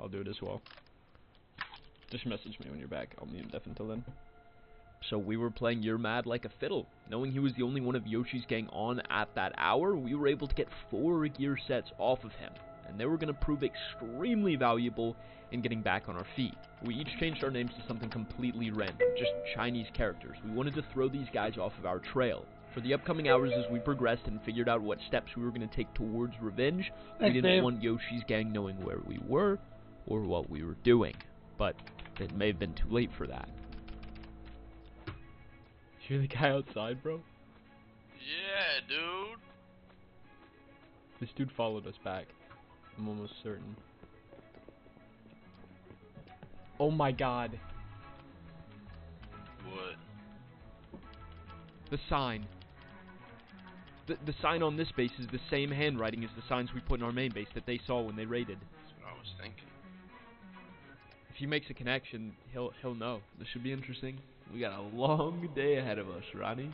I'll do it as well. Just message me when you're back. I'll be in deaf until then. So we were playing You're Mad Like a Fiddle. Knowing he was the only one of Yoshi's gang on at that hour, we were able to get 4 gear sets off of him, and they were going to prove extremely valuable in getting back on our feet. We each changed our names to something completely random, just Chinese characters. We wanted to throw these guys off of our trail. For the upcoming hours as we progressed and figured out what steps we were going to take towards revenge, we didn't want Yoshi's gang knowing where we were or what we were doing. But it may have been too late for that. You're the guy outside, bro? Yeah, dude. This dude followed us back. I'm almost certain. Oh my god. What? The sign. The sign on this base is the same handwriting as the signs we put in our main base that they saw when they raided. That's what I was thinking. If he makes a connection, he'll know. This should be interesting. We got a long day ahead of us, Ronnie.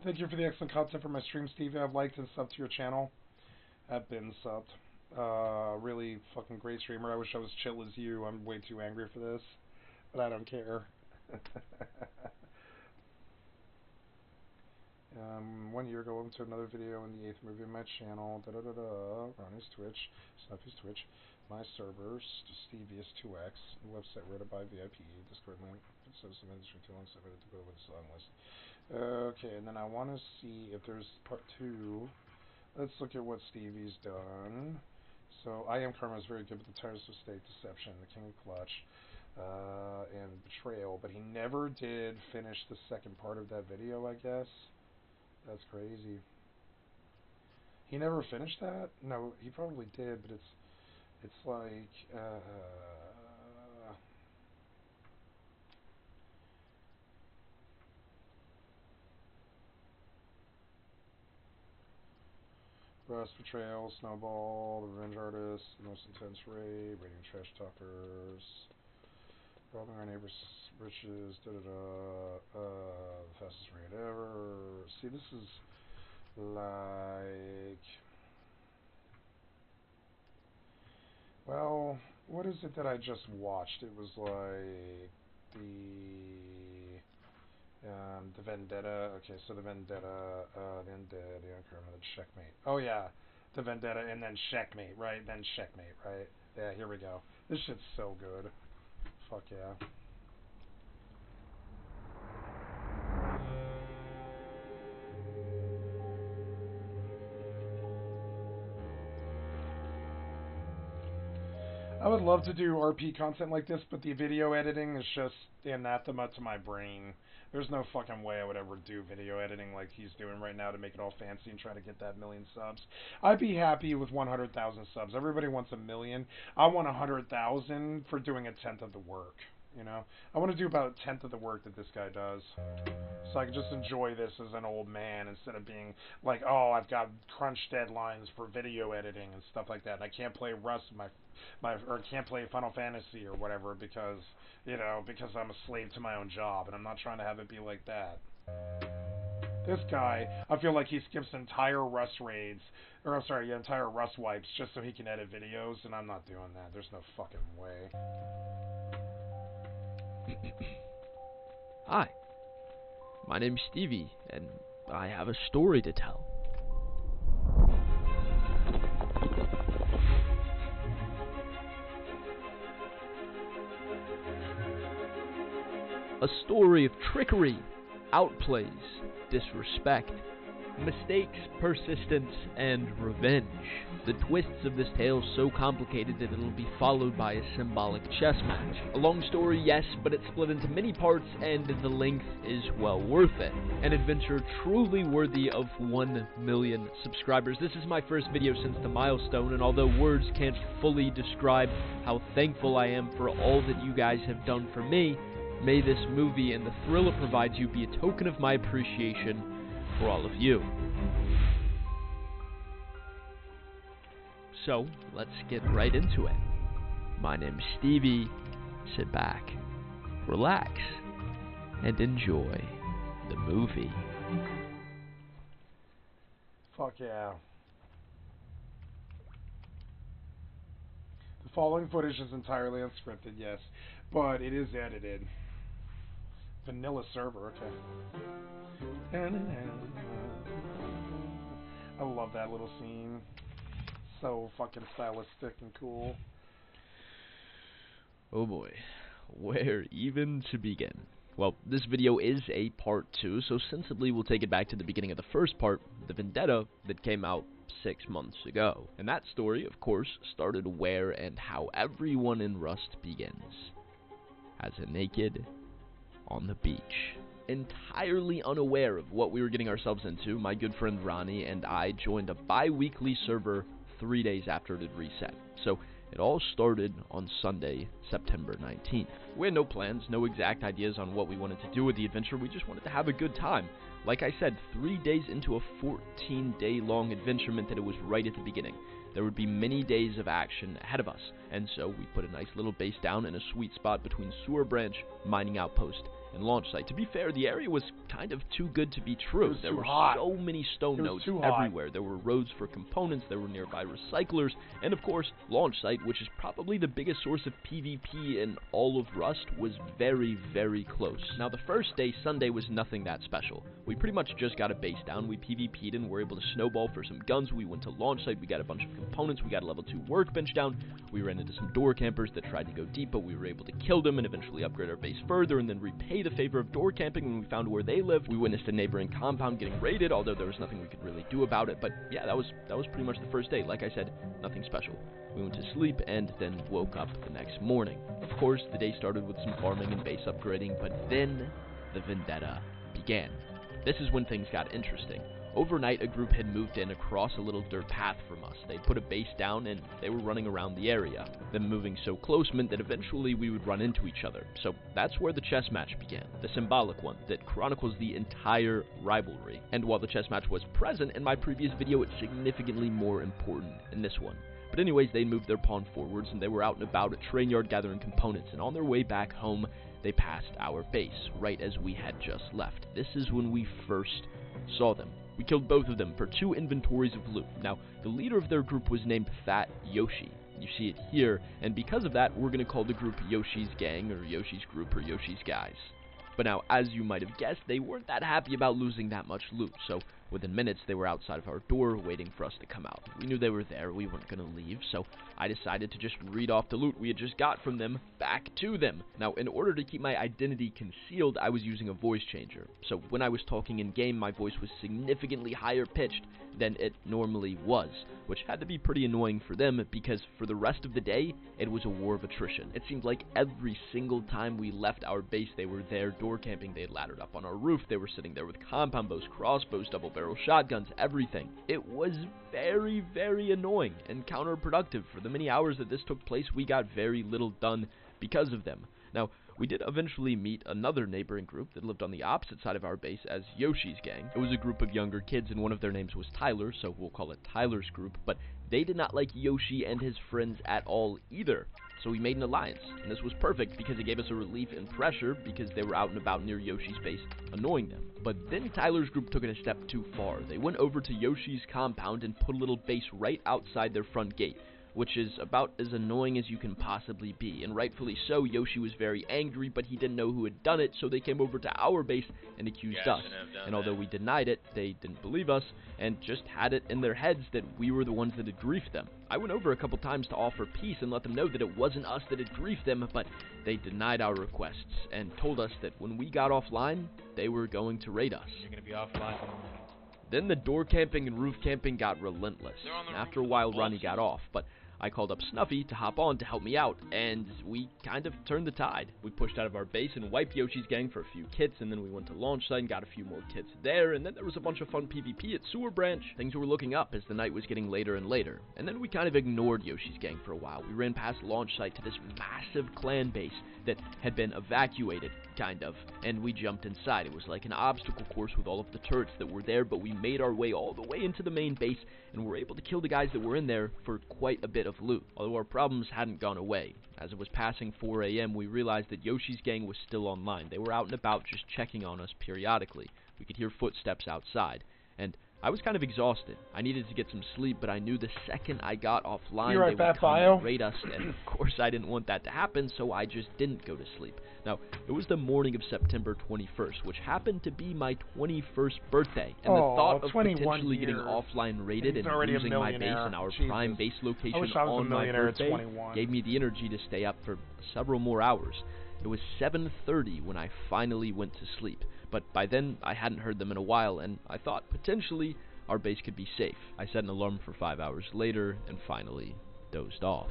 Thank you for the excellent content for my stream, Stevie. I've liked and subbed to your channel. I've been subbed. Really fucking great streamer. I wish I was chill as you. I'm way too angry for this, but I don't care. 1 year ago, I went to another video in the 8th movie on my channel. Ronnie's Twitch, Snuffy's Twitch, my servers, Stevious2x, website rated by VIP, Discord link. It says some industry too long, so I had to go with the song list. Okay, and then I want to see if there's part 2. Let's look at what Stevie's done. So, I Am Karma is very good with the Tires of State, Deception, The King of Clutch, and Betrayal, but he never did finish the second part of that video, I guess. That's crazy. He never finished that? No, he probably did, but it's like, Rust, Betrayal, Snowball, The Revenge Artist, The Most Intense Raid, Raiding Trash Talkers, Robbing Our Neighbor's Riches, The Fastest Raid Ever. See, this is like... Well, what is it that I just watched? It was like the Vendetta. Okay, so the Vendetta, the Undead, the Unkarma, the Checkmate. Oh yeah, the Vendetta and then Checkmate, right? Then Checkmate, right? Yeah, here we go. This shit's so good. Fuck yeah. I would love to do RP content like this, but the video editing is just anathema to my brain. There's no fucking way I would ever do video editing like he's doing right now to make it all fancy and try to get that 1 million subs. I'd be happy with 100,000 subs. Everybody wants 1 million. I want 100,000 for doing 1/10 of the work. You know, I want to do about 1/10 of the work that this guy does, so I can just enjoy this as an old man instead of being like, oh, I've got crunch deadlines for video editing and stuff like that, and I can't play Rust or can't play Final Fantasy or whatever because, you know, because I'm a slave to my own job, and I'm not trying to have it be like that. This guy, I feel like he skips entire Rust raids, or I'm sorry, yeah, entire Rust wipes just so he can edit videos, and I'm not doing that. There's no fucking way. Hi, my name's Stevie, and I have a story to tell. A story of trickery, outplays, disrespect, mistakes, persistence, and revenge. The twists of this tale so complicated that it'll be followed by a symbolic chess match. A long story, yes, but it's split into many parts, and the length is well worth it. An adventure truly worthy of 1 million subscribers. This is my first video since the milestone, and although words can't fully describe how thankful I am for all that you guys have done for me, may this movie and the thrill it provides you be a token of my appreciation for all of you. So, let's get right into it. My name's Stevie. Sit back, relax, and enjoy the movie. Fuck yeah. The following footage is entirely unscripted, yes, but it is edited. Vanilla server, okay. I love that little scene. So fucking stylistic and cool. Oh boy, where even to begin? Well, this video is a part 2, so sensibly we'll take it back to the beginning of the first part, the vendetta that came out 6 months ago. And that story, of course, started where and how everyone in Rust begins. As a naked on the beach. Entirely unaware of what we were getting ourselves into, my good friend Ronnie and I joined a bi-weekly server 3 days after it had reset. So it all started on Sunday, September 19th. We had no plans, no exact ideas on what we wanted to do with the adventure, we just wanted to have a good time. Like I said, 3 days into a 14-day-long adventure meant that it was right at the beginning. There would be many days of action ahead of us, and so we put a nice little base down in a sweet spot between Sewer Branch, Mining Outpost, and Launch Site. To be fair, the area was kind of too good to be true. There were so many stone nodes everywhere. There were roads for components, there were nearby recyclers, and of course, Launch Site, which is probably the biggest source of PvP in all of Rust, was very, very close. Now, the first day, Sunday, was nothing that special. We pretty much just got a base down, we PvP'd and were able to snowball for some guns, we went to Launch Site, we got a bunch of components, we got a level 2 workbench down, we ran into some door campers that tried to go deep, but we were able to kill them and eventually upgrade our base further, and then repay the favor of door camping when we found where they lived. We witnessed a neighboring compound getting raided, although there was nothing we could really do about it, but yeah, that was pretty much the first day. Like I said, nothing special. We went to sleep and then woke up the next morning. Of course, the day started with some farming and base upgrading, but then the vendetta began. This is when things got interesting. Overnight, a group had moved in across a little dirt path from us. They put a base down, and they were running around the area. Them moving so close meant that eventually we would run into each other. So that's where the chess match began, the symbolic one that chronicles the entire rivalry. And while the chess match was present in my previous video, it's significantly more important in this one. But anyways, they moved their pawn forwards, and they were out and about at train yard gathering components, and on their way back home, they passed our base, right as we had just left. This is when we first saw them. We killed both of them for 2 inventories of loot. Now, the leader of their group was named Fat Yoshi. You see it here, and because of that, we're going to call the group Yoshi's Gang, or Yoshi's Group, or Yoshi's Guys. But now, as you might have guessed, they weren't that happy about losing that much loot, so within minutes, they were outside of our door waiting for us to come out. We knew they were there, we weren't going to leave, so I decided to just read off the loot we had just got from them back to them. Now, in order to keep my identity concealed, I was using a voice changer. So when I was talking in-game, my voice was significantly higher pitched than it normally was, which had to be pretty annoying for them because for the rest of the day, it was a war of attrition. It seemed like every single time we left our base, they were there door camping, they had laddered up on our roof, they were sitting there with compound bows, crossbows, double-barrel shotguns, everything. It was very, very annoying and counterproductive. For the many hours that this took place, we got very little done because of them. Now, we did eventually meet another neighboring group that lived on the opposite side of our base as Yoshi's Gang. It was a group of younger kids, and one of their names was Tyler, so we'll call it Tyler's group, but they did not like Yoshi and his friends at all either. So we made an alliance, and this was perfect because it gave us a relief and pressure because they were out and about near Yoshi's base, annoying them. But then Tyler's group took it a step too far. They went over to Yoshi's compound and put a little base right outside their front gate, which is about as annoying as you can possibly be, and rightfully so. Yoshi was very angry, but he didn't know who had done it, so they came over to our base and accused us. And although we denied it, they didn't believe us, and just had it in their heads that we were the ones that had griefed them. I went over a couple times to offer peace and let them know that it wasn't us that had griefed them, but they denied our requests, and told us that when we got offline, they were going to raid us. You're going to be offline in a minute. Then the door camping and roof camping got relentless. After a while, Ronnie got off, but I called up Snuffy to hop on to help me out, and we kind of turned the tide. We pushed out of our base and wiped Yoshi's gang for a few kits, and then we went to launch site and got a few more kits there, and then there was a bunch of fun PvP at Sewer Branch. Things were looking up as the night was getting later and later, and then we kind of ignored Yoshi's gang for a while. We ran past launch site to this massive clan base that had been evacuated, kind of, and we jumped inside. It was like an obstacle course with all of the turrets that were there, but we made our way all the way into the main base, and were able to kill the guys that were in there for quite a bit of loot, although our problems hadn't gone away. As it was passing 4 a.m., we realized that Yoshi's gang was still online. They were out and about just checking on us periodically. We could hear footsteps outside, and I was kind of exhausted. I needed to get some sleep, but I knew the second I got offline, they would come and raid us, and of course I didn't want that to happen, so I just didn't go to sleep. Now, it was the morning of September 21st, which happened to be my 21st birthday, and the thought of potentially getting offline raided and losing my base and our prime base location on my birthday gave me the energy to stay up for several more hours. It was 7:30 when I finally went to sleep, but by then I hadn't heard them in a while, and I thought potentially our base could be safe. I set an alarm for 5 hours later and finally dozed off.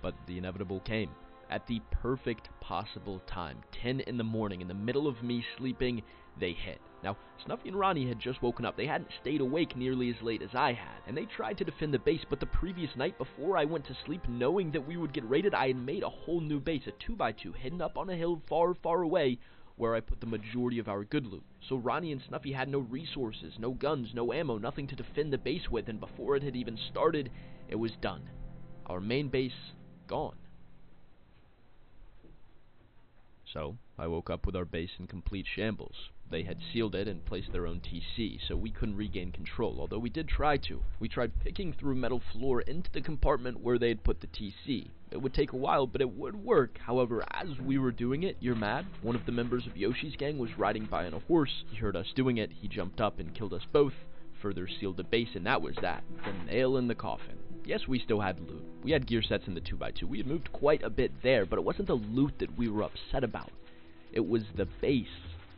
But the inevitable came. At the perfect possible time, 10 in the morning, in the middle of me sleeping, they hit. Now, Snuffy and Ronnie had just woken up. They hadn't stayed awake nearly as late as I had, and they tried to defend the base, but the previous night before I went to sleep, knowing that we would get raided, I had made a whole new base, a 2x2, hidden up on a hill far, far away, where I put the majority of our good loot. So Ronnie and Snuffy had no resources, no guns, no ammo, nothing to defend the base with, and before it had even started, it was done. Our main base, gone. So, I woke up with our base in complete shambles. They had sealed it and placed their own TC, so we couldn't regain control, although we did try to. We tried picking through metal floor into the compartment where they had put the TC. It would take a while, but it would work. However, as we were doing it, You're Mad, one of the members of Yoshi's gang, was riding by on a horse. He heard us doing it, he jumped up and killed us both, further sealed the base, and that was that. The nail in the coffin. Yes, we still had loot. We had gear sets in the 2x2. We had moved quite a bit there, but it wasn't the loot that we were upset about. It was the base.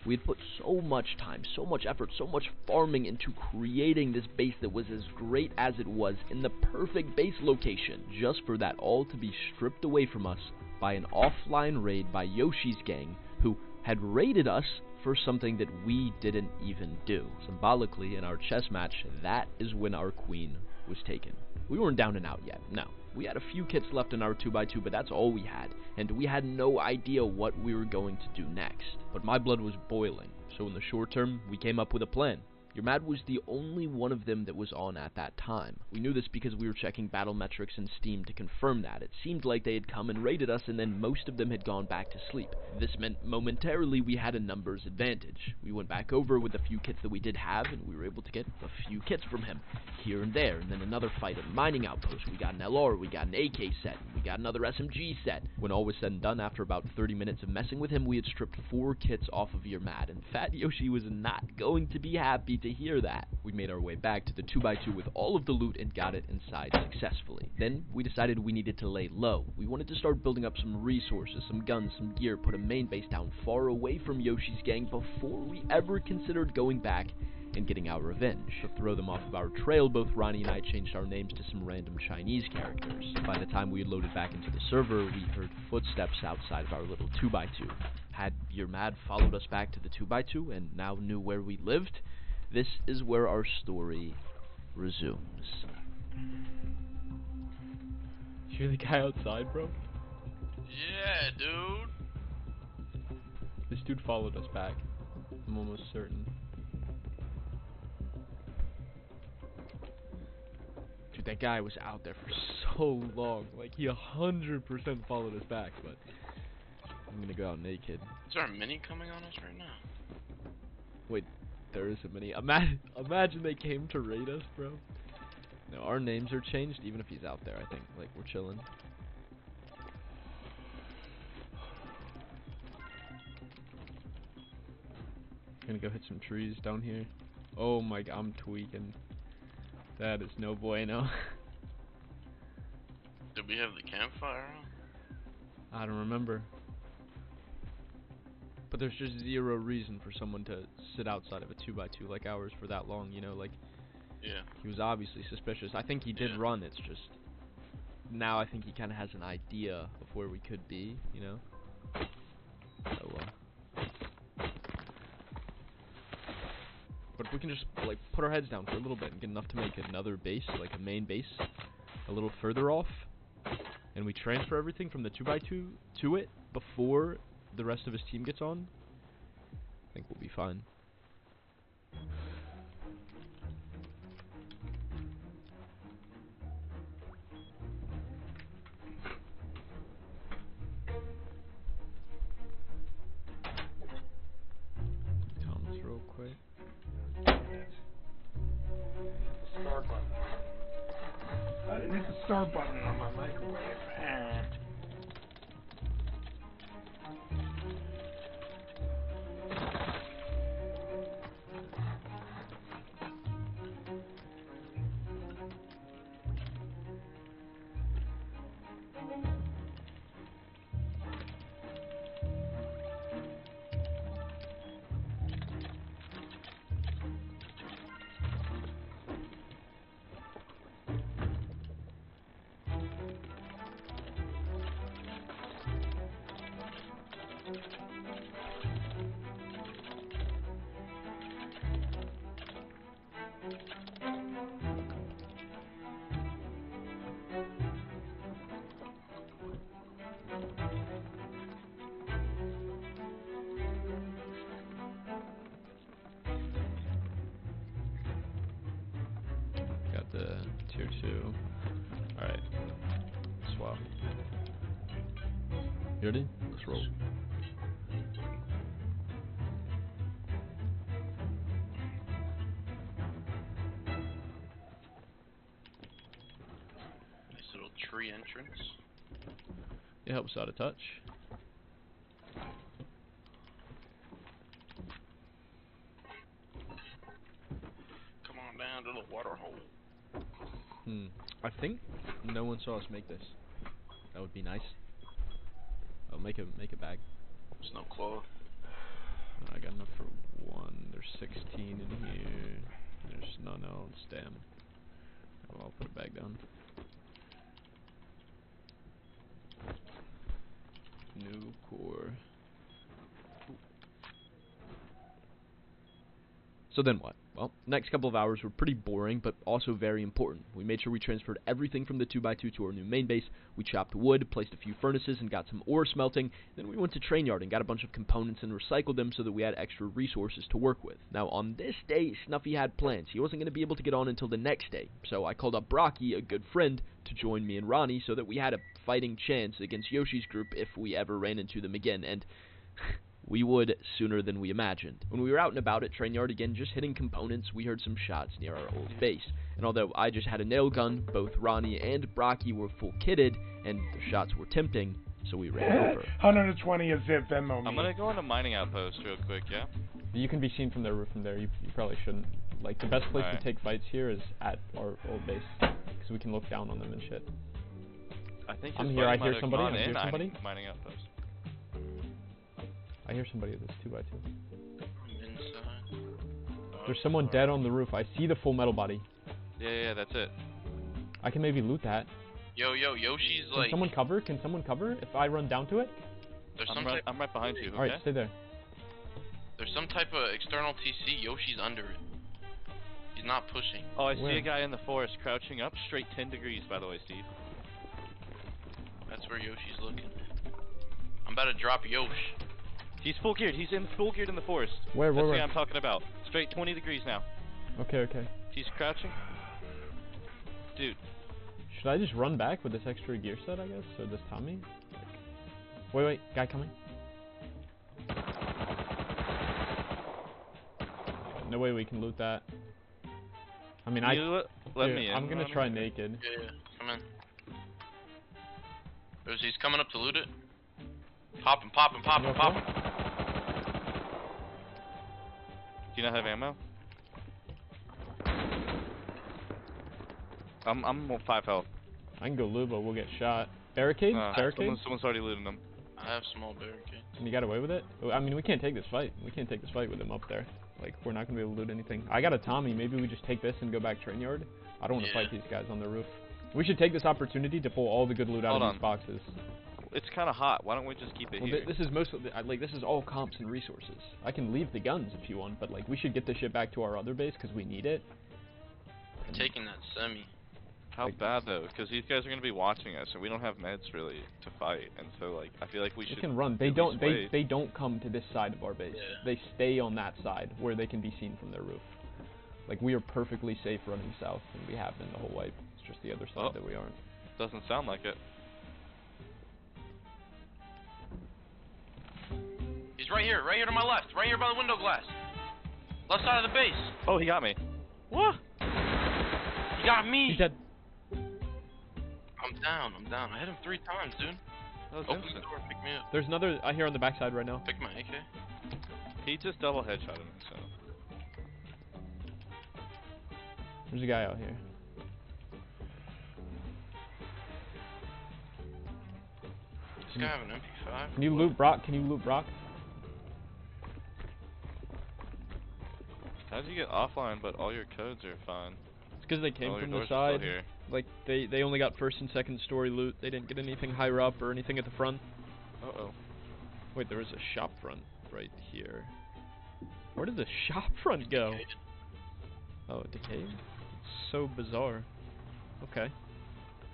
We had put so much time, so much effort, so much farming into creating this base that was as great as it was in the perfect base location, just for that all to be stripped away from us by an offline raid by Yoshi's gang, who had raided us for something that we didn't even do. Symbolically, in our chess match, that is when our queen was taken. We weren't down and out yet, no. We had a few kits left in our 2x2, but that's all we had, and we had no idea what we were going to do next. But my blood was boiling, so in the short term, we came up with a plan. You're Mad was the only one of them that was on at that time. We knew this because we were checking battle metrics in Steam to confirm that. It seemed like they had come and raided us, and then most of them had gone back to sleep. This meant momentarily we had a numbers advantage. We went back over with the few kits that we did have, and we were able to get a few kits from him, here and there, and then another fight at a mining outpost. We got an LR, we got an AK set, and we got another SMG set. When all was said and done, after about 30 minutes of messing with him, we had stripped 4 kits off of You're Mad, and Fat Yoshi was not going to be happy to hear that. We made our way back to the 2x2 with all of the loot and got it inside successfully. Then we decided we needed to lay low. We wanted to start building up some resources, some guns, some gear, put a main base down far away from Yoshi's gang before we ever considered going back and getting our revenge. To throw them off of our trail, both Ronnie and I changed our names to some random Chinese characters. By the time we had loaded back into the server, we heard footsteps outside of our little 2x2. Had You're Mad followed us back to the 2x2 and now knew where we lived? This is where our story resumes. You hear the guy outside, bro? Yeah, dude. This dude followed us back. I'm almost certain. Dude, that guy was out there for so long. Like, he 100% followed us back, but I'm gonna go out naked. Is there a mini coming on us right now? Wait. There is a mini. Imagine they came to raid us, bro. No, our names are changed, even if he's out there, I think. Like, we're chilling. Gonna go hit some trees down here. Oh my god, I'm tweaking. That is no bueno. Did we have the campfire on? I don't remember. But there's just zero reason for someone to sit outside of a 2x2 like ours for that long, you know, like, Yeah. he was obviously suspicious. I think he did run, it's just, now I think he kind of has an idea of where we could be, you know? So, but if we can just, like, put our heads down for a little bit and get enough to make another base, like a main base, a little further off, and we transfer everything from the 2x2 to it before the rest of his team gets on, I think we'll be fine. Thomas, real quick. Start button. I didn't hit the start button on my microwave. Got the tier 2. Alright. Swap. You ready? Let's roll. Nice little tree entrance. It helps out a touch. Come on down to the water hole. I think no one saw us make this. That would be nice. Oh, make a bag. There's no cloth. I got enough for 1. There's 16 in here. There's none else. Damn. Well, I'll put it back down. New core. So then what? Well, next couple of hours were pretty boring, but also very important. We made sure we transferred everything from the 2x2 to our new main base. We chopped wood, placed a few furnaces, and got some ore smelting. Then we went to train yard and got a bunch of components and recycled them so that we had extra resources to work with. Now, on this day, Snuffy had plans. He wasn't going to be able to get on until the next day, so I called up Brocky, a good friend, to join me and Ronnie so that we had a fighting chance against Yoshi's group if we ever ran into them again, and we would sooner than we imagined. When we were out and about at train yard again, just hitting components, we heard some shots near our old base. And although I just had a nail gun, both Ronnie and Brocky were full kitted, and the shots were tempting, so we ran over. 120 a zip, Venmo me. I'm gonna go on a mining outpost real quick, yeah? You can be seen from the roof from there. You probably shouldn't. Like, the best place to take fights here is at our old base, because we can look down on them and shit. I think I'm here, I hear somebody, I hear somebody. Mining outpost. I hear somebody at this 2x2. I'm inside. There's someone dead on the roof. I see the full metal body. Yeah, that's it. I can maybe loot that. Yo, Yoshi's Can like... someone cover? Can someone cover if I run down to it? There's I'm right behind you, okay? Alright, stay there. There's some type of external TC. Yoshi's under it. He's not pushing. Oh, I Where? see a guy in the forest crouching up, straight 10 degrees, by the way, Steve. That's where Yoshi's looking. I'm about to drop Yosh. He's full geared. He's in full geared in the forest. Where? That's the guy I'm talking about. Straight 20 degrees now. Okay. He's crouching. Dude. Should I just run back with this extra gear set, I guess? Or this Tommy? Wait, guy coming. No way we can loot that. I mean, let me in. I'm gonna try naked. Yeah, come in. He's coming up to loot it. Pop him. Do you not have ammo? I'm on 5 health. I can go loot, but we'll get shot. Barricade? Barricade? Someone's already looting them. I have small barricades. And you got away with it? I mean, we can't take this fight. We can't take this fight with him up there. Like, we're not gonna be able to loot anything. I got a Tommy. Maybe we just take this and go back train yard. I don't want to fight these guys on the roof. We should take this opportunity to pull all the good loot out of these boxes. It's kind of hot. Why don't we just keep it here? This is mostly like this is all comps and resources. I can leave the guns if you want, but like we should get this shit back to our other base because we need it. I'm taking that semi. How bad though? Because these guys are gonna be watching us, and we don't have meds really to fight, and so like I feel like we should. They can run. They don't come to this side of our base. Yeah. They stay on that side where they can be seen from their roof. Like we are perfectly safe running south, and we have been the whole wipe. It's just the other side that we aren't. Doesn't sound like it. He's right here to my left, right here by the window glass. Left side of the base. Oh, he got me. What? He got me. He's dead. I'm down. I hit him 3 times, dude. That was Open instant. the door, pick me up. There's another here on the backside right now. Pick my AK. He just double headshotted me, so. There's a guy out here. Does this guy have an MP5? Can you loot Brock? Can you loot Brock? How'd you get offline, but all your codes are fine? It's because they came all from your the doors are side. still here. Like they only got first and second story loot. They didn't get anything higher up or anything at the front. Uh-oh. Wait, there was a shop front right here. Where did the shop front go? Oh, it decayed? It's so bizarre. Okay.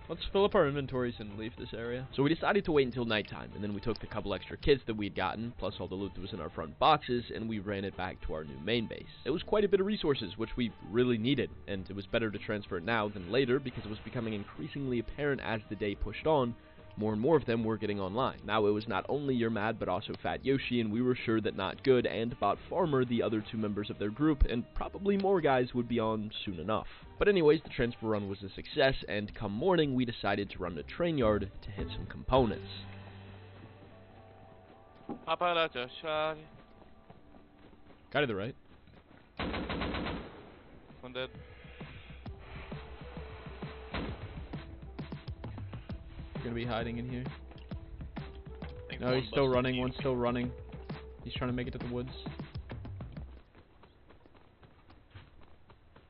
Let's fill up our inventories and leave this area. So we decided to wait until nighttime, and then we took the couple extra kits that we'd gotten, plus all the loot that was in our front boxes, and we ran it back to our new main base. It was quite a bit of resources, which we really needed, and it was better to transfer it now than later, because it was becoming increasingly apparent as the day pushed on, more and more of them were getting online. Now it was not only Your Mad, but also Fat Yoshi, and we were sure that Not Good and Bot Farmer, the other 2 members of their group, and probably more guys would be on soon enough. But anyways, the transfer run was a success, and come morning, we decided to run to train yard to hit some components. Guy to the right. One dead. Gonna be hiding in here. No, he's still running. One's still running. He's trying to make it to the woods.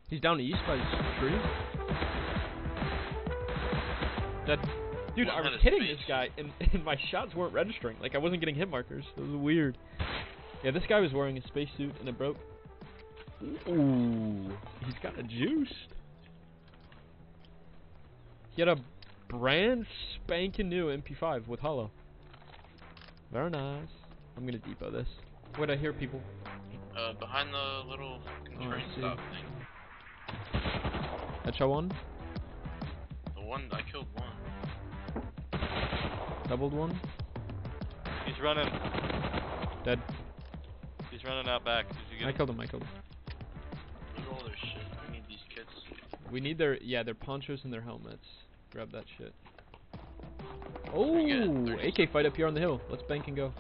He's down east by this tree. Dead. Dude, I was hitting this guy, and my shots weren't registering. Like, I wasn't getting hit markers. It was weird. Yeah, this guy was wearing a spacesuit, and it broke. Ooh, he's got a juice. He had a brand spanking new MP5 with hollow. Very nice. I'm gonna depot this. Wait, I hear people. Behind the little train stop thing. Headshot one. The one I killed one. Doubled one. He's running. Dead. He's running out back. Did you get I killed him. Loot all their shit. We need these kits. We need their ponchos and their helmets. Grab that shit. Oh, AK fight up here on the hill. Let's bank and go.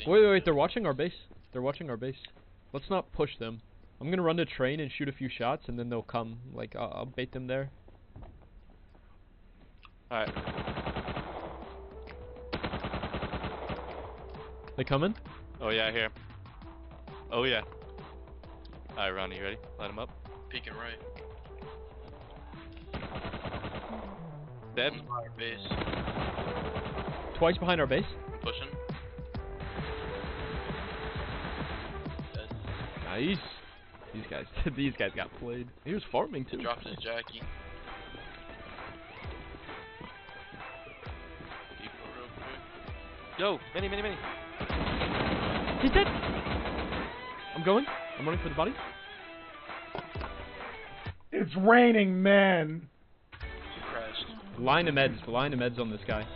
Wait, they're watching our base. They're watching our base. Let's not push them. I'm gonna run to train and shoot a few shots, and then they'll come. Like, I'll bait them there. Alright. They coming? Oh yeah, I hear him. Oh yeah. Alright, Ronnie, you ready? Light him up. Peeking right. Dead. Our base. Twice behind our base. I'm pushing. Dead. Nice. These guys got played. He was farming too. Drops his Jackie. Real quick. Yo, mini. He's dead. I'm going. I'm running for the body. It's raining, man. He crashed. Line of meds on this guy.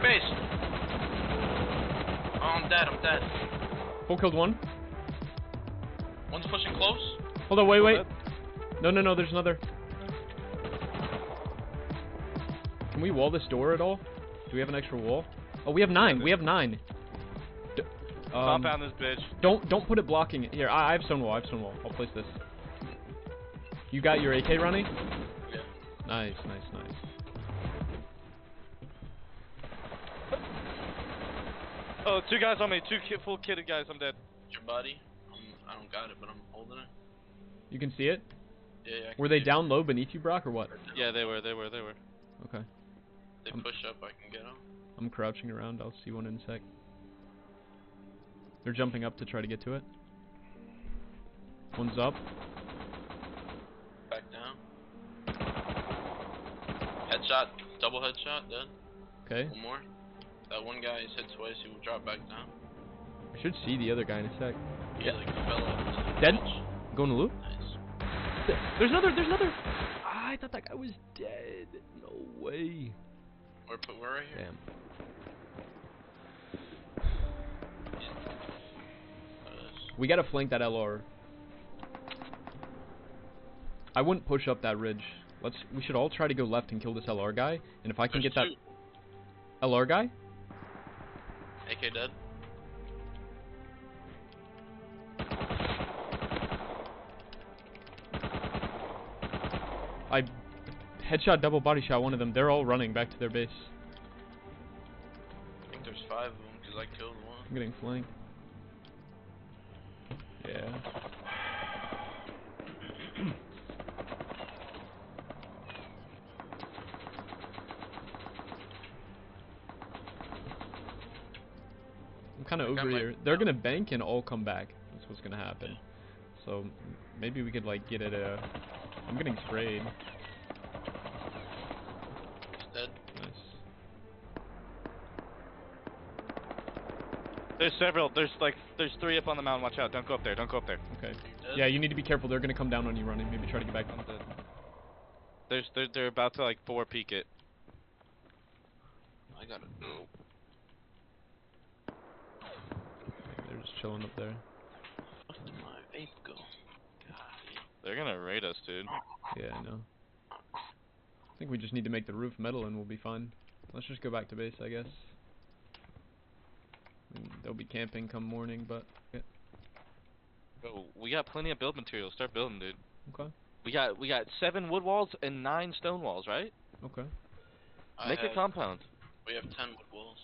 Base. Oh, I'm dead. Full killed one. One's pushing close. Hold on, wait. No, there's another. Can we wall this door at all? Do we have an extra wall? Oh, we have 9. Compound this bitch. Don't put it blocking it. Here, I have stonewall. I'll place this. You got your AK running? Yeah. Nice. Oh, 2 guys on me. 2 full kitted guys. I'm dead. Your body? I don't got it, but I'm holding it. You can see it? Yeah, I can Were they see it. down low beneath you, Brock, or what? Yeah, they were. Okay. They push up, I can get them. I'm crouching around. I'll see one in a sec. They're jumping up to try to get to it. One's up. Back down. Headshot, double headshot, dead. Okay. One more. That one guy, he's hit twice, he will drop back down. I should see the other guy in a sec. Yeah, like he fell off. Dead? Going to loot? Nice. There's another! Ah, I thought that guy was dead. No way. We're right here. Damn. We gotta flank that LR. I wouldn't push up that ridge. We should all try to go left and kill this LR guy. And if I can There's get that 2. LR guy, AK dead. I headshot double body shot one of them. They're all running back to their base. I think there's 5 of them because I killed one. I'm getting flanked. Yeah. I'm kind of over here. They're gonna bank and all come back. That's what's gonna happen. So maybe we could like get at a. I'm getting sprayed. Dead. Nice. There's several. There's 3 up on the mountain. Watch out. Don't go up there. Okay. Dead. Yeah, you need to be careful. They're gonna come down on you running. Maybe try to get back on. They're about to like 4 peek it. I gotta go. They're just chilling up there. Where did my vape go? God. They're gonna raid us, dude. Yeah, I know. I think we just need to make the roof metal and we'll be fine. Let's just go back to base, I guess. They'll be camping come morning, but yeah. Oh, we got plenty of build materials. Start building, dude. Okay. We got 7 wood walls and 9 stone walls, right? Okay. Make a compound. We have 10 wood walls.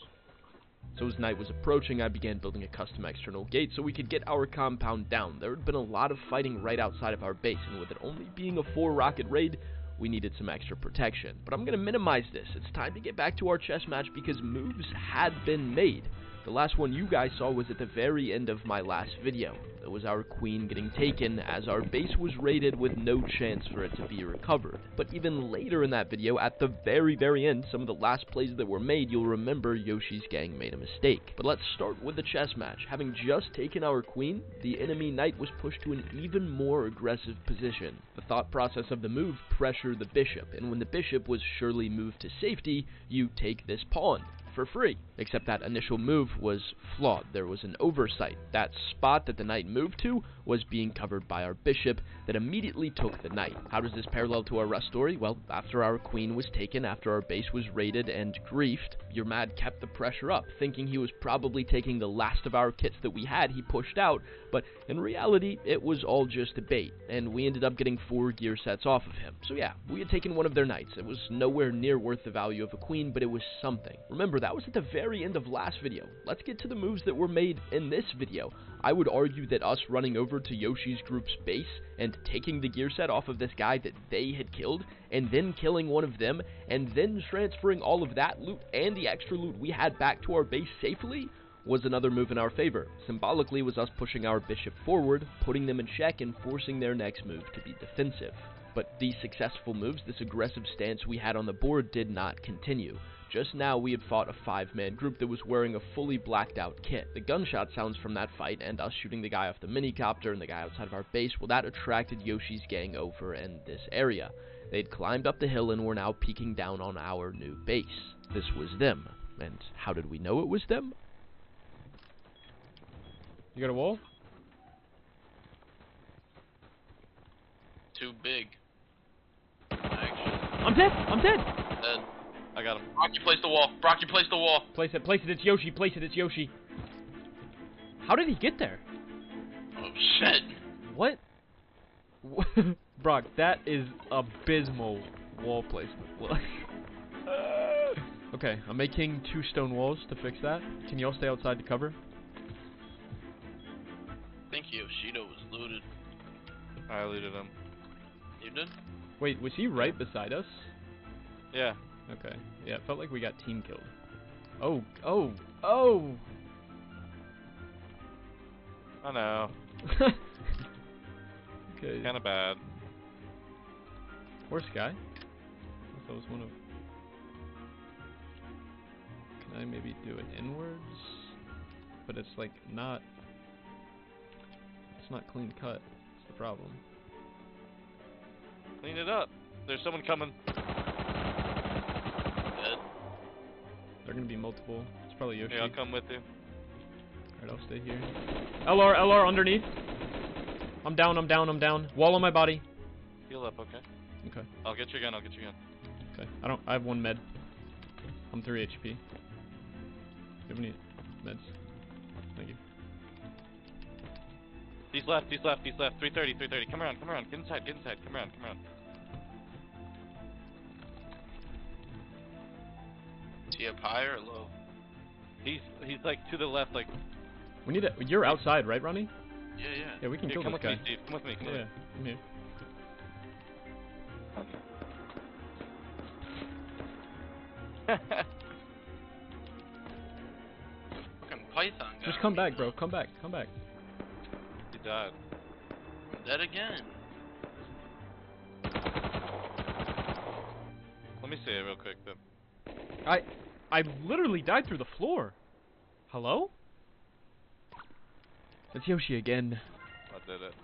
So as night was approaching, I began building a custom external gate so we could get our compound down. There had been a lot of fighting right outside of our base, and with it only being a 4-rocket raid, we needed some extra protection. But I'm going to minimize this. It's time to get back to our chess match because moves had been made. The last one you guys saw was at the very end of my last video. That was our queen getting taken as our base was raided with no chance for it to be recovered. But even later in that video, at the very end, some of the last plays that were made, you'll remember Yoshi's gang made a mistake. But let's start with the chess match. Having just taken our queen, the enemy knight was pushed to an even more aggressive position. The thought process of the move, pressure the bishop, and when the bishop was surely moved to safety, you take this pawn for free. Except that initial move was flawed. There was an oversight. That spot that the knight moved to was being covered by our bishop that immediately took the knight. How does this parallel to our rest story? Well, after our queen was taken, after our base was raided and griefed, your mad kept the pressure up, thinking he was probably taking the last of our kits that we had. He pushed out, but in reality, it was all just a bait, and we ended up getting 4 gear sets off of him. So yeah, we had taken one of their knights. It was nowhere near worth the value of a queen, but it was something. Remember, that was at the very end of last video. Let's get to the moves that were made in this video. I would argue that us running over to Yoshi's group's base and taking the gear set off of this guy that they had killed, and then killing one of them, and then transferring all of that loot and the extra loot we had back to our base safely, was another move in our favor. Symbolically was us pushing our bishop forward, putting them in check, and forcing their next move to be defensive. But these successful moves, this aggressive stance we had on the board, did not continue. Just now we had fought a 5-man group that was wearing a fully blacked out kit. The gunshot sounds from that fight and us shooting the guy off the minicopter and the guy outside of our base, well, that attracted Yoshi's gang over in this area. They'd climbed up the hill and were now peeking down on our new base. This was them. And how did we know it was them? You got a wall? Too big. Actually. I'm dead! I'm dead! Dead. I got him. Brock, you place the wall. Brock, you place the wall. Place it, it's Yoshi, place it, it's Yoshi. How did he get there? Oh shit. What? Brock, that is abysmal wall placement. Okay, I'm making 2 stone walls to fix that. Can you all stay outside to cover? I think Yoshido was looted. I looted him. You did? Wait, was he right beside us? Yeah. Okay. Yeah, it felt like we got team killed. Oh, oh, oh! I know. Okay. Kind of bad. Where's Sky? I thought that was one of... Can I maybe do it inwards? But it's like not... It's not clean cut. That's the problem. Clean it up. There's someone coming. Dead. They're gonna be multiple. It's probably Yoshi. Yeah, I'll come with you. Alright, I'll stay here. LR underneath. I'm down. Wall on my body. Heal up, okay? Okay. I'll get your gun, Okay. I have 1 med. I'm 3 HP. Do you have any meds? Thank you. He's left. 330. Come around. Get inside. Come around. Is he up high or low? He's like to the left, like... We need you're outside, right, Ronnie? Yeah. Yeah, we can Here, kill come this with guy. me, Steve. Come with me. Yeah, I'm here. Fucking python guy. Just come back, bro. Come back. He died. Dead again. Let me see it real quick, then. I literally died through the floor. Hello? It's Yoshi again. I did it.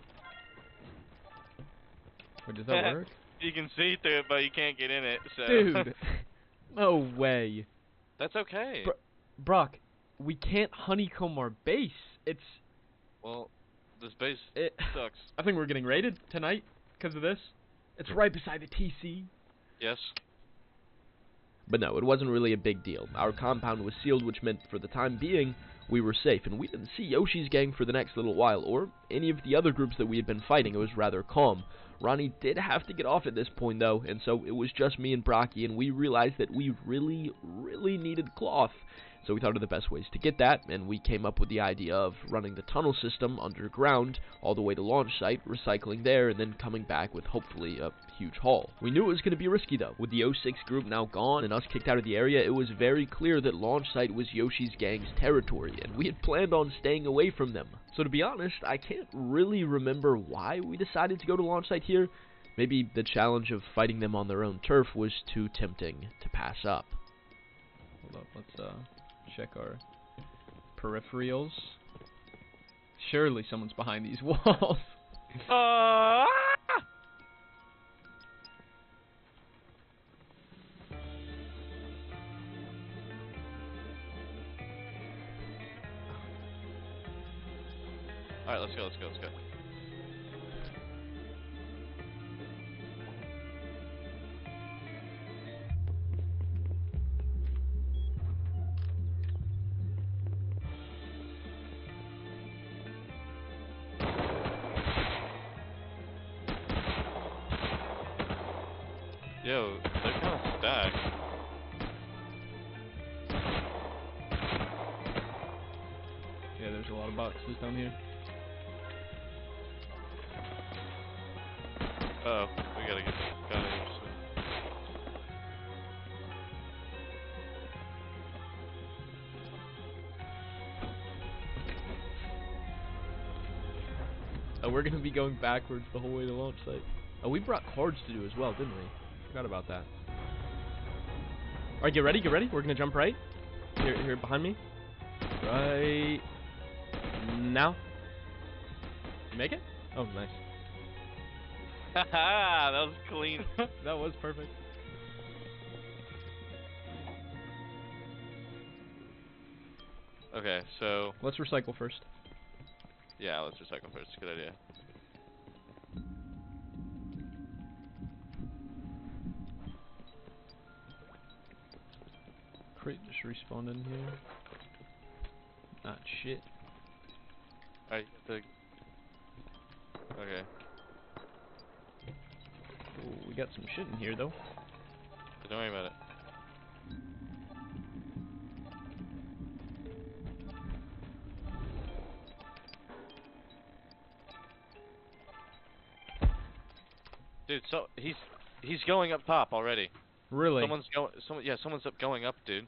Wait, does that work? You can see through it, but you can't get in it, so... Dude. No way. That's okay. Brock, we can't honeycomb our base. It's... Well, this base sucks. I think we're getting raided tonight because of this. It's right beside the TC. Yes. But no, it wasn't really a big deal. Our compound was sealed, which meant for the time being, we were safe, and we didn't see Yoshi's gang for the next little while, or any of the other groups that we had been fighting. It was rather calm. Ronnie did have to get off at this point, though, and so it was just me and Brocky, and we realized that we really needed cloth. So we thought of the best ways to get that, and we came up with the idea of running the tunnel system underground all the way to launch site, recycling there, and then coming back with hopefully a huge haul. We knew it was going to be risky though. With the 06 group now gone and us kicked out of the area, it was very clear that launch site was Yoshi's gang's territory, and we had planned on staying away from them. So to be honest, I can't really remember why we decided to go to launch site here. Maybe the challenge of fighting them on their own turf was too tempting to pass up. Hold up, let's check our peripherals. Surely someone's behind these walls. Alright, let's go. Yo, they're kind of stacked. Yeah, there's a lot of boxes down here. Uh-oh, we gotta get out of here soon. Oh, we're gonna be going backwards the whole way to launch site. Oh, we brought cards to do as well, didn't we? Forgot about that. Alright, get ready. We're gonna jump right. Here, behind me. Right now. You make it? Oh, nice. Haha, that was clean. That was perfect. Okay, so... Let's recycle first. Yeah, let's recycle first. Good idea. Crate just respawned in here. Not shit. Alright, okay. Ooh, we got some shit in here though. Don't worry about it. Dude, so he's going up top already. Really? Someone's going up, dude.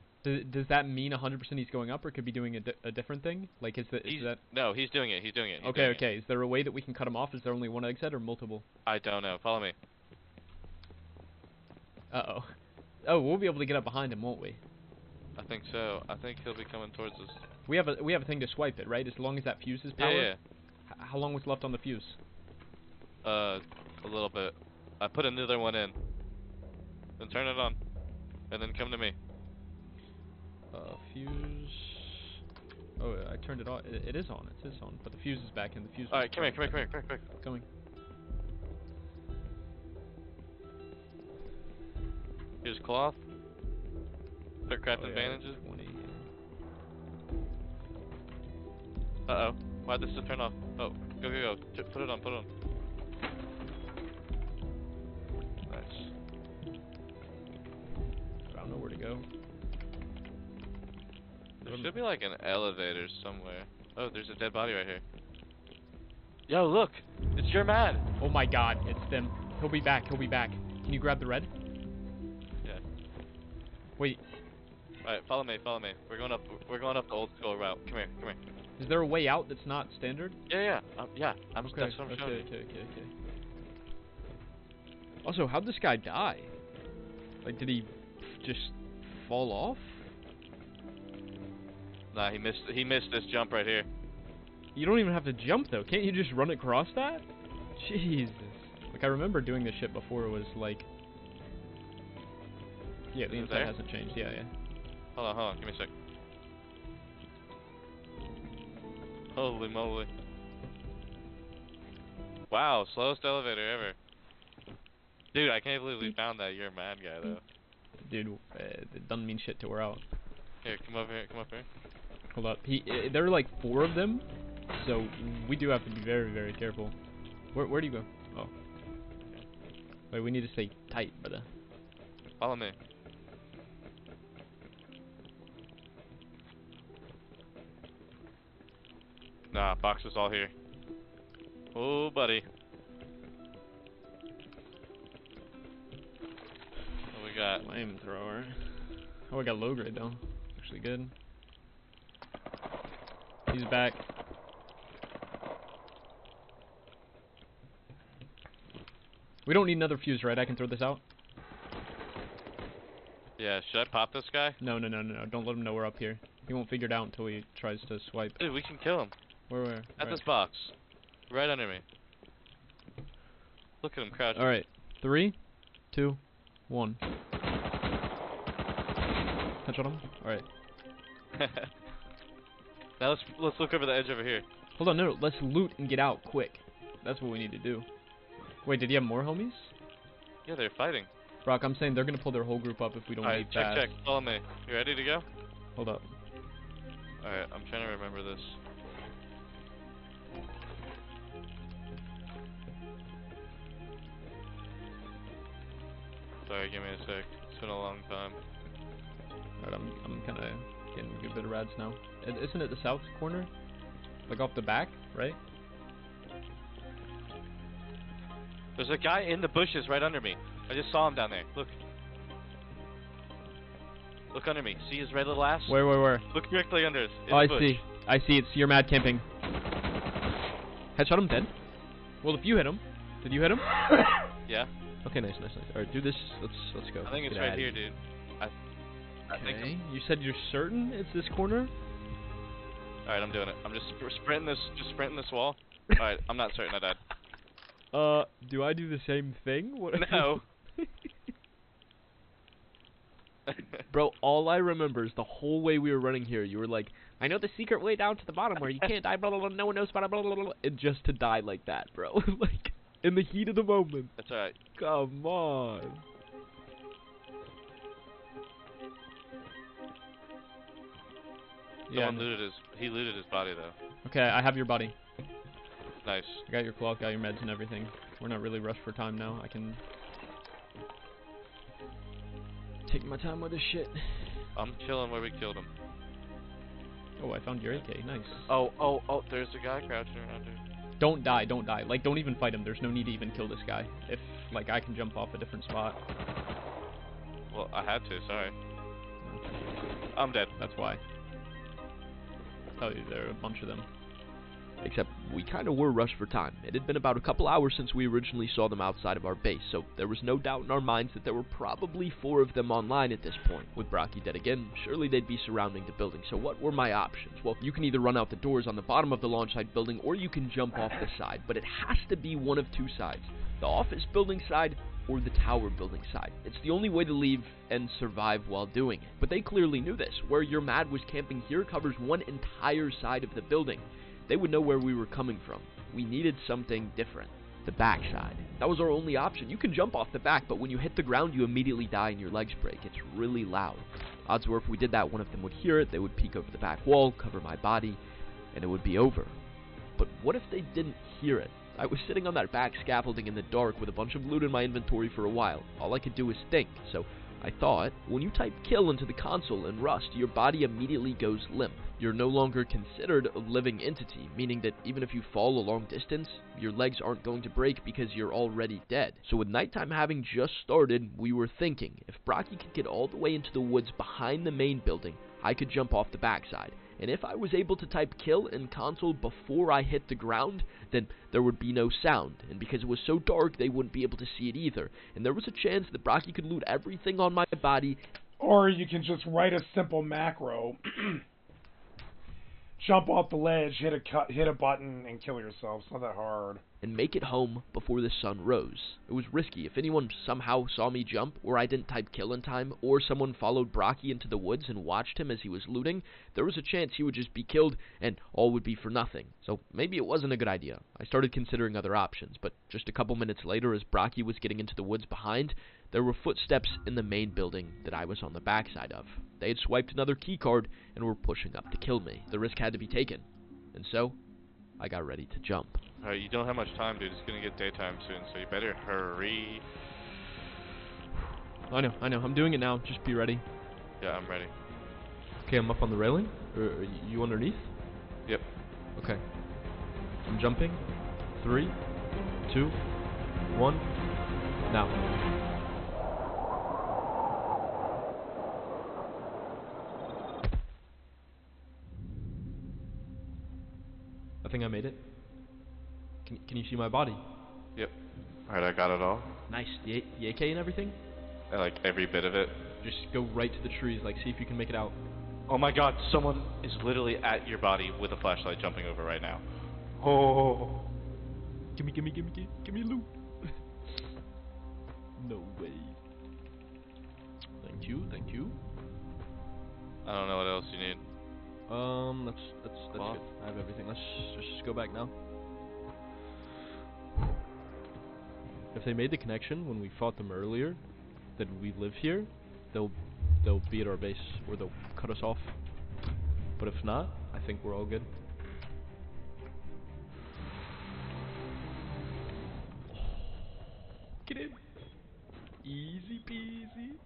Does that mean 100% he's going up, or could be doing a different thing? Like, is that? No, he's doing it. He's doing it. Okay, okay. Is there a way that we can cut him off? Is there only one exit or multiple? I don't know. Follow me. Uh-oh. Oh, we'll be able to get up behind him, won't we? I think so. I think he'll be coming towards us. We have a thing to swipe it, right? As long as that fuse is powered? Yeah. How long was left on the fuse? A little bit. I put another one in. Then turn it on. And then come to me. Fuse... Oh, I turned it on. It is on. It is on. But the fuse is back in. The fuse... Alright, come here, quick. Coming. Here's cloth. Start crafting bandages. 20. Uh-oh. Why'd this just turn off? Oh, go. Put it on. Nice. I don't know where to go. There should be like an elevator somewhere. Oh, there's a dead body right here. Yo, look! It's your man! Oh my god, it's them. He'll be back. Can you grab the red? Yeah. Wait. Alright, follow me. We're going up the old school route. Come here. Is there a way out that's not standard? Yeah. That's what I'm showing you. Okay. Also, how'd this guy die? Like, did he just fall off? Nah, he missed this jump right here. You don't even have to jump though. Can't you just run across that? Jesus. Like, I remember doing this shit before. It was like, yeah, the inside hasn't changed. Yeah. Hold on. Give me a sec. Holy moly. Wow, slowest elevator ever. Dude, I can't believe we found that you're a mad guy though. Dude, it doesn't mean shit till we're out. Here, come up here. Hold up. There are like 4 of them, so we do have to be very, very careful. Where do you go? Oh. Wait, we need to stay tight, brother. Follow me. Nah, box is all here. Oh, buddy. What we got? Flamethrower. Oh, I got low grade though. Actually good. He's back. We don't need another fuse, right? I can throw this out? Yeah, should I pop this guy? No. Don't let him know we're up here. He won't figure it out until he tries to swipe. Dude, we can kill him. Where? At this box. Right under me. Look at him crouching. Alright. 3, 2, 1. Touch on him? Alright. Now let's look over the edge over here. Hold on, no, let's loot and get out quick. That's what we need to do. Wait, did he have more homies? Yeah, they're fighting. Brock, I'm saying they're gonna pull their whole group up if we don't leave fast. Check. Follow me. You ready to go? Hold up. Alright, I'm trying to remember this. Sorry, give me a sec. It's been a long time. Alright, I'm kind of getting a good bit of rads now. Isn't it the south corner? Like off the back, right? There's a guy in the bushes right under me. I just saw him down there. Look. Look under me. See his red little ass? Where? Look directly under us. Oh, I see. It's your mad camping. Headshot him, dead. Well, if you hit him, did you hit him? Yeah. Okay, nice. Alright, do this. Let's go. I think it's right here, dude. I think you said you're certain it's this corner? Alright, I'm doing it. I'm just sprinting this wall. Alright, I'm not certain I died. Do I do the same thing? What? No. Bro, all I remember is the whole way we were running here, you were like, I know the secret way down to the bottom where you can't die, blah, blah, blah, no one knows, blah, blah, blah, blah, and just to die like that, bro. Like, in the heat of the moment. That's alright. Come on. Someone looted his body, though. Okay, I have your body. Nice. I got your clock, got your meds and everything. We're not really rushed for time now. I can take my time with this shit. I'm chilling where we killed him. Oh, I found your AK. Nice. Oh, there's a guy crouching around here. Don't die, don't die. Like, don't even fight him. There's no need to even kill this guy. If, like, I can jump off a different spot. Well, I had to, sorry. I'm dead. That's why. Tell you, there are a bunch of them. Except, we kind of were rushed for time. It had been about a couple hours since we originally saw them outside of our base, so there was no doubt in our minds that there were probably 4 of them online at this point. With Brocky dead again, surely they'd be surrounding the building, so what were my options? Well, you can either run out the doors on the bottom of the launch site building, or you can jump off the side, but it has to be one of 2 sides. The office building side, or the tower building side. It's the only way to leave and survive while doing it. But they clearly knew this. Where Your Mad was camping here covers one entire side of the building. They would know where we were coming from. We needed something different. The back side. That was our only option. You can jump off the back, but when you hit the ground, you immediately die and your legs break. It's really loud. Odds were if we did that, one of them would hear it, they would peek over the back wall, cover my body, and it would be over. But what if they didn't hear it? I was sitting on that back scaffolding in the dark with a bunch of loot in my inventory for a while. All I could do was think, so I thought, when you type kill into the console in Rust, your body immediately goes limp. You're no longer considered a living entity, meaning that even if you fall a long distance, your legs aren't going to break because you're already dead. So with nighttime having just started, we were thinking, if Brocky could get all the way into the woods behind the main building, I could jump off the backside. And if I was able to type kill in console before I hit the ground, then there would be no sound, and because it was so dark, they wouldn't be able to see it either. And there was a chance that Brocky could loot everything on my body. Or you can just write a simple macro, jump off the ledge, hit a button, and kill yourself. It's not that hard. And make it home before the sun rose. It was risky. If anyone somehow saw me jump, or I didn't type kill in time, or someone followed Brocky into the woods and watched him as he was looting, there was a chance he would just be killed, and all would be for nothing. So maybe it wasn't a good idea. I started considering other options, but just a couple minutes later, as Brocky was getting into the woods behind, there were footsteps in the main building that I was on the backside of. They had swiped another keycard and were pushing up to kill me. The risk had to be taken, and so I got ready to jump. Alright, you don't have much time, dude. It's gonna get daytime soon, so you better hurry. I know. I'm doing it now. Just be ready. Yeah, I'm ready. Okay, I'm up on the railing. Are you underneath? Yep. Okay. I'm jumping. 3, 2, 1. Now. I think I made it. Can you see my body? Yep. Alright, I got it all. Nice. The AK and everything? I like every bit of it. Just go right to the trees, like, see if you can make it out. Oh my god, someone is literally at your body with a flashlight jumping over right now. Oh. Gimme loot. No way. Thank you. I don't know what else you need. That's good. I have everything. Let's just go back now. If they made the connection when we fought them earlier, that we live here, they'll be at our base, or they'll cut us off. But if not, I think we're all good. Get in. Easy peasy.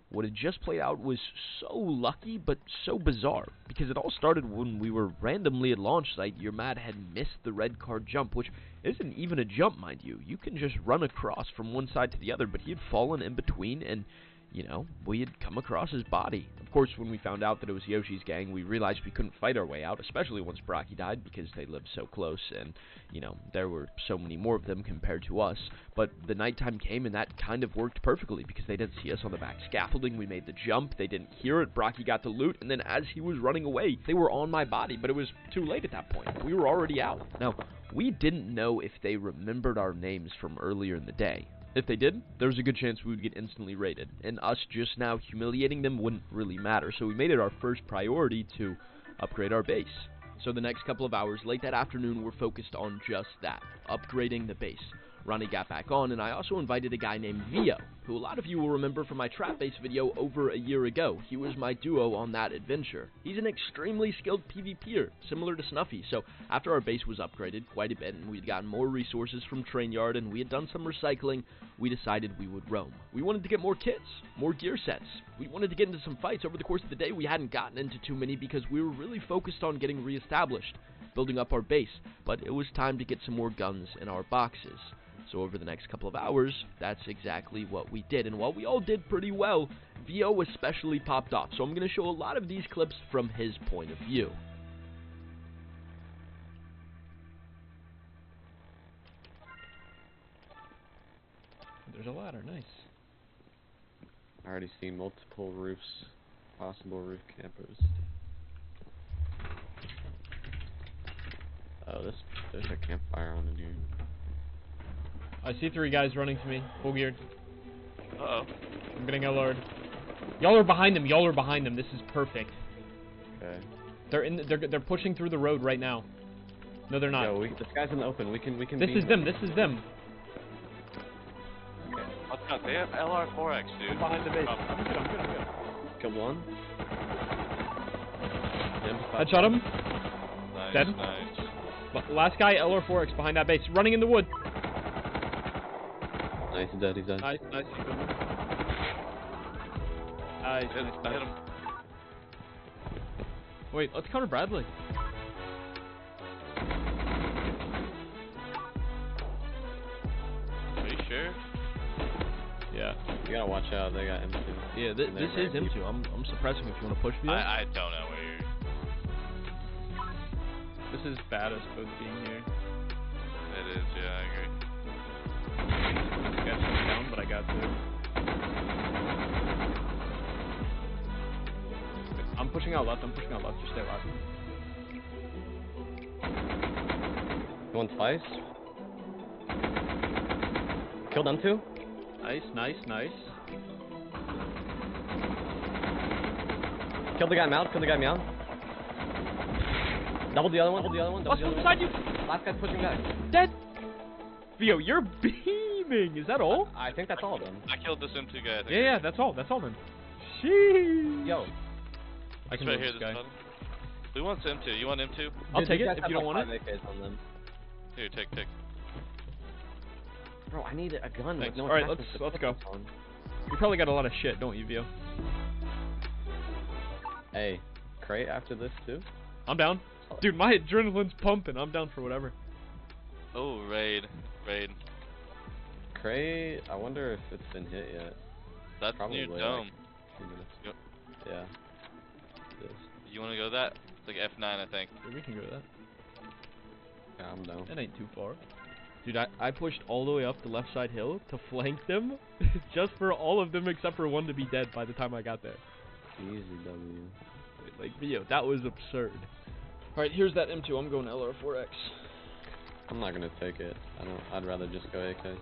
What had just played out was so lucky, but so bizarre, because it all started when we were randomly at launch site. Your Mad had missed the red card jump, which isn't even a jump, mind you. You can just run across from one side to the other, but he had fallen in between, and, you know, we had come across his body. Of course, when we found out that it was Yoshi's gang, we realized we couldn't fight our way out, especially once Brocky died, because they lived so close, and, you know, there were so many more of them compared to us. But the nighttime came, and that kind of worked perfectly, because they didn't see us on the back scaffolding. We made the jump, they didn't hear it, Brocky got the loot, and then as he was running away, they were on my body, but it was too late at that point. We were already out. Now, we didn't know if they remembered our names from earlier in the day. If they did, there was a good chance we would get instantly raided, and us just now humiliating them wouldn't really matter, so we made it our first priority to upgrade our base. So the next couple of hours, late that afternoon, we're focused on just that, upgrading the base. Ronnie got back on, and I also invited a guy named Vio, who a lot of you will remember from my trap-based video over a year ago. He was my duo on that adventure. He's an extremely skilled PvPer, similar to Snuffy, so after our base was upgraded quite a bit, and we'd gotten more resources from Trainyard, and we had done some recycling, we decided we would roam. We wanted to get more kits, more gear sets. We wanted to get into some fights. Over the course of the day, we hadn't gotten into too many because we were really focused on getting re-established, building up our base, but it was time to get some more guns in our boxes. So over the next couple of hours, that's exactly what we did, and while we all did pretty well, Vio especially popped off, so I'm going to show a lot of these clips from his point of view. There's a ladder, nice. I already see multiple roofs, possible roof campers. Oh, there's a campfire on in here. I see 3 guys running to me, full geared. Uh-oh. I'm getting LR'd. Y'all are behind them. Y'all are behind them. This is perfect. Okay. They're pushing through the road right now. No, they're not. Yo, this guy's in the open. We can. This is them. This is them. Okay. Let's go. They have LR4X, dude. I'm behind the base. Oh. I'm good. Killed one. I shot him. Nice, Dead. nice. Last guy, LR4X behind that base, running in the wood. Nice, he's dead. He's dead. Nice. I hit him. Wait, let's counter Bradley. Are you sure? Yeah. You gotta watch out. They got M2. Yeah, this is him too. I'm suppressing if you want to push me. I don't know where you're... This is bad as both being here. It is, yeah, I agree. I got some down, but I got to. I'm pushing out left. Just stay left. One twice. Killed M2. Nice. Killed the guy Mount. Doubled the other one. What's beside you? Last guy's pushing back. Dead. Vio, you're beaming. Is that all? I think that's all of them. I killed this M2 guy, I think. Yeah, that's all then. Sheesh. Yo. I can right move here, this this guy. button. Who wants M2? You want M2? I'll Dude, take these it guys if have you don't like want it. 5 AKs on them. Here, take. Bro, I need a gun Thanks. with no Alright, attachments to let's put go. this on. You probably got a lot of shit, don't you, Vio? Hey, crate after this too? I'm down. Dude, my adrenaline's pumping. I'm down for whatever. Oh, raid. Crate, I wonder if it's been hit yet. That's Probably near like dome. 2 minutes. Yep. Yeah. It is. You wanna go that? It's like F9, I think. Yeah, we can go with that. Yeah, I'm down. That ain't too far. Dude, I pushed all the way up the left side hill to flank them, just for all of them except for one to be dead by the time I got there. Easy W. Like, Vio, that was absurd. Alright, here's that M2. I'm going LR4X. I'm not gonna take it. I'd rather just go AK.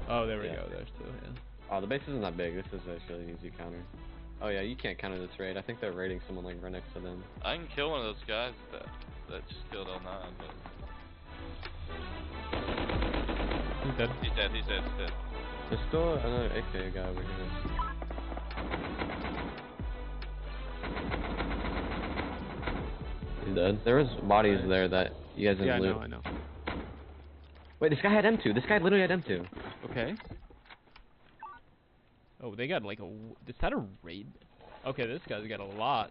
Oh, there we Yeah. go. There's two, yeah. Oh, the base isn't that big. This is actually an easy counter. Oh yeah, you can't counter this raid. I think they're raiding someone like right next to them. I can kill one of those guys that just killed L9, but... He's dead. He's dead. There's still another AK guy over here. He's dead. There was bodies there that you guys didn't loot. I know. Wait, this guy had M2. This guy literally had M2. Okay. Oh, they got like is that a raid? Okay, this guy's got a lot.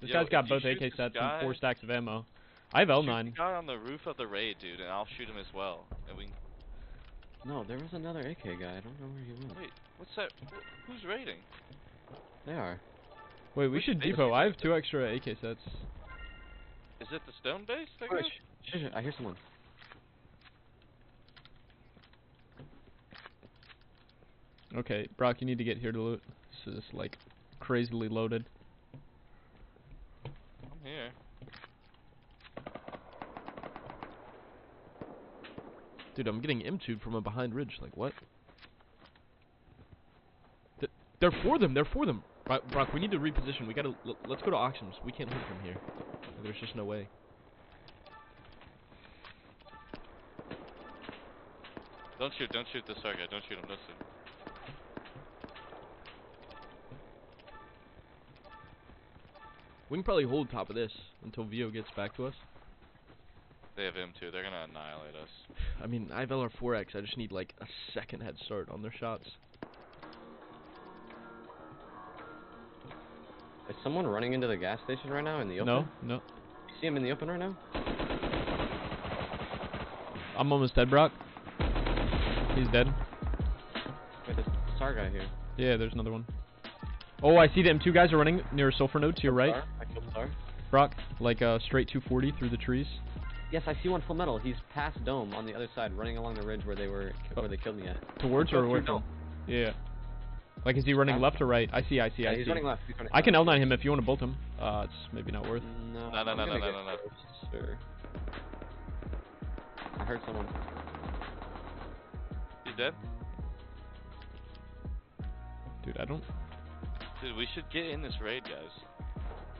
This Yo, guy's got if you both shoot AK this sets guy- and 4 stacks of ammo. I have Shoot L9. the guy on the roof of the raid, dude, and I'll shoot him as well. And we... No, there was another AK guy. I don't know where he went. Wait, what's that? Who's raiding? They are. Wait, we Which should base depot. is I it? have 2 extra AK sets. Is it the stone base? I Oh, guess? shit, I hear someone. Okay, Brock, you need to get here to loot. This is like crazily loaded. I'm here. Dude, I'm getting M2'd from a behind ridge. Like, what? They're for them. Brock, we need to reposition. We gotta. Let's go to auctions. We can't loot from here. There's just no way. Don't shoot this target. Don't shoot him. Don't shoot him. We can probably hold top of this until Vio gets back to us. They have him too. They're gonna annihilate us. I mean, I have LR4X. I just need like a second head start on their shots. Is someone running into the gas station right now in the open? No. You see him in the open right now? I'm almost dead, Brock. He's dead. Wait, there's a star guy here. Yeah, there's another one. Oh, I see them. Two guys are running near a sulfur node to your right. I killed Star. Brock, like straight 240 through the trees. Yes, I see one full metal. He's past Dome on the other side, running along the ridge where they killed me at. Towards or away from? Yeah. Like, is he running left or right? I see. Yeah, he's running left. I can L9 him if you want to bolt him. It's maybe not worth. No. No. Sure. I heard someone. He's dead? Dude, I don't. Dude, we should get in this raid, guys.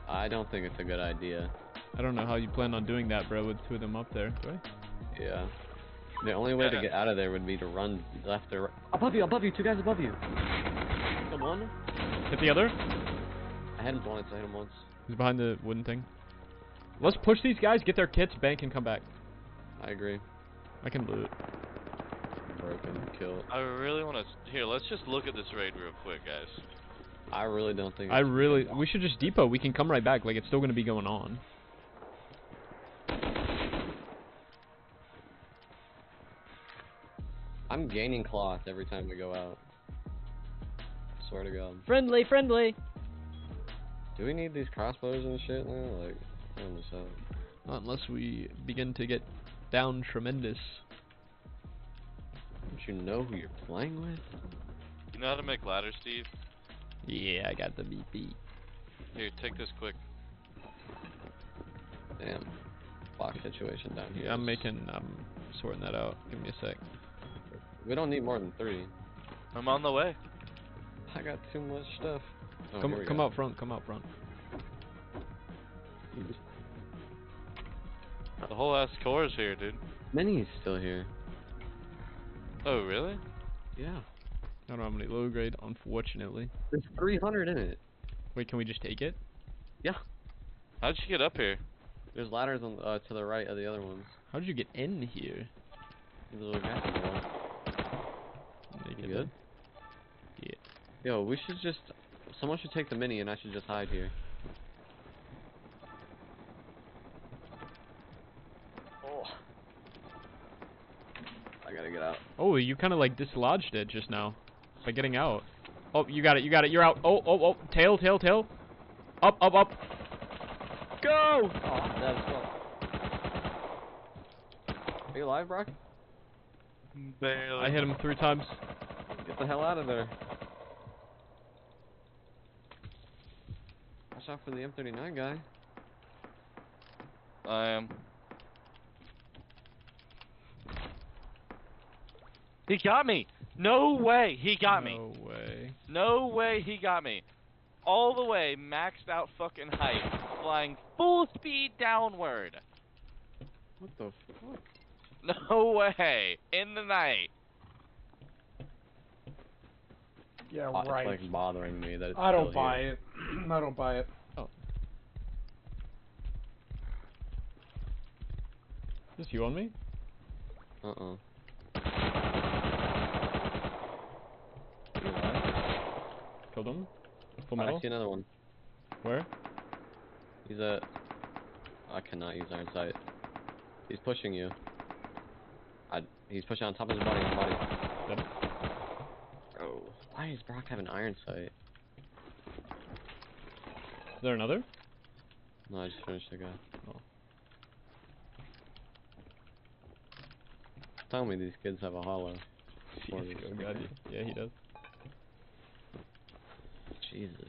I don't think it's a good idea. I don't know how you plan on doing that, bro, with two of them up there. Do I? Yeah. The only way to get out of there would be to run left or right. Above you, two guys above you. Hit one. Hit the other? I hit him once. He's behind the wooden thing. Let's push these guys, get their kits, bank, and come back. I agree. I can loot. Broken, kill. I really want to... Here, let's just look at this raid real quick, guys. I really don't think... We should just depot. We can come right back. Like, it's still going to be going on. I'm gaining cloth every time we go out. Swear to God. Friendly! Do we need these crossbows and shit now? Like, turn this out. Not unless we begin to get down tremendous. Don't you know who you're playing with? You know how to make ladders, Steve? Yeah, I got the BP. Here, take this quick. Damn. Box situation down here. Yeah, I'm sorting that out. Give me a sec. We don't need more than 3. I'm on the way. I got too much stuff. Oh, come out front. The whole ass core is here, dude. Mini's still here. Oh, really? Yeah. I don't have any low grade, unfortunately. There's 300 in it. Wait, can we just take it? Yeah. How'd you get up here? There's ladders on to the right of the other ones. How did you get in here? There's a little gas wall. Make You it good? Yeah. Yo, we should just... Someone should take the mini and I should just hide here. Oh. I gotta get out. Oh, you kind of like dislodged it just now by getting out. Oh, you got it. You're out. Oh. Tail. Up. Go! Oh, I'm dead as well. Are you alive, Brock? Barely. I hit him 3 times. Get the hell out of there. Watch out for the M39 guy. I am. He got me! No way he got me! No way. No way he got me! All the way, maxed out fucking height, flying full speed downward. What the fuck? No way! In the night. Yeah, It's right. like bothering me that it's I don't still buy here. it. I don't buy it. Oh. Is this you on me? Uh-uh. Killed him? Full I metal? see another one. Where? He's a... I cannot use iron sight. He's pushing you. He's pushing on top of his body. Dead. Oh. Why does Brock have an iron sight? Is there another? No, I just finished the guy. Oh. Tell me these kids have a hollow. Or Jeez, this- oh God, yeah, he does. Jesus.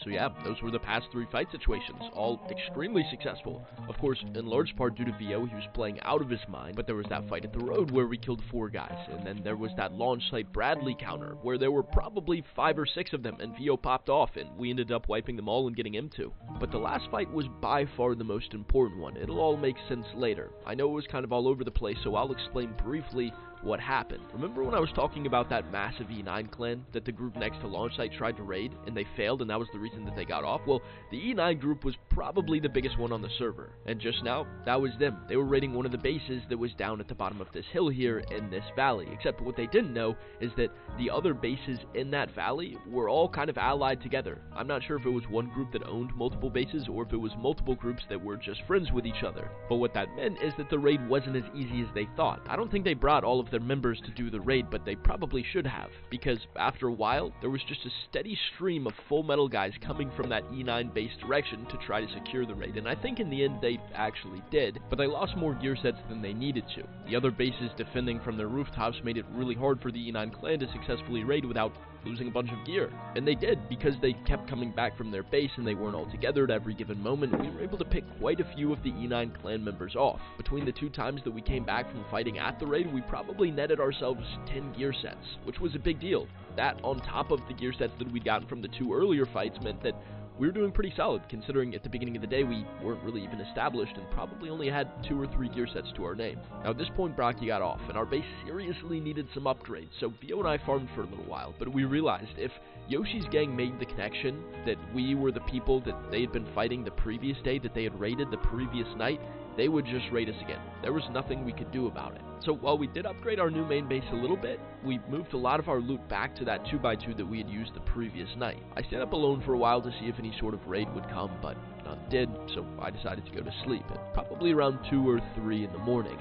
So yeah, those were the past 3 fight situations, all extremely successful. Of course, in large part due to VO, he was playing out of his mind, but there was that fight at the road where we killed 4 guys, and then there was that launch site Bradley counter, where there were probably 5 or 6 of them, and VO popped off, and we ended up wiping them all and getting him too. But the last fight was by far the most important one. It'll all make sense later. I know it was kind of all over the place, so I'll explain briefly what happened. Remember when I was talking about that massive E9 clan that the group next to launch site tried to raid and they failed, and that was the reason that they got off? Well, the E9 group was probably the biggest one on the server, and just now, that was them. They were raiding one of the bases that was down at the bottom of this hill here in this valley, except what they didn't know is that the other bases in that valley were all kind of allied together. I'm not sure if it was one group that owned multiple bases or if it was multiple groups that were just friends with each other, but what that meant is that the raid wasn't as easy as they thought. I don't think they brought all of their members to do the raid, but they probably should have, because after a while, there was just a steady stream of Full Metal guys coming from that E9 base direction to try to secure the raid, and I think in the end they actually did, but they lost more gear sets than they needed to. The other bases defending from their rooftops made it really hard for the E9 clan to successfully raid without losing a bunch of gear, and they did, because they kept coming back from their base and they weren't all together at every given moment, and we were able to pick quite a few of the E9 clan members off. Between the 2 times that we came back from fighting at the raid, we probably netted ourselves 10 gear sets, which was a big deal. That, on top of the gear sets that we'd gotten from the 2 earlier fights, meant that we were doing pretty solid, considering at the beginning of the day we weren't really even established and probably only had 2 or 3 gear sets to our name. Now at this point, Brocky got off, and our base seriously needed some upgrades, so VO and I farmed for a little while, but we realized if Yoshi's gang made the connection that we were the people that they had been fighting the previous day, that they had raided the previous night, they would just raid us again. There was nothing we could do about it. So while we did upgrade our new main base a little bit, we moved a lot of our loot back to that 2x2 that we had used the previous night. I stayed up alone for a while to see if any sort of raid would come, but none did, so I decided to go to sleep at probably around 2 or 3 in the morning.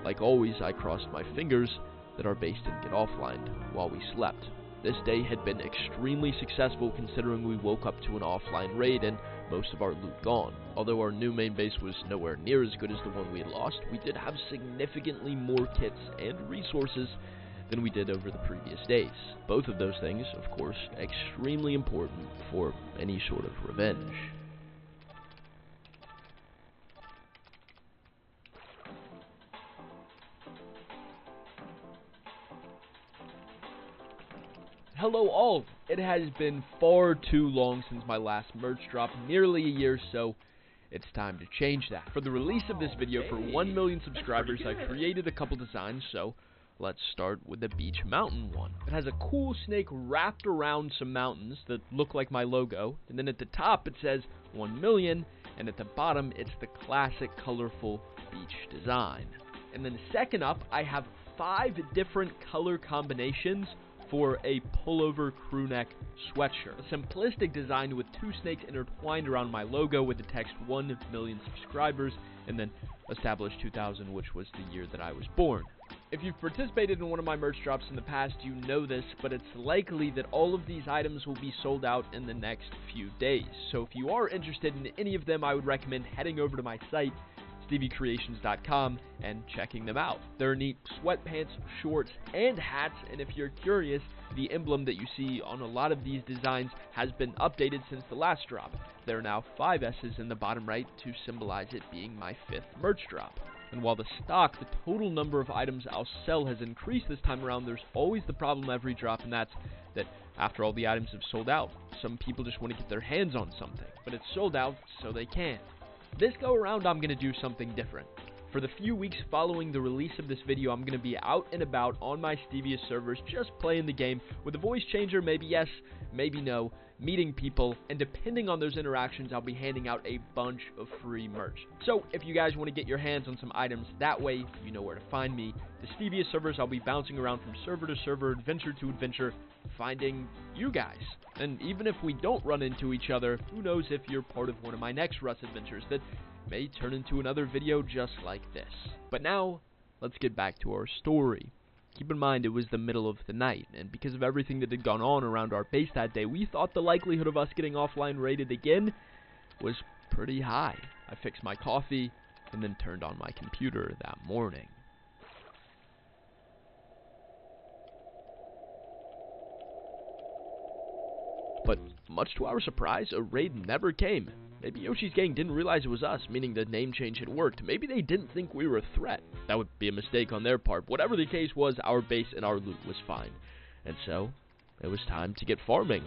Like always, I crossed my fingers that our base didn't get offlined while we slept. This day had been extremely successful considering we woke up to an offline raid and most of our loot gone. Although our new main base was nowhere near as good as the one we had lost, we did have significantly more kits and resources than we did over the previous days. Both of those things, of course, extremely important for any sort of revenge. Hello all! It has been far too long since my last merch drop, nearly a year, so it's time to change that. For the release of this video for 1 million subscribers, I created a couple designs, so let's start with the Beach Mountain one. It has a cool snake wrapped around some mountains that look like my logo, and then at the top it says 1 million, and at the bottom it's the classic colorful beach design. And then second up, I have 5 different color combinations for a pullover crewneck sweatshirt. A simplistic design with 2 snakes intertwined around my logo with the text 1 million subscribers, and then established 2000, which was the year that I was born. If you've participated in one of my merch drops in the past, you know this, but it's likely that all of these items will be sold out in the next few days. So if you are interested in any of them, I would recommend heading over to my site, steviecreations.com, and checking them out. There are neat sweatpants, shorts, and hats, and if you're curious, the emblem that you see on a lot of these designs has been updated since the last drop. There are now 5 S's in the bottom right to symbolize it being my 5th merch drop. And while the total number of items I'll sell has increased this time around, there's always the problem every drop, and that's that after all the items have sold out, some people just want to get their hands on something, but it's sold out, so they can't. This go around, I'm going to do something different. For the few weeks following the release of this video, I'm going to be out and about on my Stevia servers, just playing the game with a voice changer, maybe yes, maybe no, meeting people, and depending on those interactions, I'll be handing out a bunch of free merch. So, if you guys want to get your hands on some items that way, you know where to find me. The Stevia servers, I'll be bouncing around from server to server, adventure to adventure, finding you guys. And even if we don't run into each other, who knows if you're part of one of my next Russ adventures that may turn into another video just like this. But now, let's get back to our story. Keep in mind it was the middle of the night, and because of everything that had gone on around our base that day, we thought the likelihood of us getting offline raided again was pretty high. I fixed my coffee, and then turned on my computer that morning. But much to our surprise, a raid never came. Maybe Yoshi's gang didn't realize it was us, meaning the name change had worked. Maybe they didn't think we were a threat. That would be a mistake on their part. Whatever the case was, our base and our loot was fine. And so, it was time to get farming.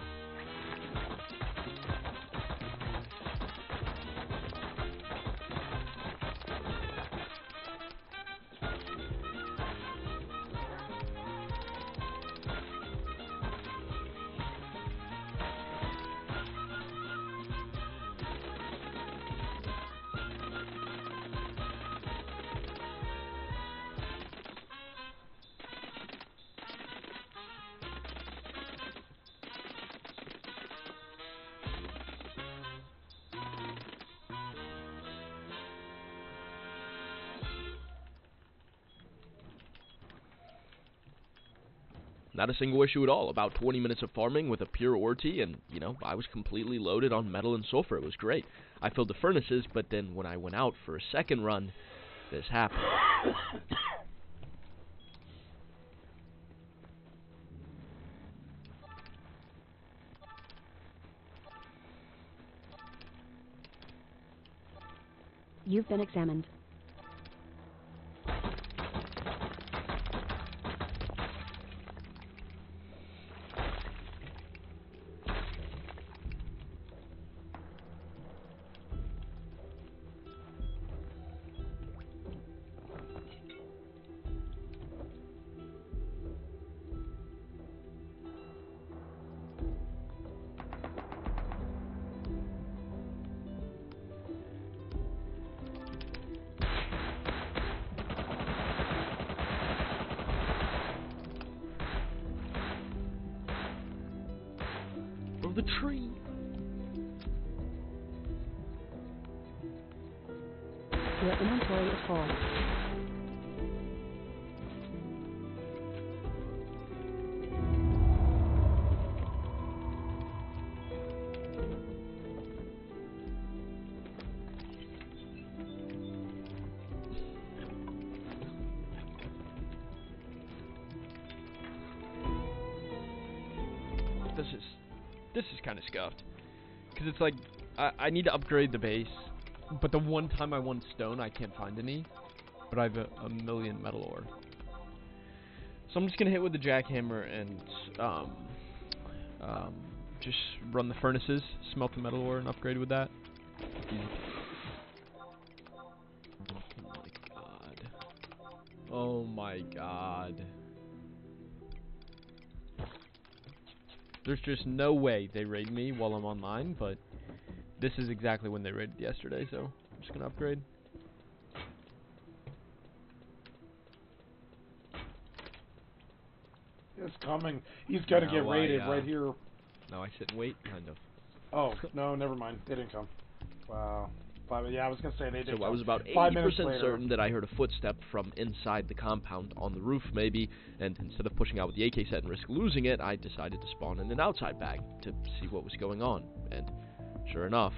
Not a single issue at all. About 20 minutes of farming with a pure ore tea, and, you know, I was completely loaded on metal and sulfur. It was great. I filled the furnaces, but then when I went out for a second run, this happened. You've been examined. The tree. Your inventory is full. This is kind of scuffed. Because it's like, I need to upgrade the base, but the one time I want stone, I can't find any. But I have a million metal ore. So I'm just going to hit with the jackhammer and just run the furnaces, smelt the metal ore, and upgrade with that. Oh my god. Oh my god. There's just no way they raid me while I'm online, but this is exactly when they raided yesterday, so I'm just gonna upgrade. It's coming. He's got to get raided right here. No, I sit and wait, kind of. Oh, no, never mind. They didn't come. Wow. Yeah, I was going to say they didn't So come. I was about 80% certain that I heard a footstep from inside the compound on the roof, maybe, and instead of pushing out with the AK set and risk losing it, I decided to spawn in an outside bag to see what was going on. And sure enough,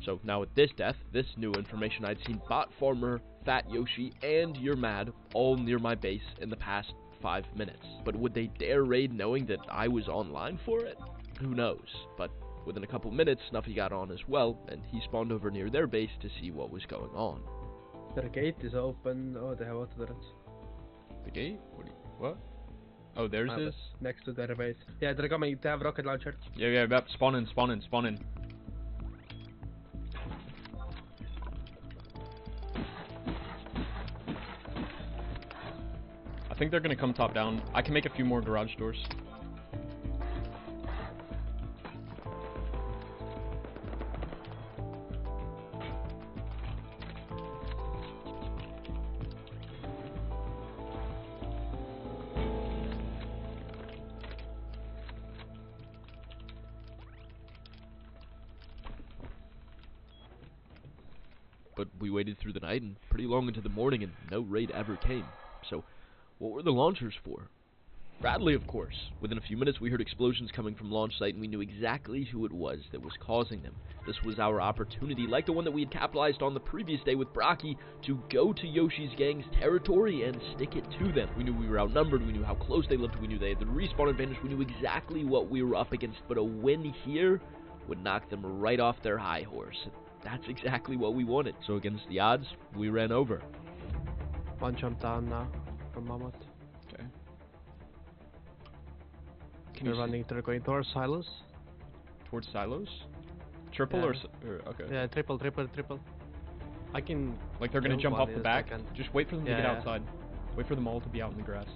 so now with this death, this new information, I'd seen Bot Farmer, Fat Yoshi, and You're Mad all near my base in the past 5 minutes. But would they dare raid knowing that I was online for it? Who knows? But within a couple minutes, Snuffy got on as well, and he spawned over near their base to see what was going on. The gate is open. Oh, they have auto turrets. The gate? What? Oh, theirs is? Next to their base. Yeah, they're coming. They have rocket launcher. Yeah, spawn in. I think they're gonna come top down. I can make a few more garage doors. But we waited through the night and pretty long into the morning and no raid ever came. So, what were the launchers for? Bradley, of course. Within a few minutes we heard explosions coming from launch site and we knew exactly who it was that was causing them. This was our opportunity, like the one that we had capitalized on the previous day with Brocky, to go to Yoshi's gang's territory and stick it to them. We knew we were outnumbered, we knew how close they lived, we knew they had the respawn advantage, we knew exactly what we were up against, but a win here would knock them right off their high horse. That's exactly what we wanted. So against the odds, we ran over. One jump down now from Mammoth. Okay. They're running, they're going towards silos. Towards silos? Triple Yeah. or okay. Yeah, triple. I can... Like they're gonna kill jump one off the in a back? second. Just wait for them to Yeah, get yeah. outside. Wait for them all to be out in the grass.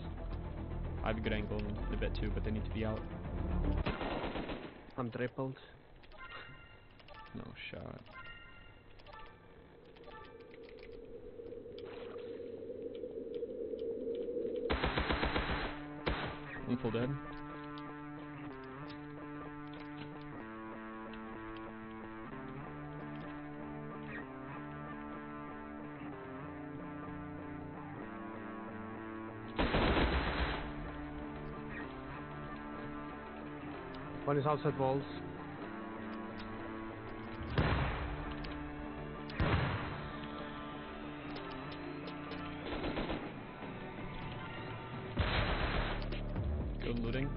I have a good angle in a bit too, but they need to be out. I'm tripled. No shot. One full dead. One is outside walls. Good looting.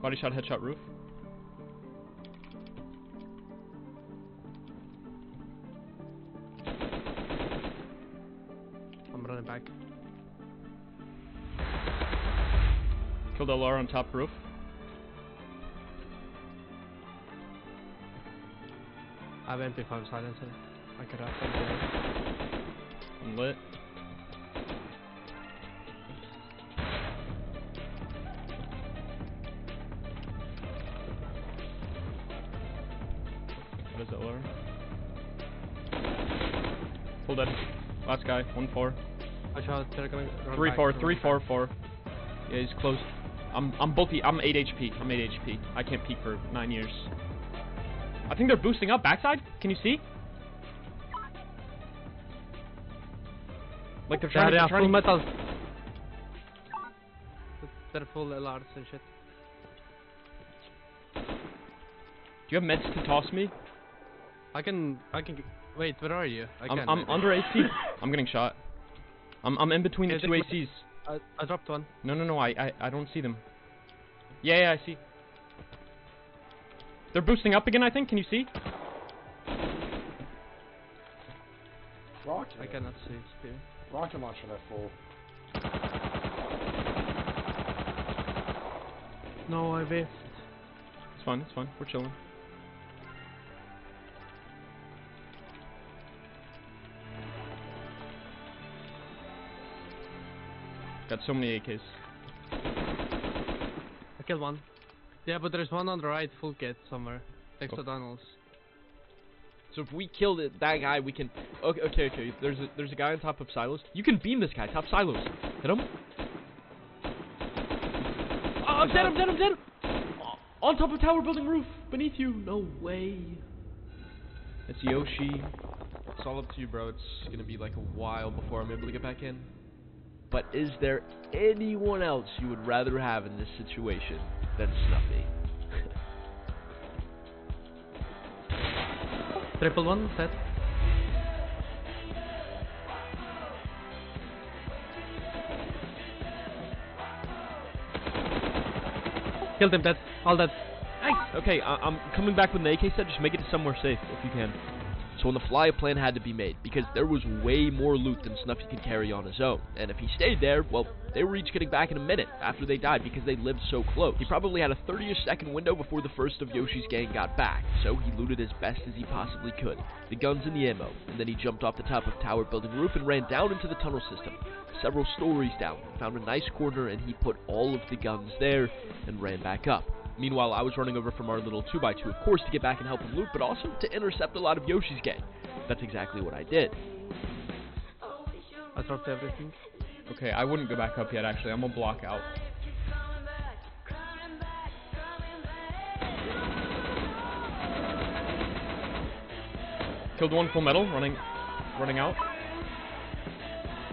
Body shot, headshot, roof. I'm running back. Killed LR on top roof. I have MP5 silencer. I could have something. I'm lit. What is it, LR? Full dead. Last guy, 1-4. I shot, they're gonna run 3-4, back, 3-4-4. Yeah, he's close. I'm 8 HP. I'm 8 HP. I can't peek for 9 years. I think they're boosting up backside. Can you see? Like they're trying Yeah, to full metal. They're full LRs and shit. Do you have meds to toss me? I can wait, where are you? I'm under AC. I'm getting shot. I'm in between the Okay, two take ACs. I dropped one. No, I don't see them. Yeah, I see. They're boosting up again, I think. Can you see? Rocket. I cannot see still. Rocket launcher that full. No, I missed. It's fine. We're chilling. Got so many AKs. I killed one. Yeah, but there's one on the right, full kit somewhere. Next to Donald's. So if we kill that guy, we can... Okay. There's a guy on top of silos. You can beam this guy. Top silos. Hit him. Oh, I'm dead. On top of tower building roof. Beneath you. No way. It's Yoshi. It's all up to you, bro. It's gonna be like a while before I'm able to get back in. But is there anyone else you would rather have in this situation than Snuffy? Triple one, set. Killed him, dead. All dead. Nice. Okay, I'm coming back with an AK set. Just make it to somewhere safe if you can. So on the fly, a plan had to be made, because there was way more loot than Snuffy could carry on his own. And if he stayed there, well, they were each getting back in a minute after they died because they lived so close. He probably had a 30-ish second window before the first of Yoshi's gang got back, so he looted as best as he possibly could. The guns and the ammo, and then he jumped off the top of tower building roof and ran down into the tunnel system. Several stories down, found a nice corner, and he put all of the guns there and ran back up. Meanwhile, I was running over from our little 2x2, of course, to get back and help him loot, but also to intercept a lot of Yoshi's gang. That's exactly what I did. I dropped everything. Okay, I wouldn't go back up yet, actually. I'm gonna block out. Killed one full metal, running out.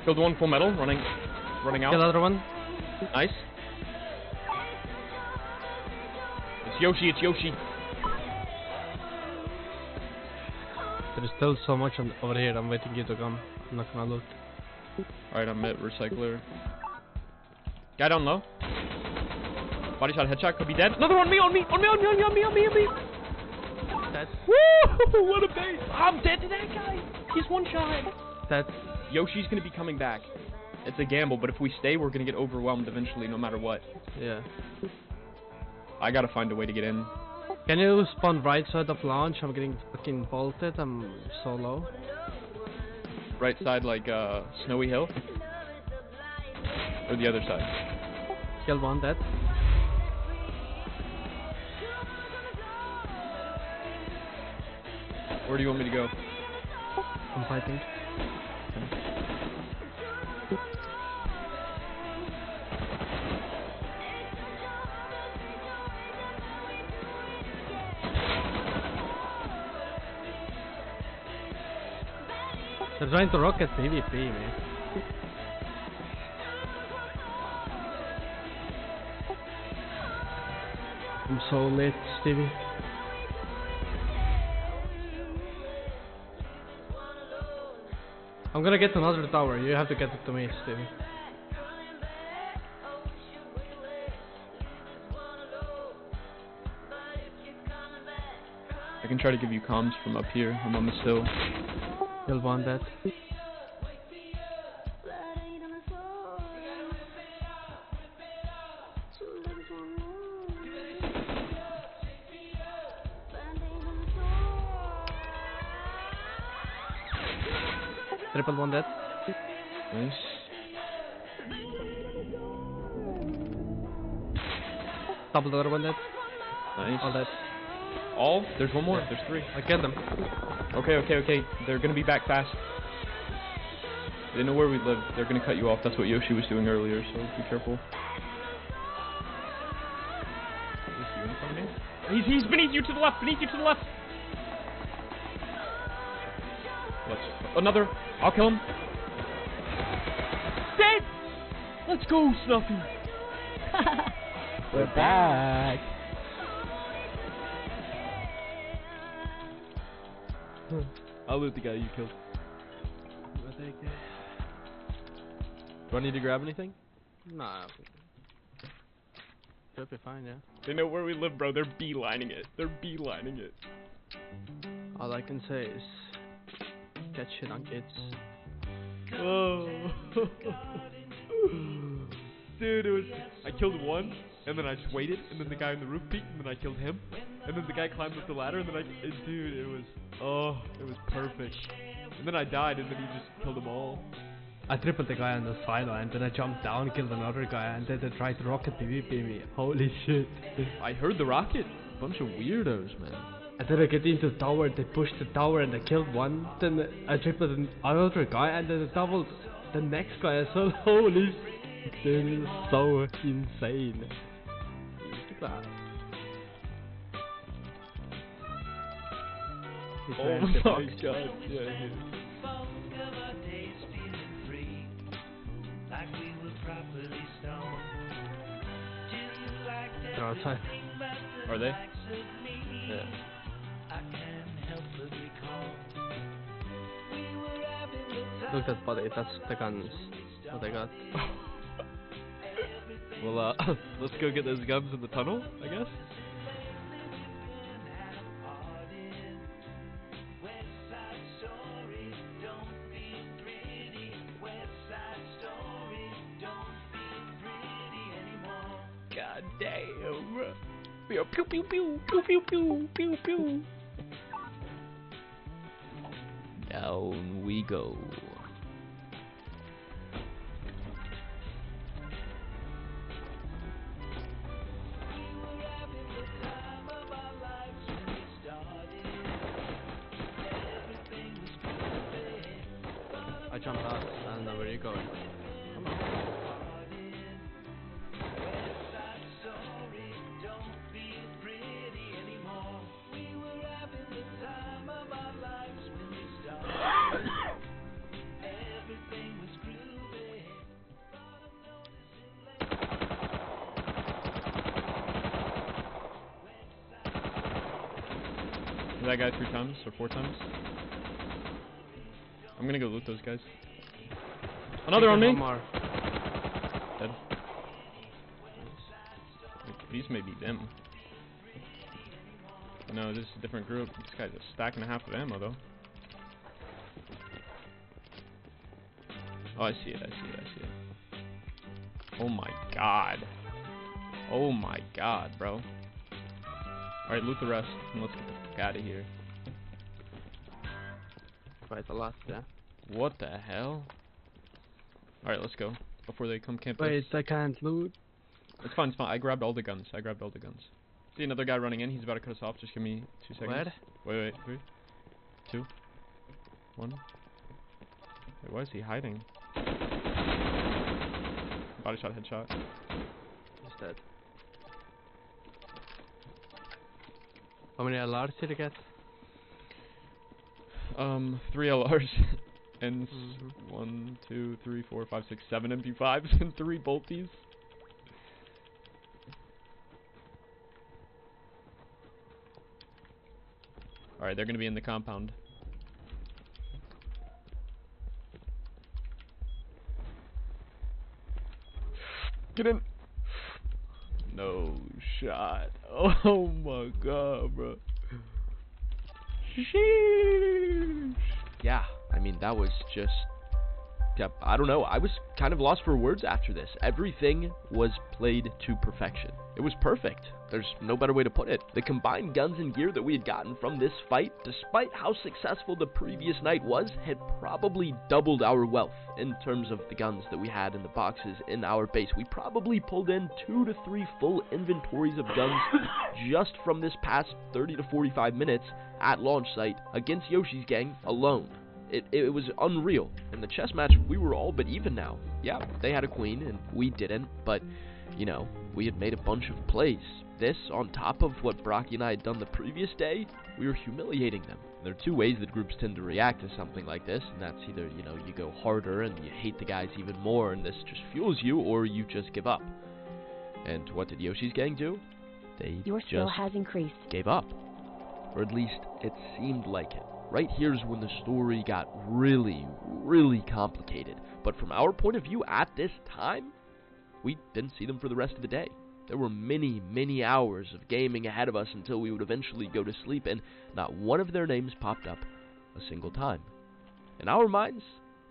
Killed one full metal, running out. Kill the other one. Nice. It's Yoshi, There is still so much over here. I'm waiting you to come. I'm not gonna loot. Alright, I'm at recycler. Guy down low. Body shot, headshot, could be dead. Another one, on me. That's Woo! What a bait! I'm dead to that guy. He's one shot. that's Yoshi's gonna be coming back. It's a gamble, but if we stay, we're gonna get overwhelmed eventually, no matter what. yeah. I gotta find a way to get in. Can you spawn right side of launch? I'm getting fucking bolted. I'm so low. Right side, like Snowy Hill, or the other side. Kill one dead. Where do you want me to go? I'm fighting. They're trying to rocket PvP, man. I'm so late, Stevie. I'm gonna get another tower. You have to get it to me, Stevie. I can try to give you comms from up here. I'm on the sill. You'll want that. Triple one dead. Nice. Double the other one dead. Nice. All dead. All? There's one more. There's three. I get them. Okay. They're gonna be back fast. They know where we live. They're gonna cut you off. That's what Yoshi was doing earlier, so be careful. Is he in front of me? He's beneath you to the left! Another. I'll kill him. Dead! Let's go, Snuffy! We're back. I'll loot the guy you killed. Do I need to grab anything? Nah. Should be fine, yeah. They know where we live, bro. They're beelining it. All I can say is get shit on kids. Oh. Dude, I killed one, and then I just waited, and then the guy on the roof peeked, and then I killed him, and then the guy climbed up the ladder, and then dude, it was perfect. And then I died, and then he just killed them all. I tripled the guy on the sideline, then I jumped down, killed another guy, and then they tried to rocket PvP me. Holy shit. I heard the rocket. Bunch of weirdos, man. And then I get into the tower, they pushed the tower and they killed one, then I tripled another guy and then I doubled the next guy as well. Holy shit, this is so insane. Oh my god, yeah. They're outside. Are they? Yeah. Look at that body, that's the guns. What I got. Well, let's go get those guns in the tunnel, I guess. God damn. Pew pew pew pew pew pew pew pew pew. Down we go. I jumped out and nobody are you going? Come on. That guy 3 times or 4 times. I'm gonna go loot those guys. Another on me. Dead. These may be them. No, this is a different group. This guy's a stack and a half of ammo though. Oh, I see it. I see it. I see it. Oh my god. Oh my god, bro. Alright, loot the rest, and let's get the fuck out of here. Quite a lot, yeah. What the hell? Alright, let's go. Before they come camp us. Wait, I can't loot. It's fine, it's fine. I grabbed all the guns. See another guy running in. He's about to cut us off. Just give me 2 seconds. Where? Wait. 3, 2, 1. Wait, why is he hiding? Body shot, headshot. He's dead. How many LRs did you get? 3 LRs and 1, 2, 3, 4, 5, 6, 7 MP5s and 3 bolties. Alright, they're gonna be in the compound. Get in! No shot. Oh my god, bro. Sheesh. Yeah, I mean, that was just... Yeah, I don't know. I was kind of lost for words after this. Everything was played to perfection. It was perfect. There's no better way to put it. The combined guns and gear that we had gotten from this fight, despite how successful the previous night was, had probably doubled our wealth in terms of the guns that we had in the boxes in our base. We probably pulled in 2 to 3 full inventories of guns just from this past 30 to 45 minutes at launch site against Yoshi's gang alone. It was unreal. In the chess match, we were all but even now. Yeah, they had a queen and we didn't, but, you know, we had made a bunch of plays. This, on top of what Brocky and I had done the previous day, we were humiliating them. There are 2 ways that groups tend to react to something like this, and that's either, you know, you go harder and you hate the guys even more and this just fuels you, or you just give up. And what did Yoshi's gang do? They Your skill just has increased. gave up. Or at least, it seemed like it. Right here's when the story got really, really complicated. But from our point of view at this time, we didn't see them for the rest of the day. There were many, many hours of gaming ahead of us until we would eventually go to sleep, and not one of their names popped up a single time. In our minds,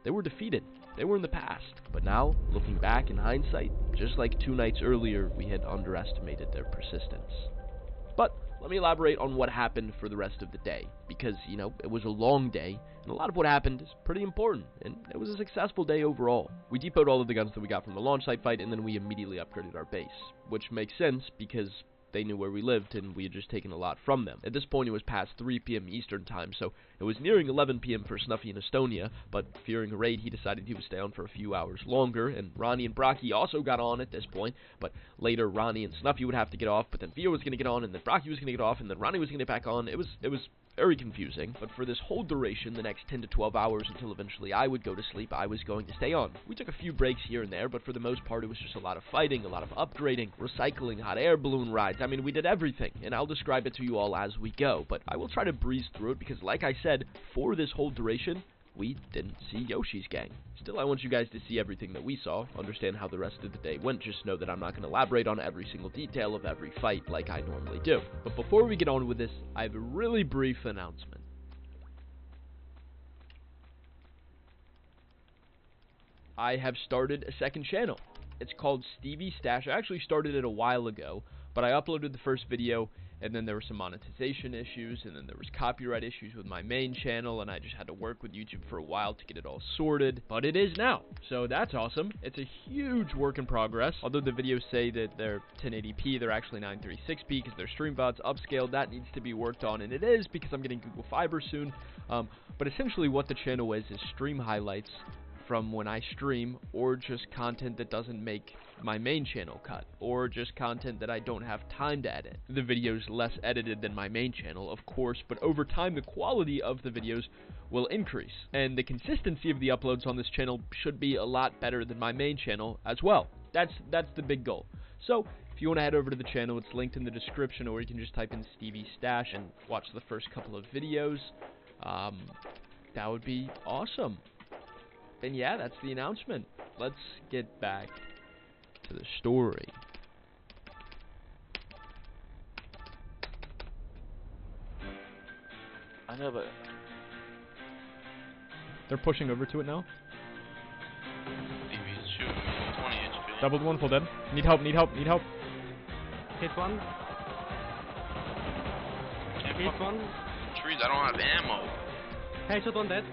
they were defeated. They were in the past. But now, looking back in hindsight, just like 2 nights earlier, we had underestimated their persistence. But let me elaborate on what happened for the rest of the day, because, you know, it was a long day, and a lot of what happened is pretty important, and it was a successful day overall. We depoted all of the guns that we got from the launch site fight, and then we immediately upgraded our base, which makes sense, because they knew where we lived, and we had just taken a lot from them. At this point, it was past 3 p.m. Eastern time, so it was nearing 11 p.m. for Snuffy in Estonia, but fearing a raid, he decided he would stay on for a few hours longer, and Ronnie and Brocky also got on at this point, but later Ronnie and Snuffy would have to get off, but then Theo was going to get on, and then Brocky was going to get off, and then Ronnie was going to get back on. It was very confusing, but for this whole duration, the next 10 to 12 hours until eventually I would go to sleep, I was going to stay on. We took a few breaks here and there, but for the most part, it was just a lot of fighting, a lot of upgrading, recycling, hot air balloon rides. I mean, we did everything, and I'll describe it to you all as we go, but I will try to breeze through it because, like I said, for this whole duration, we didn't see Yoshi's gang. Still, I want you guys to see everything that we saw, understand how the rest of the day went. Just know that I'm not going to elaborate on every single detail of every fight like I normally do. But before we get on with this, I have a really brief announcement. I have started a second channel. It's called Stevie Stash. I actually started it a while ago, but I uploaded the first video, and then there were some monetization issues, and then there was copyright issues with my main channel, and I just had to work with YouTube for a while to get it all sorted, but it is now, so that's awesome. It's a huge work in progress. Although the videos say that they're 1080p, they're actually 936p because their stream VOD's upscaled. That needs to be worked on, and it is because I'm getting Google Fiber soon, but essentially what the channel is stream highlights from when I stream, or just content that doesn't make my main channel cut, or just content that I don't have time to edit. The video's less edited than my main channel, of course, but over time the quality of the videos will increase, and the consistency of the uploads on this channel should be a lot better than my main channel as well. That's the big goal. So, if you want to head over to the channel, it's linked in the description, or you can just type in Stevie Stash and watch the first couple of videos. That would be awesome. And yeah, that's the announcement. Let's get back to the story. I know, but They're pushing over to it now. Stevie's shooting 20 HP. Doubled one, full dead. Need help, need help, need help. Hit one. Can't Hit fuck one. trees, I don't have ammo. Headshot one dead.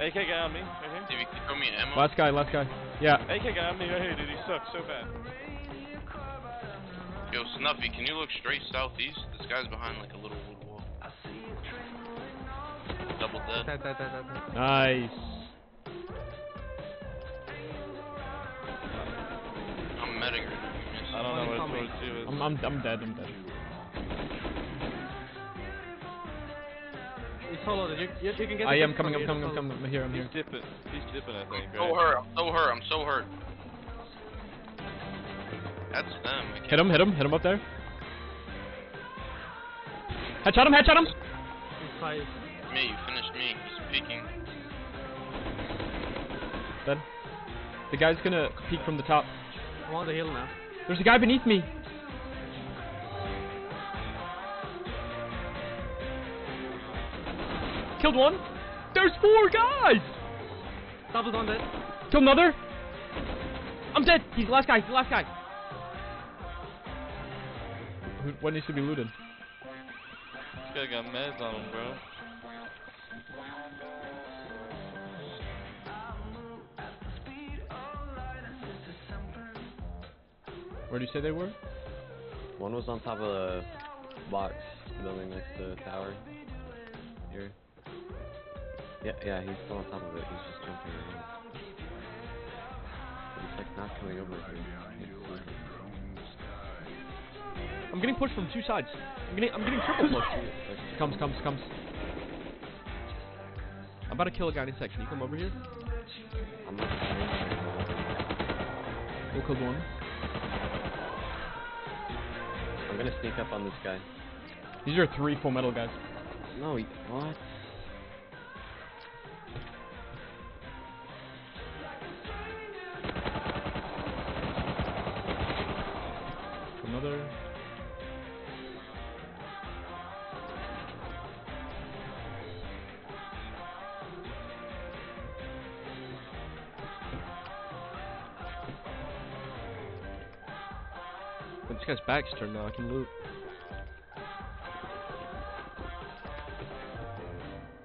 AK guy on me, right here. Stevie, can you throw me ammo? Last guy, last guy. Yeah. AK guy on me right here, dude. He sucks so bad. Yo, Snuffy, can you look straight southeast? This guy's behind like a little wood wall. Double dead. Dead. Nice. I'm medic right now. I don't know what towards you is. I'm dead, I'm dead. He's soloed. You can get. I the am kick coming, from I'm here, coming, I'm here, I'm here. He's dipping. He's dipping, I think. So hurt, I'm so hurt. That's them. I can't Hit him up there. Headshot him! He's five. me, you finished me. He's peeking. Dead. The guy's gonna peek from the top. I'm on the hill now. There's a guy beneath me. Killed one. There's 4 guys. Doubled one dead. Killed another. I'm dead. He's the last guy. What needs to be looted? This guy got meds on him, bro. Where do you say they were? One was on top of a box building next to the tower. Here. Yeah, he's still on top of it. He's just jumping around. But he's like not coming over here. I'm getting pushed from 2 sides. I'm getting triple pushed. Comes. I'm about to kill a guy in a sec. Can you come over here? I'm not sure. We'll kill one. I'm gonna sneak up on this guy. These are 3 full metal guys. No, what? Another. But this guy's back's turned now. I can loot.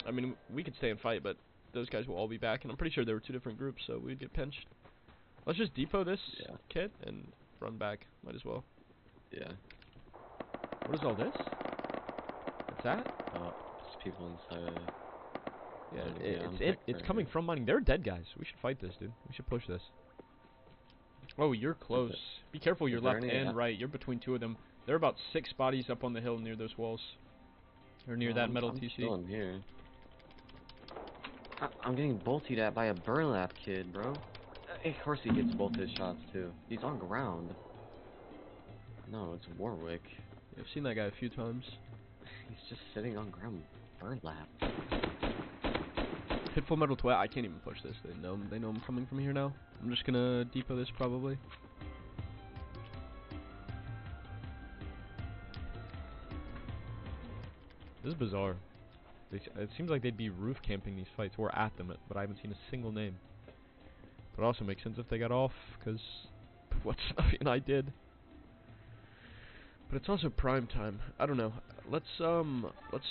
I mean, we could stay and fight, but those guys will all be back, and I'm pretty sure there were 2 different groups, so we'd get pinched. Let's just depot this kit and run back. Might as well. Yeah. What is all this? What's that? Oh, there's people inside. Yeah, it's coming from mining. They're dead guys. We should fight this, dude. We should push this. Oh, you're close. Be careful, your left and right. You're between 2 of them. There are about 6 bodies up on the hill near those walls. Or near that metal I'm TC. Still in here. I'm getting bolted at by a burlap kid, bro. Of course he gets both his shots too. He's on ground. No, it's Warwick. I've seen that guy a few times. He's just sitting on ground. Burlap. Hit full metal twat. I can't even push this. They know I'm coming from here now. I'm just gonna depot this probably. This is bizarre. It seems like they'd be roof camping these fights. We're at them, but I haven't seen a single name. But it also makes sense if they got off, because what Snuffy and I did. But it's also prime time. I don't know. Let's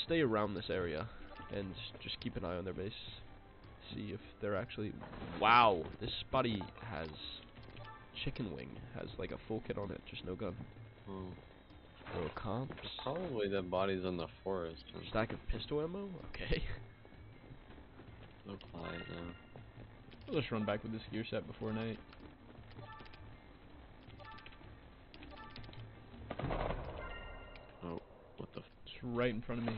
stay around this area and just keep an eye on their base. See if they're actually. Wow, this buddy has chicken wing. Has like a full kit on it, just no gun. Oh. No comps. Probably the bodies in the forest. Stack of pistol ammo. Okay. So quiet now. I'll just run back with this gear set before night. Oh, what the? It's right in front of me.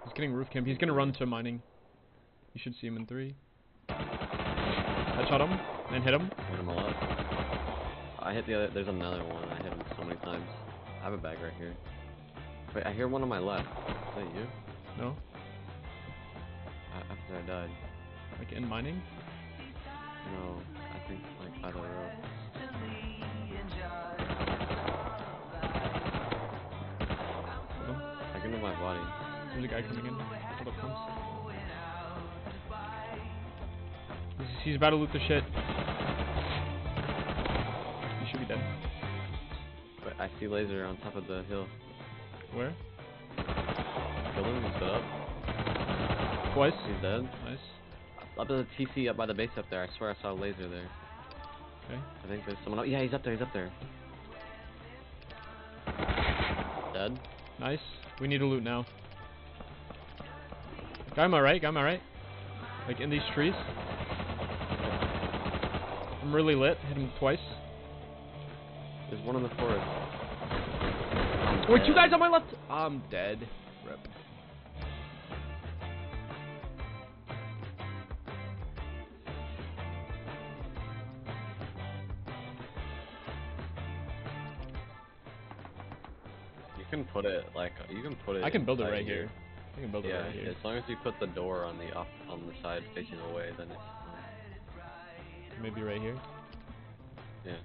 He's getting roof camp. He's gonna run to mining. You should see him in 3. Headshot him and hit him. Hit him a lot. I hit the other. There's another one. I hit him so many times. I have a bag right here. Wait, I hear one on my left. Is that you? No? After I died. Like in mining? No, I think like by the road. Hold him. I can move my body. There's a guy coming in. Hold up, comes. He's about to loot the shit. He should be dead. Wait, I see laser on top of the hill. Where? Killed him, he's stood up. Twice. He's dead. Nice. Up to the TC up by the base up there. I swear I saw a laser there. Okay. I think there's someone up. Yeah, he's up there, he's up there. Dead. Nice. We need to loot now. Guy on my right, Like in these trees. I'm really lit. Hit him twice. There's one in the forest. Wait, 2 guys on my left! I'm dead. Rip. You can put it like I can build it right here. I can build it right here. As long as you put the door on the side facing away, then it's fine. Maybe right here. Yeah.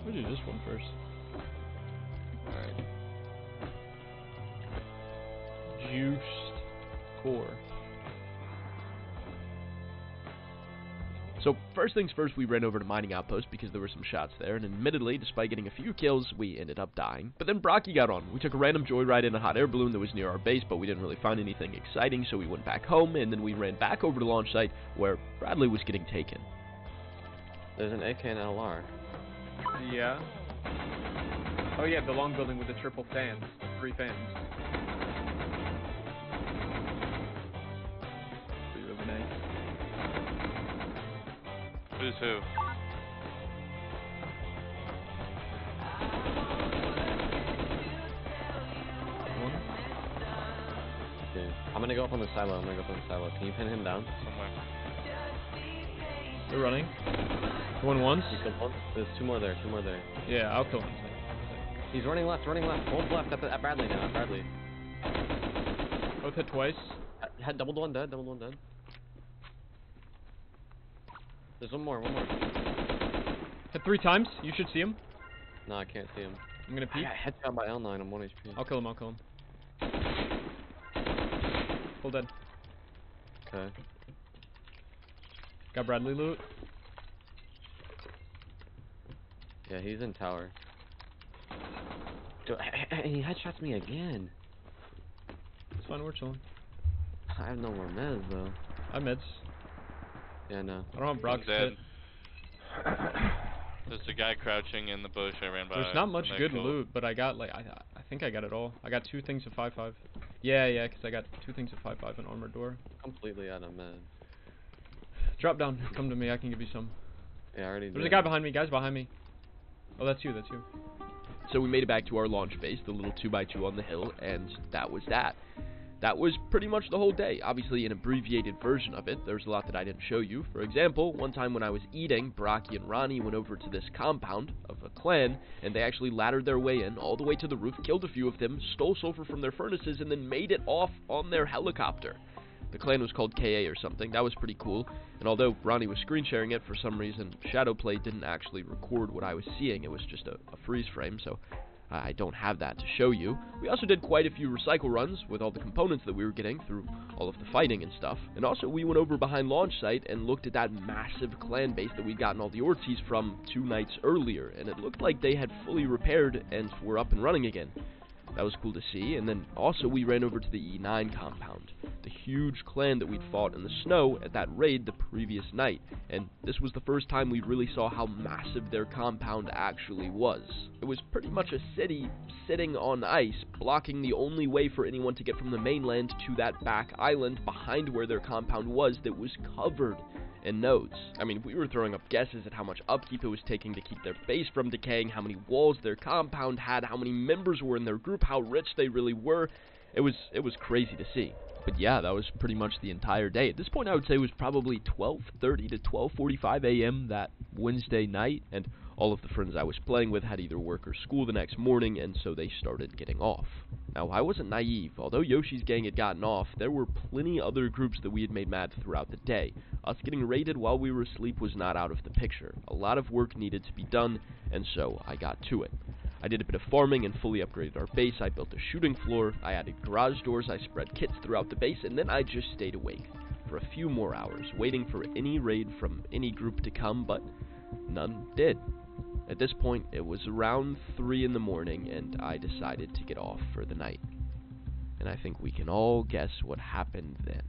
We'll do this one first. Alright. Juiced core. So first things first, we ran over to mining outpost because there were some shots there, and admittedly, despite getting a few kills, we ended up dying. But then Brocky got on. We took a random joyride in a hot air balloon that was near our base, but we didn't really find anything exciting, so we went back home, and then we ran back over to launch site where Bradley was getting taken. There's an AK and LR. Yeah. Oh yeah, the long building with the triple fans, 3 fans. Really nice. Who's who? Okay. I'm gonna go up on the silo. Can you pin him down? Somewhere. They're running. Going once. You killed one? There's 2 more there. Yeah, I'll kill him. He's running left. Both left at Bradley now. Both hit twice. Had doubled one dead. There's one more. Hit 3 times. You should see him. No, I can't see him. I'm gonna peek. I got headshot by L9. I'm 1 HP. I'll kill him. Full dead. Okay. Got Bradley loot. Yeah, he's in tower. Dude, he headshots me again. It's fine, we're chilling. I have no more meds though. I have meds. Yeah, no. I don't have Brock's dead. kit. There's a guy crouching in the bush I ran by. There's not much and I good killed. loot, but I got like I think I got it all. I got 2 things of 5.5. Yeah, because I got 2 things of 5.5 and armored door. Completely out of meds. Drop down. Come to me. I can give you some. Yeah, I already did. There's a guy behind me. Guys behind me. Oh, that's you. So we made it back to our launch base, the little 2x2 on the hill, and that was that. That was pretty much the whole day. Obviously, an abbreviated version of it. There's a lot that I didn't show you. For example, one time when I was eating, Brocky and Ronnie went over to this compound of a clan, and they actually laddered their way in all the way to the roof, killed a few of them, stole sulfur from their furnaces, and then made it off on their helicopter. The clan was called KA or something. That was pretty cool. And although Ronnie was screen sharing it, for some reason, Shadowplay didn't actually record what I was seeing. It was just a freeze frame, so I don't have that to show you. We also did quite a few recycle runs with all the components that we were getting through all of the fighting and stuff. And also we went over behind launch site and looked at that massive clan base that we'd gotten all the Ortiz from 2 nights earlier, and it looked like they had fully repaired and were up and running again. That was cool to see. And then also we ran over to the E9 compound, the huge clan that we'd fought in the snow at that raid the previous night, and this was the first time we really saw how massive their compound actually was. It was pretty much a city sitting on ice, blocking the only way for anyone to get from the mainland to that back island behind where their compound was that was covered in nodes. I mean, we were throwing up guesses at how much upkeep it was taking to keep their base from decaying, how many walls their compound had, how many members were in their group, how rich they really were. It was crazy to see. But yeah, that was pretty much the entire day. At this point, I would say it was probably 12:30 to 12:45 a.m. that Wednesday night, and all of the friends I was playing with had either work or school the next morning, and so they started getting off. Now, I wasn't naive. Although Yoshi's gang had gotten off, there were plenty other groups that we had made mad throughout the day. Us getting raided while we were asleep was not out of the picture. A lot of work needed to be done, and so I got to it. I did a bit of farming and fully upgraded our base. I built a shooting floor, I added garage doors, I spread kits throughout the base, and then I just stayed awake for a few more hours, waiting for any raid from any group to come, but none did. At this point, it was around 3 in the morning, and I decided to get off for the night. And I think we can all guess what happened then.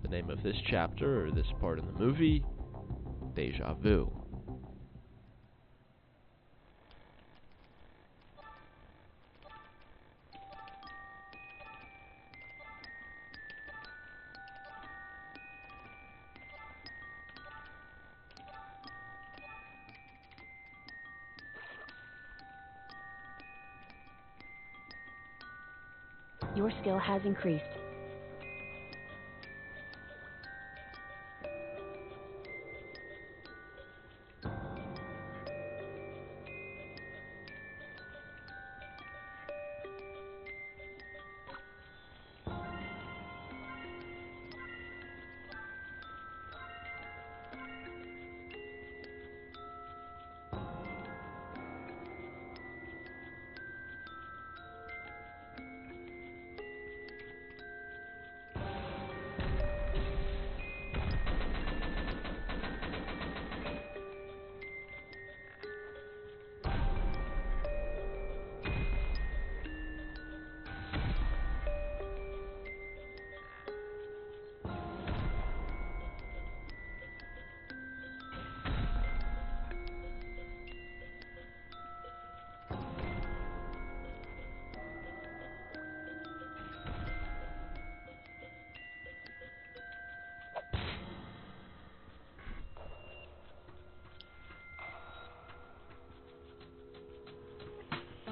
The name of this chapter, or this part in the movie, Deja Vu. Your skill has increased.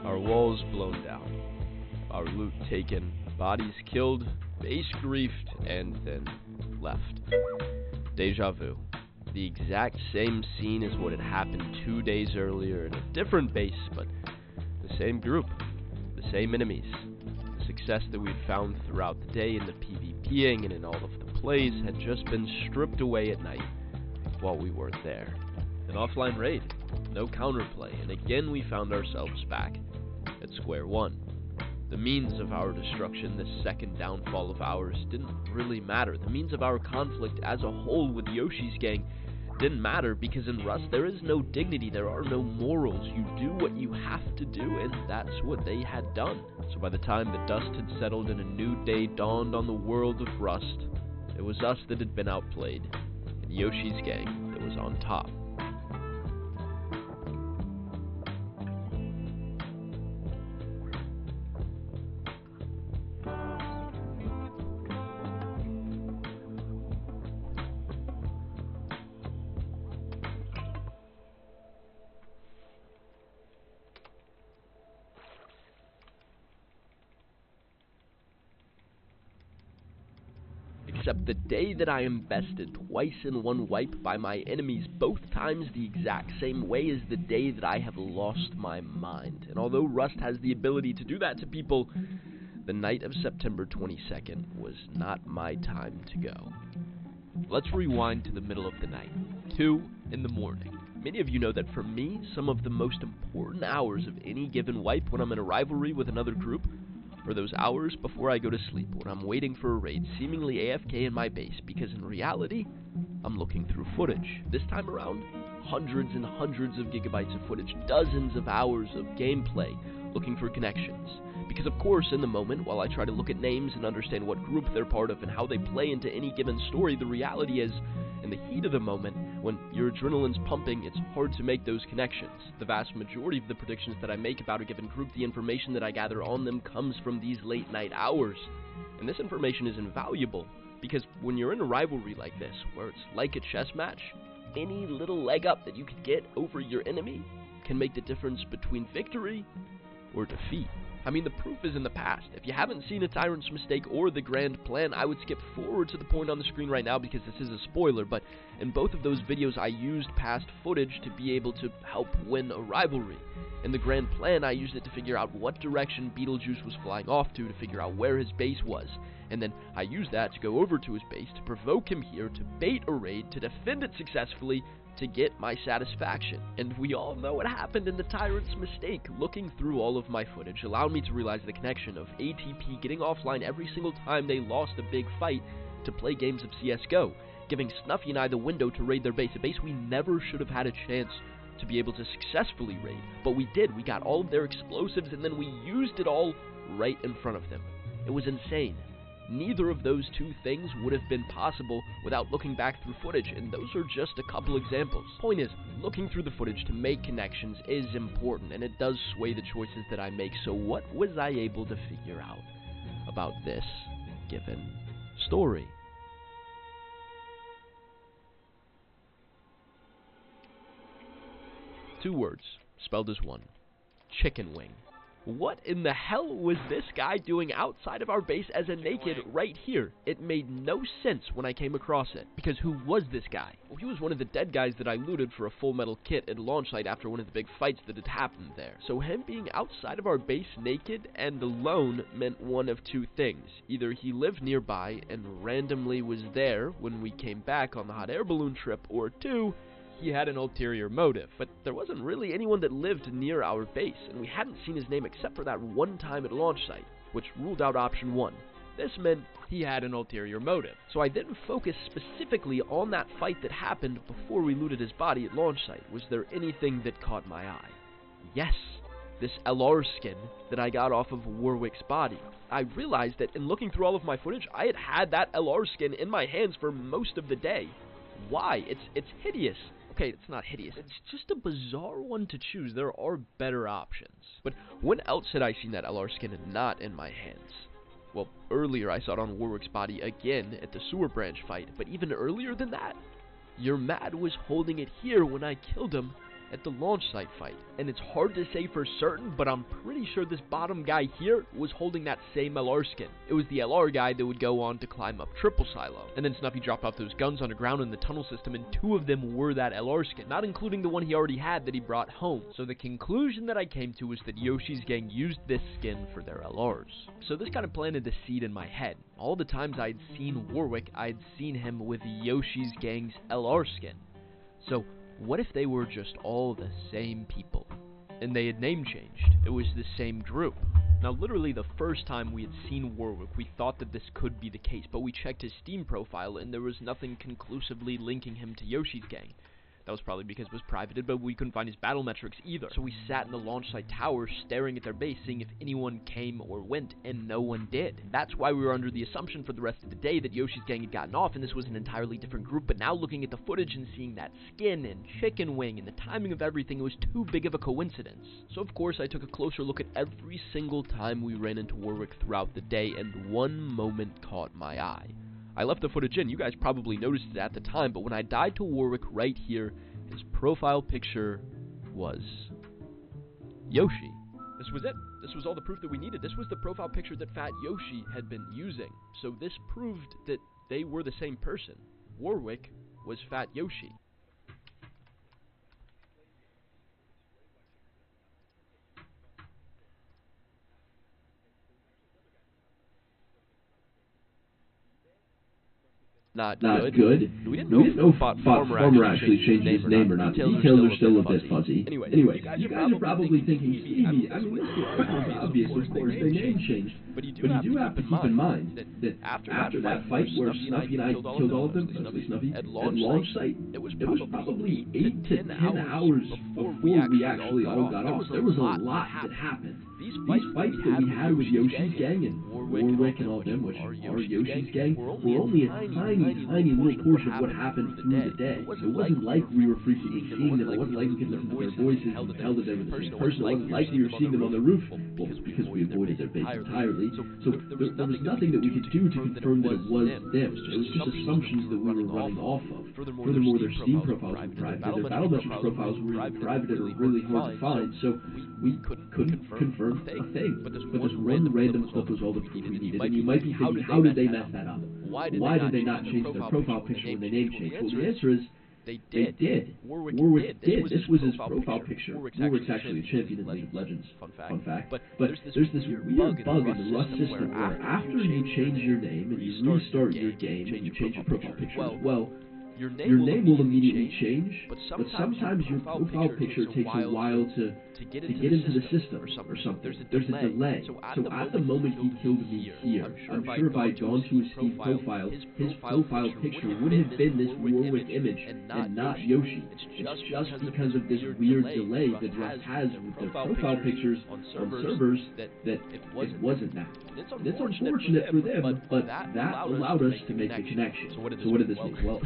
Our walls blown down, our loot taken, bodies killed, base griefed, and then left. Deja vu. The exact same scene as what had happened 2 days earlier in a different base, but the same group, the same enemies. The success that we'd found throughout the day in the PvPing and in all of the plays had just been stripped away at night while we weren't there. An offline raid, no counterplay, and again we found ourselves back at square one. The means of our destruction, this second downfall of ours, didn't really matter. The means of our conflict as a whole with Yoshi's gang didn't matter, because in Rust there is no dignity, there are no morals. You do what you have to do, and that's what they had done. So by the time the dust had settled and a new day dawned on the world of Rust, it was us that had been outplayed, and Yoshi's gang that was on top. Except the day that I am bested twice in one wipe by my enemies, both times the exact same way, is the day that I have lost my mind. And although Rust has the ability to do that to people, the night of September 22nd was not my time to go. Let's rewind to the middle of the night. 2 in the morning. Many of you know that for me, some of the most important hours of any given wipe when I'm in a rivalry with another group are those hours before I go to sleep, when I'm waiting for a raid, seemingly AFK in my base, because in reality, I'm looking through footage. This time around, hundreds and hundreds of gigabytes of footage, dozens of hours of gameplay, looking for connections. Because of course, in the moment, while I try to look at names and understand what group they're part of and how they play into any given story, the reality is, in the heat of the moment, when your adrenaline's pumping, it's hard to make those connections. The vast majority of the predictions that I make about a given group, the information that I gather on them, comes from these late night hours. And this information is invaluable, because when you're in a rivalry like this, where it's like a chess match, any little leg up that you could get over your enemy can make the difference between victory or defeat. I mean, the proof is in the past. If you haven't seen A Tyrant's Mistake or The Grand Plan, I would skip forward to the point on the screen right now because this is a spoiler, but in both of those videos I used past footage to be able to help win a rivalry. In The Grand Plan, I used it to figure out what direction Beetlejuice was flying off to figure out where his base was, and then I used that to go over to his base to provoke him here, to bait a raid, to defend it successfully, to get my satisfaction. And we all know what happened in The Tyrant's Mistake. Looking through all of my footage allowed me to realize the connection of ATP getting offline every single time they lost a big fight to play games of CSGO, giving Snuffy and I the window to raid their base, a base we never should have had a chance to be able to successfully raid. But we did. We got all of their explosives and then we used it all right in front of them. It was insane. Neither of those two things would have been possible without looking back through footage, and those are just a couple examples. Point is, looking through the footage to make connections is important, and it does sway the choices that I make. So what was I able to figure out about this given story? Two words, spelled as one. Chicken wing. What in the hell was this guy doing outside of our base as a naked right here? It made no sense when I came across it, because who was this guy? Well, he was one of the dead guys that I looted for a full metal kit at launch site after one of the big fights that had happened there. So him being outside of our base naked and alone meant one of two things. Either he lived nearby and randomly was there when we came back on the hot air balloon trip, or two, he had an ulterior motive. But there wasn't really anyone that lived near our base, and we hadn't seen his name except for that one time at launch site, which ruled out option one. This meant he had an ulterior motive. So I then focused specifically on that fight that happened before we looted his body at launch site. Was there anything that caught my eye? Yes, this LR skin that I got off of Warwick's body. I realized that in looking through all of my footage, I had had that LR skin in my hands for most of the day. Why? It's hideous. Okay, it's not hideous. It's just a bizarre one to choose. There are better options. But when else had I seen that LR skin not in my hands? Well, earlier I saw it on Warwick's body again at the sewer branch fight, but even earlier than that, your Mad was holding it here when I killed him at the launch site fight. And it's hard to say for certain, but I'm pretty sure this bottom guy here was holding that same LR skin. It was the LR guy that would go on to climb up Triple Silo. And then Snuffy dropped off those guns underground in the tunnel system, and two of them were that LR skin, not including the one he already had that he brought home. So the conclusion that I came to was that Yoshi's gang used this skin for their LRs. So this kind of planted the seed in my head. All the times I'd seen Warwick, I'd seen him with Yoshi's gang's LR skin. So what if they were just all the same people, and they had name changed? It was the same group. Now, literally the first time we had seen Warwick, we thought that this could be the case, but we checked his Steam profile, and there was nothing conclusively linking him to Yoshi's gang. That was probably because it was privated, but we couldn't find his battle metrics either. So we sat in the launch site tower staring at their base, seeing if anyone came or went, and no one did. That's why we were under the assumption for the rest of the day that Yoshi's gang had gotten off and this was an entirely different group, but now looking at the footage and seeing that skin and chicken wing and the timing of everything, it was too big of a coincidence. So of course I took a closer look at every single time we ran into Warwick throughout the day, and one moment caught my eye. I left the footage in, you guys probably noticed it at the time, but when I died to Warwick right here, his profile picture was Yoshi. This was it. This was all the proof that we needed. This was the profile picture that Fat Yoshi had been using. So this proved that they were the same person. Warwick was Fat Yoshi. not good. good. We didn't know if Bot Farmer actually changed his name or not. The details are still a bit fuzzy. Anyway, you guys are probably thinking, Stevie, I mean, this is obvious, of course, their name changed. But you do have to keep in mind that after that fight where Snuffy and I killed all of them, especially Snuffy, at launch site, it was probably 8 to 10 hours before we actually all got off. There was a lot that happened. These fights that we had with Yoshi's gang and Warwick and all them, which are Yoshi's gang, were only a tiny little portion of what happened through the day. It wasn't like we were frequently seeing them. It wasn't like we could listen to their voices and tell that they were the same person. It wasn't like we were seeing them on the roof, well, because we avoided their base entirely. So there was nothing that we could do to confirm that it was them. It was just assumptions that we were running off of. Furthermore, their Steam profiles were private. Their Battlemetrics profiles were either private or really hard to find, so we couldn't confirm a thing. But this one random clip was all the proof we needed. And you might be thinking, how did they mess that up? Why did they not change their profile picture when they name changed? Well, the answer is they did. Warwick did. This was his profile picture. Warwick's actually a champion in League of Legends. Fun fact. But there's this weird bug in the Rust system where after you change your name and you restart your game and you change your profile picture as well, your name will immediately change, but sometimes your profile picture takes a while to get into the system or something. There's a delay. So at the moment he killed me here, I'm sure if I had gone to his Steam profile, his profile picture would have been this Warwick image and not Yoshi. It's just because of this weird delay that Rust has with their profile pictures on servers that it wasn't that. And it's unfortunate for them, but that allowed us to make the connection. So what did this mean? Well,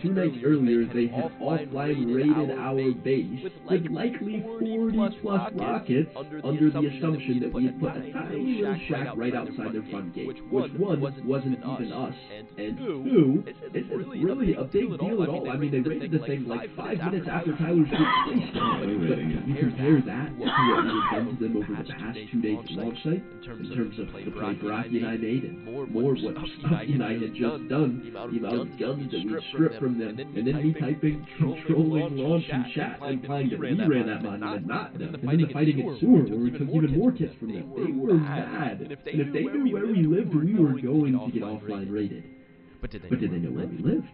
2 nights earlier, they had offline raided our base with likely 40+ rockets under the assumption that we had put a tiny little shack right outside their front gate, which wasn't even us, and two, it's really a big deal at all. I mean, they raided the thing like 5 minutes after Tyler's group released. But you compare that to what we had done to them over the past 2 days at launch site, in terms of the play Baraki and I made, and more what Stuffy and I had just done, the amount of guns that we stripped from them, and then me typing controlling launch in chat implying that we ran that monument, not them. And then the fighting at Sewer, where we took even more tips from them. They were mad. And if they knew where we lived, we were going to get offline raided. But did they know where we lived?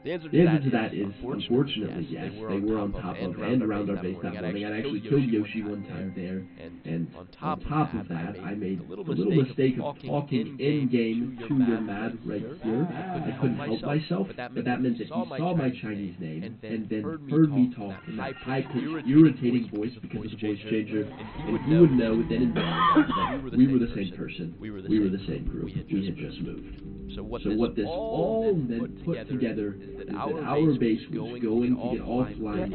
The answer to that is, unfortunately, yes. They were on top of and around our base that morning. I actually killed Yoshi one time there, and on top of that, I made a little mistake of talking in-game to your mad right here. I couldn't help myself, but that meant that he saw my Chinese name, and then heard me talk in that high-pitched, irritating voice because of the voice changer, and he would know then and there that we were the same person, we were the same group, we had just moved. So what this all meant put together is that our base was going to get offline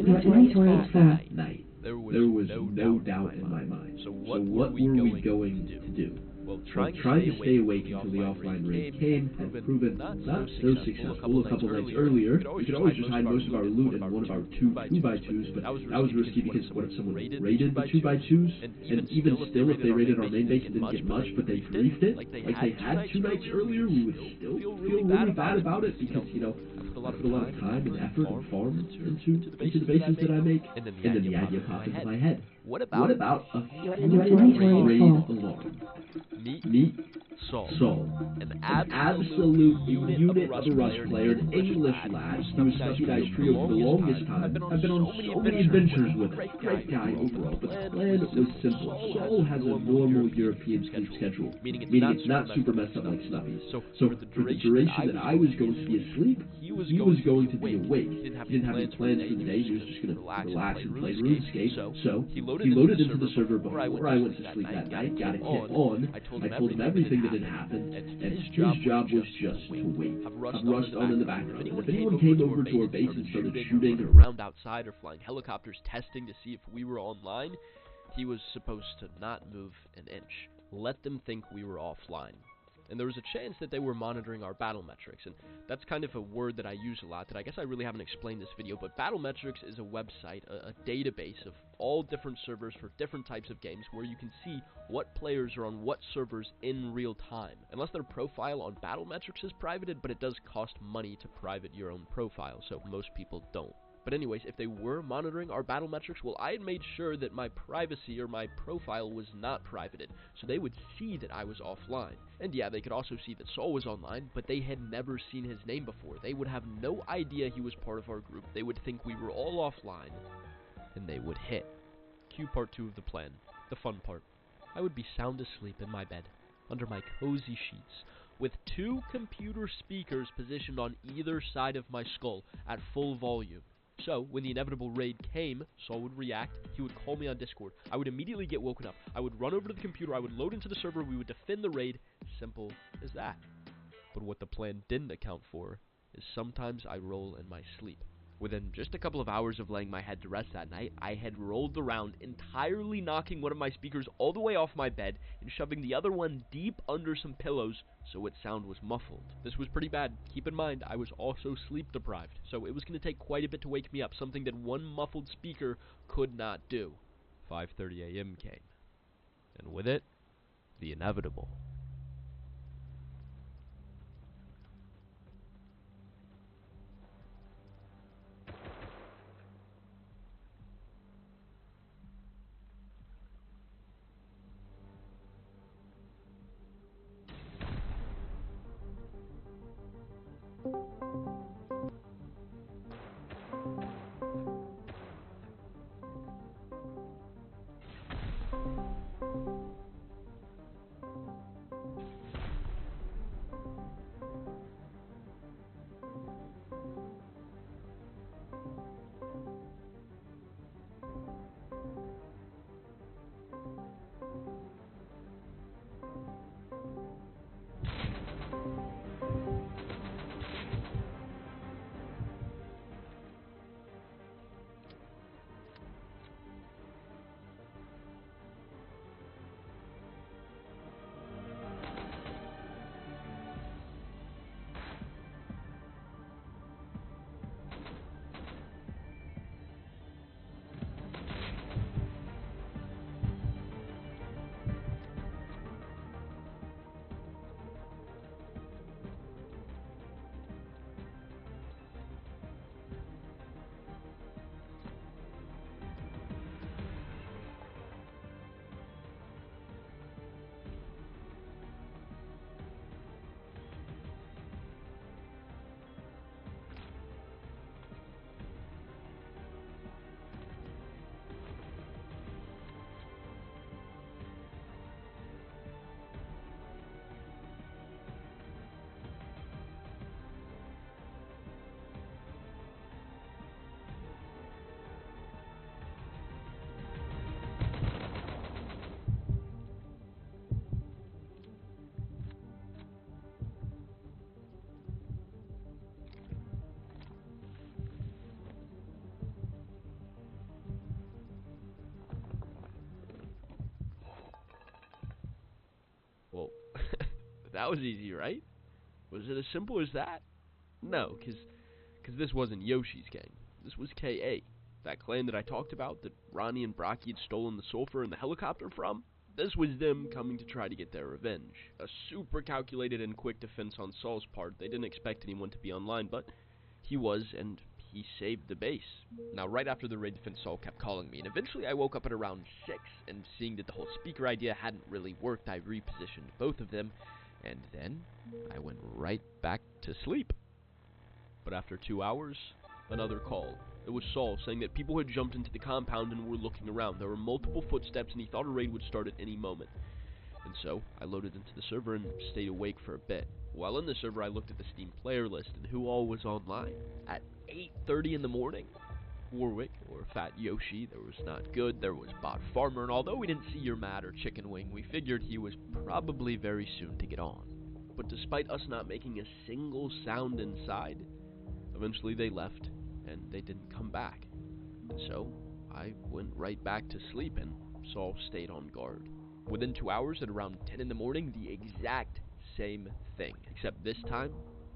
that night. There was no doubt in my mind. So what were we going to do? Well, trying to stay awake until the offline raid came had proven not so successful. A couple nights earlier, we could always just hide most of our loot in one of our 2x2s, but that was risky because what if someone raided the 2x2s? And even still, if they raided our main base and didn't get much, but they griefed it, like they had 2 nights earlier, we would still feel really bad about it because, I put a lot of time and effort and farm into the bases that I make, and then the idea popped into my head. What about a raid alarm? Meet Saul, an absolute unit of a Rust player, an English lad. He was Stuffy and I's trio for the longest time. I've been on so many adventures with him. Great guy overall, but the plan was simple. Saul has a normal European sleep schedule, meaning it's not super messed up like Snuffy's. So for the duration that I was going to be asleep, he was going to be awake. He didn't have any plans for the day. He was just going to relax and play RuneScape. So he loaded into the server before I went to sleep that night, got a kit on. I told him everything that had happened, and his job was just to wait. Have Rust on in the background. And if anyone came over to our base and started shooting around outside or flying helicopters testing to see if we were online, he was supposed to not move an inch. Let them think we were offline. And there was a chance that they were monitoring our battle metrics, and that's kind of a word that I use a lot that I guess I really haven't explained this video, but battle metrics is a website, a database of all different servers for different types of games where you can see what players are on what servers in real time. Unless their profile on battle metrics is privated, but it does cost money to private your own profile, so most people don't. But anyways, if they were monitoring our battle metrics, well, I had made sure that my privacy or my profile was not privated, so they would see that I was offline. And yeah, they could also see that Saul was online, but they had never seen his name before. They would have no idea he was part of our group. They would think we were all offline, and they would hit. Cue part 2 of the plan, the fun part. I would be sound asleep in my bed, under my cozy sheets, with 2 computer speakers positioned on either side of my skull at full volume. So, when the inevitable raid came, Saul would react, he would call me on Discord, I would immediately get woken up, I would run over to the computer, I would load into the server, we would defend the raid, simple as that. But what the plan didn't account for is sometimes I roll in my sleep. Within just a couple of hours of laying my head to rest that night, I had rolled around, entirely knocking one of my speakers all the way off my bed and shoving the other one deep under some pillows so its sound was muffled. This was pretty bad. Keep in mind, I was also sleep deprived, so it was going to take quite a bit to wake me up, something that one muffled speaker could not do. 5:30 a.m. came, and with it, the inevitable. Well, that was easy, right? Was it as simple as that? No, because this wasn't Yoshi's gang. This was KA, that clan that I talked about that Ronnie and Brocky had stolen the sulfur and the helicopter from. This was them coming to try to get their revenge. A super calculated and quick defense on Saul's part. They didn't expect anyone to be online, but he was, and he saved the base. Now, right after the raid defense, Saul kept calling me, and eventually I woke up at around 6, and seeing that the whole speaker idea hadn't really worked, I repositioned both of them, and then I went right back to sleep. But after 2 hours, another call. It was Saul saying that people had jumped into the compound and were looking around. There were multiple footsteps, and he thought a raid would start at any moment. And so, I loaded into the server and stayed awake for a bit. While in the server, I looked at the Steam player list and who all was online. At 8:30 in the morning, Warwick, or Fat Yoshi, there was Not Good, there was Bot Farmer, and although we didn't see Your Mad or Chicken Wing, we figured he was probably very soon to get on. But despite us not making a single sound inside, eventually they left, and they didn't come back. And so, I went right back to sleep, and Saul stayed on guard. Within 2 hours, at around 10 in the morning, the exact same thing. Except this time,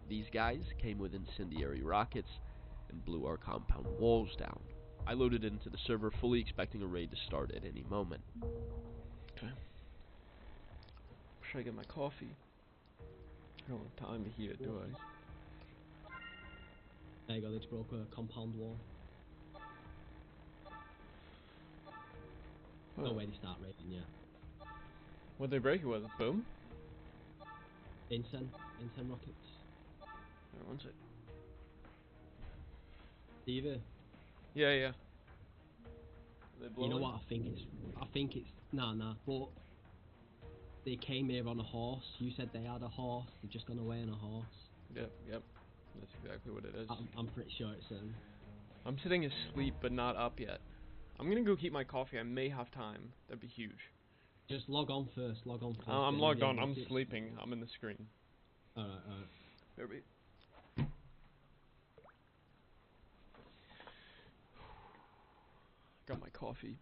these guys came with incendiary rockets and blew our compound walls down. I loaded into the server, fully expecting a raid to start at any moment. Okay. Should I get my coffee? I don't have time to heat it, do I? There you go, they just broke a compound wall. No way they start raiding yet. What they break it with? Boom? Insen rockets. Alright, one sec. Either. Yeah, yeah. They You know blowing? what? I think it's nah. But they came here on a horse. You said they had a horse. They've just gone away on a horse. Yep. That's exactly what it is. I'm pretty sure it's I'm sitting asleep, but not up yet. I'm gonna go keep my coffee. I may have time. That'd be huge. Just log on first. I'm Get logged the on. I'm rockets. sleeping. I'm in the screen. Alright. Maybe. Got my coffee.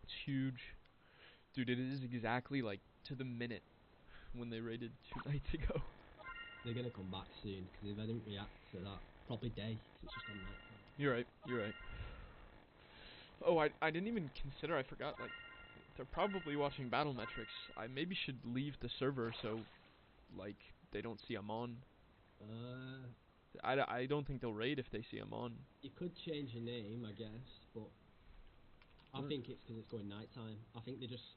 It's huge. Dude, it is exactly like to the minute when they raided 2 nights ago. They're gonna come back soon because if I didn't react to that, probably day 'cause it's just on night. You're right. Oh, I didn't even consider, I forgot, like, they're probably watching battle metrics. I maybe should leave the server so, like, they don't see I'm on. I don't think they'll raid if they see I'm on. You could change your name, I guess, but I think it's because it's going nighttime. I think they're just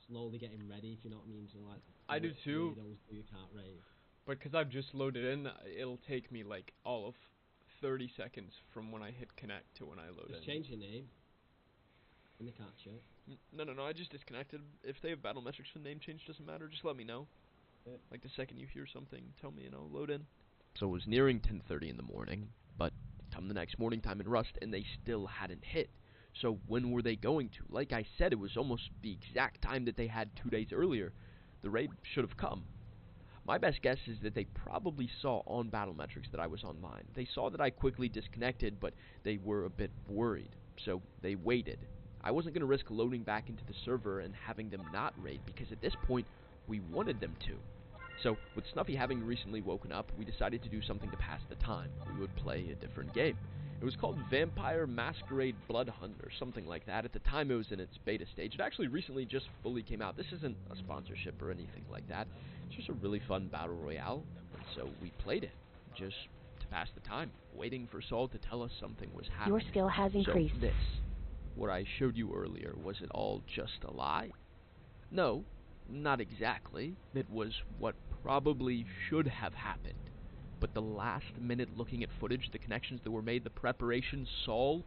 slowly getting ready, if you know what I mean. So like, I do too. Those you can't raid. But because I've just loaded in, it'll take me, like, all of 30 seconds from when I hit connect to when I load in. Just change your name, and they can't check. No, I just disconnected. If they have battle metrics for name change, doesn't matter, just let me know. Yeah. Like the second you hear something, tell me and I'll load in. So it was nearing 10:30 in the morning, but come the next morning time in Rust, and they still hadn't hit. So when were they going to? Like I said, it was almost the exact time that they had 2 days earlier. The raid should have come. My best guess is that they probably saw on battle metrics that I was online. They saw that I quickly disconnected, but they were a bit worried, so they waited. I wasn't going to risk loading back into the server and having them not raid, because at this point, we wanted them to. So, with Snuffy having recently woken up, we decided to do something to pass the time. We would play a different game. It was called Vampire Masquerade Blood Hunt, or something like that. At the time, it was in its beta stage. It actually recently just fully came out. This isn't a sponsorship or anything like that. It's just a really fun battle royale, so we played it, just to pass the time, waiting for Saul to tell us something was happening. Your skill has increased. So this, what I showed you earlier, was it all just a lie? No, not exactly. It was what probably should have happened. But the last minute looking at footage, the connections that were made, the preparation, Saul,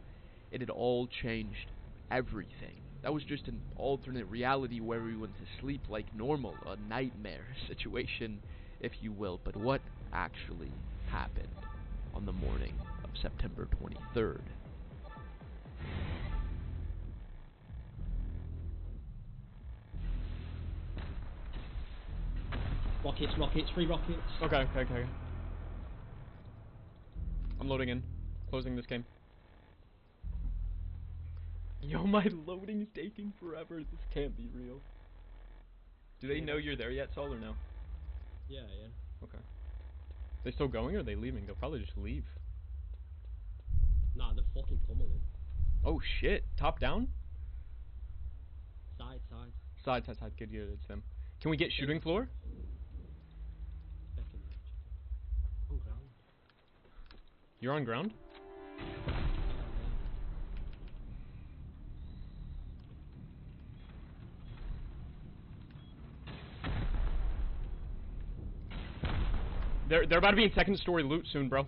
it had all changed everything. That was just an alternate reality where we went to sleep like normal, a nightmare situation, if you will. But what actually happened on the morning of September 23rd? Rockets, 3 rockets. Okay. I'm loading in. Closing this game. Yo, my loading's taking forever. This can't be real. Do they know you're there yet, Saul, or no? Yeah. Okay. They still going, or are they leaving? They'll probably just leave. Nah, they're fucking pummeling. Oh, shit. Top down? Side. Side. Good, it's them. Can we get shooting floor? Second. On ground. You're on ground? They're about to be in second story loot soon, bro.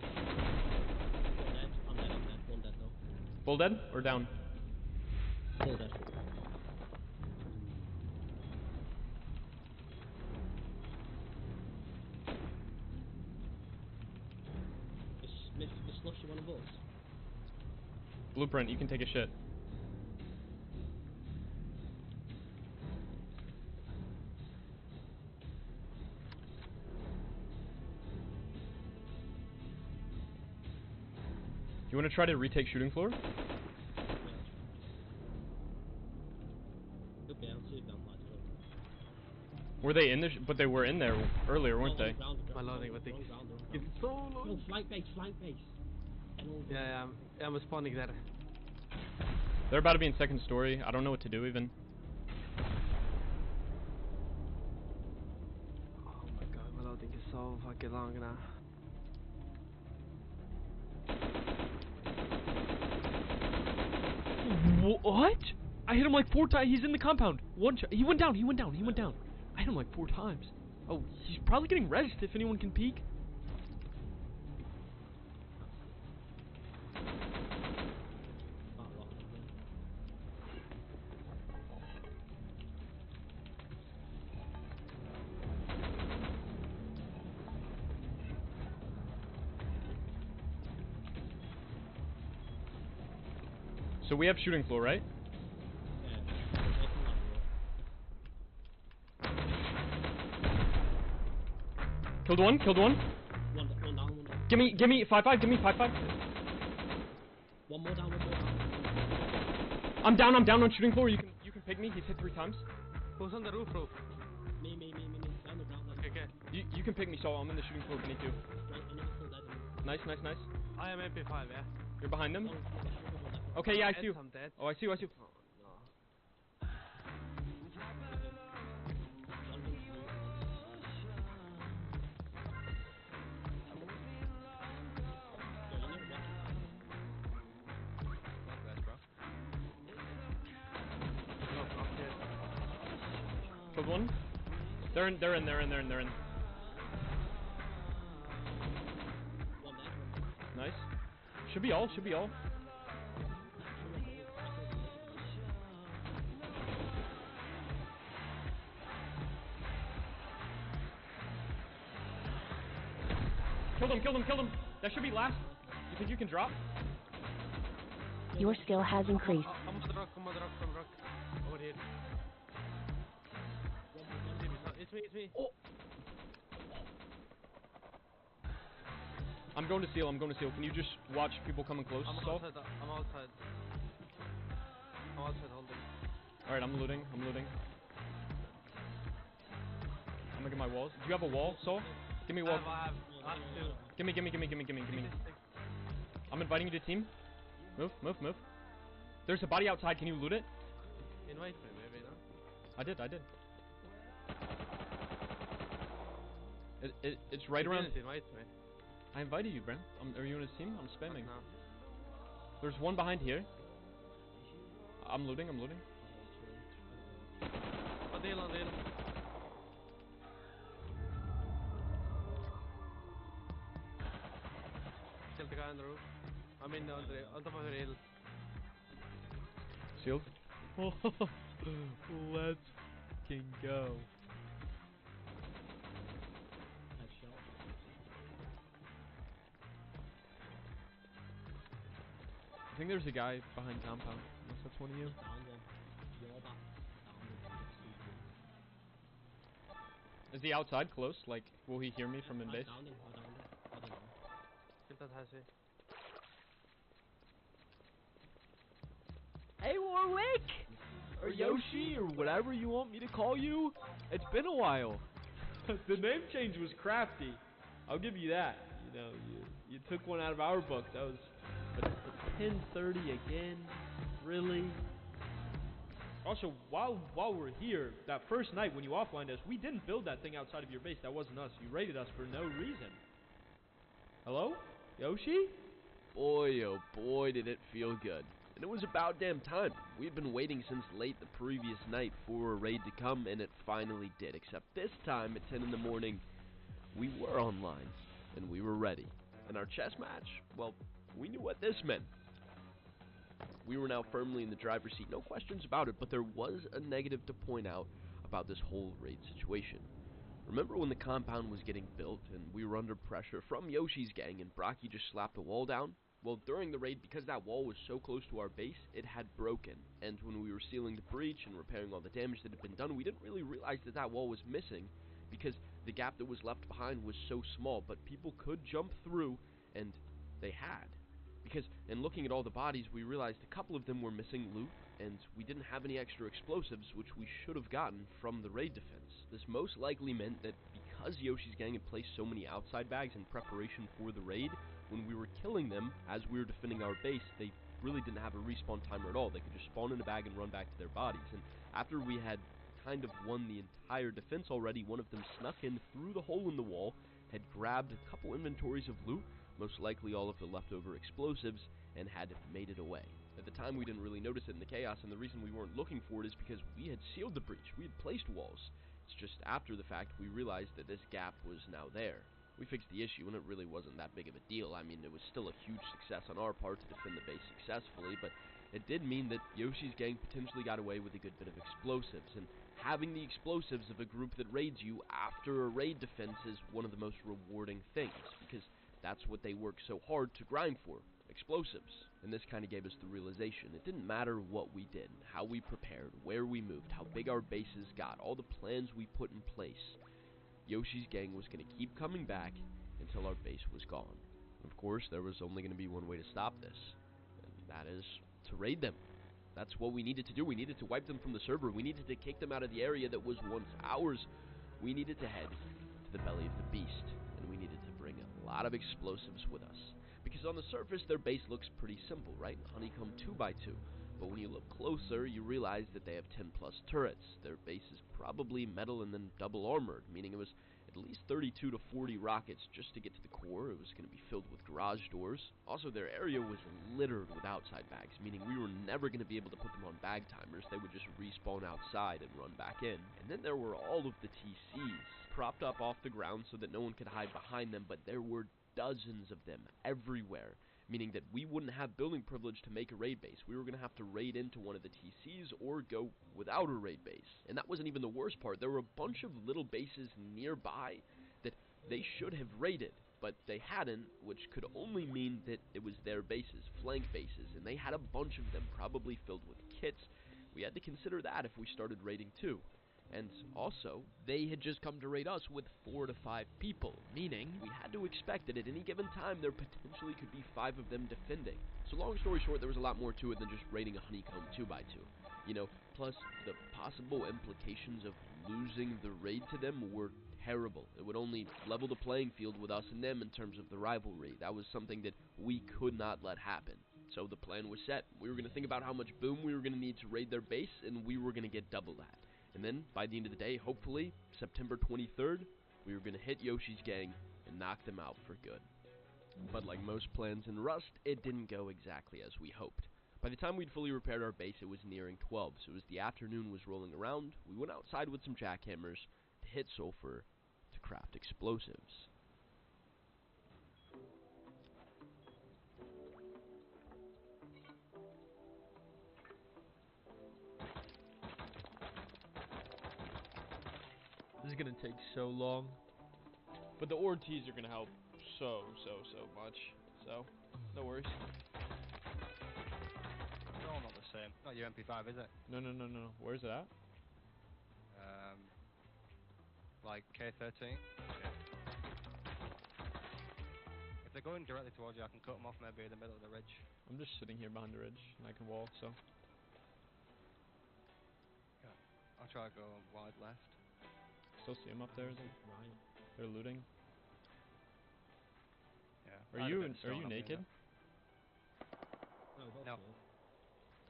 I'm dead. One dead though. Full dead or down? Full dead. Is Slushy one of us? Blueprint, you can take a shit. You want to try to retake shooting floor? Could be, I'll see if that lights up. Were they in there? But they were in there earlier, weren't they? My loading, I think. Ground. It's so low. No, flank base. Yeah, I'm responding there. They're about to be in second story. I don't know what to do even. Oh my god, my loading is so fucking long now. What? I hit him like 4 times. He's in the compound. One shot. He went down. He went down. He went down. I hit him like 4 times. Oh, he's probably getting rezzed if anyone can peek. So we have shooting floor, right? Killed one, killed one. One down, one down. Give me 5-5, give me 5-5. One more down, one more down. I'm down on shooting floor. You can pick me. He's hit 3 times. Who's on the roof? Me. Down the ground. Okay. You can pick me, so I'm in the shooting floor if you need to. Nice. I am MP5, yeah. You're behind them? Okay, yeah, I see you. I'm dead. Oh, I see you. Killed one. They're in. Nice. Should be all. Killed him. That should be last. You think you can drop? Your skill has increased. I'm on the rock, Over here. It's me. Oh. I'm going to seal. Can you just watch people coming close? I'm outside. holding. Alright, I'm looting. I'm gonna get my walls. Do you have a wall, Saul? Give me a wall. I have two. Gimme. I'm inviting you to team. Move. There's a body outside. Can you loot it? Invite me, maybe, no? I did. It's right around. Invite me. I invited you, Bram. Are you in his team? I'm spamming. No. There's one behind here. I'm looting. On deal. Killed the guy on the roof. I mean, on top of the hill. Sealed. Let's fucking go. I think there's a guy behind compound. Unless that's one of you. Is he outside close? Like, will he hear me from in base? Hey Warwick! Or Yoshi, or whatever you want me to call you. It's been a while. The name change was crafty. I'll give you that. You know, you took one out of our book. That was... But it's 10:30 again? Really? Also, while we're here, that first night when you offlined us, we didn't build that thing outside of your base. That wasn't us. You raided us for no reason. Hello? Yoshi? Boy, oh boy, did it feel good. And it was about damn time. We'd been waiting since late the previous night for a raid to come, and it finally did. Except this time, at 10 in the morning, we were online, and we were ready. And our chess match, well, we knew what this meant. We were now firmly in the driver's seat, no questions about it, but there was a negative to point out about this whole raid situation. Remember when the compound was getting built, and we were under pressure from Yoshi's gang, and Brocky just slapped the wall down? Well, during the raid, because that wall was so close to our base, it had broken, and when we were sealing the breach and repairing all the damage that had been done, we didn't really realize that that wall was missing, because the gap that was left behind was so small, but people could jump through, and they had. Because in looking at all the bodies, we realized a couple of them were missing loot, and we didn't have any extra explosives, which we should have gotten from the raid defense. This most likely meant that because Yoshi's gang had placed so many outside bags in preparation for the raid, when we were killing them as we were defending our base, they really didn't have a respawn timer at all. They could just spawn in a bag and run back to their bodies. And after we had kind of won the entire defense already, one of them snuck in through the hole in the wall, had grabbed a couple inventories of loot, most likely all of the leftover explosives, and had made it away. At the time, we didn't really notice it in the chaos, and the reason we weren't looking for it is because we had sealed the breach. We had placed walls. It's just after the fact we realized that this gap was now there. We fixed the issue, and it really wasn't that big of a deal. I mean, it was still a huge success on our part to defend the base successfully, but it did mean that Yoshi's gang potentially got away with a good bit of explosives, and having the explosives of a group that raids you after a raid defense is one of the most rewarding things, because that's what they work so hard to grind for, explosives. And this kind of gave us the realization. It didn't matter what we did, how we prepared, where we moved, how big our bases got, all the plans we put in place. Yoshi's gang was going to keep coming back until our base was gone. Of course, there was only going to be one way to stop this, and that is to raid them. That's what we needed to do. We needed to wipe them from the server. We needed to kick them out of the area that was once ours. We needed to head to the belly of the beast, and we needed to bring a lot of explosives with us. Because on the surface, their base looks pretty simple, right? Honeycomb 2x2. But when you look closer, you realize that they have 10 plus turrets. Their base is probably metal and then double armored, meaning it was at least 32 to 40 rockets just to get to the core. It was going to be filled with garage doors. Also, their area was littered with outside bags, meaning we were never going to be able to put them on bag timers. They would just respawn outside and run back in. And then there were all of the TCs, propped up off the ground so that no one could hide behind them, but there were dozens of them everywhere, meaning that we wouldn't have building privilege to make a raid base. We were going to have to raid into one of the TCs or go without a raid base. And that wasn't even the worst part. There were a bunch of little bases nearby that they should have raided, but they hadn't, which could only mean that it was their bases, flank bases, and they had a bunch of them probably filled with kits. We had to consider that if we started raiding too. And also, they had just come to raid us with 4 to 5 people, meaning we had to expect that at any given time there potentially could be 5 of them defending. So long story short, there was a lot more to it than just raiding a honeycomb 2x2. You know, plus the possible implications of losing the raid to them were terrible. It would only level the playing field with us and them in terms of the rivalry. That was something that we could not let happen. So the plan was set. We were going to think about how much boom we were going to need to raid their base, and we were going to get double that. And then, by the end of the day, hopefully, September 23rd, we were going to hit Yoshi's gang and knock them out for good. But like most plans in Rust, it didn't go exactly as we hoped. By the time we'd fully repaired our base, it was nearing 12, so as the afternoon was rolling around, we went outside with some jackhammers to hit sulfur to craft explosives. This is gonna take so long, but the Ortiz are gonna help so much. So, no worries. They're all not the same. Not your MP5, is it? No. Where's it at? Like K13. If they're going directly towards you, I can cut them off maybe in the middle of the ridge. I'm just sitting here behind the ridge, and I can walk. So. Yeah. I'll try to go wide left. Still see them up there. Right. They're looting. Yeah. Are you naked? No, No. no.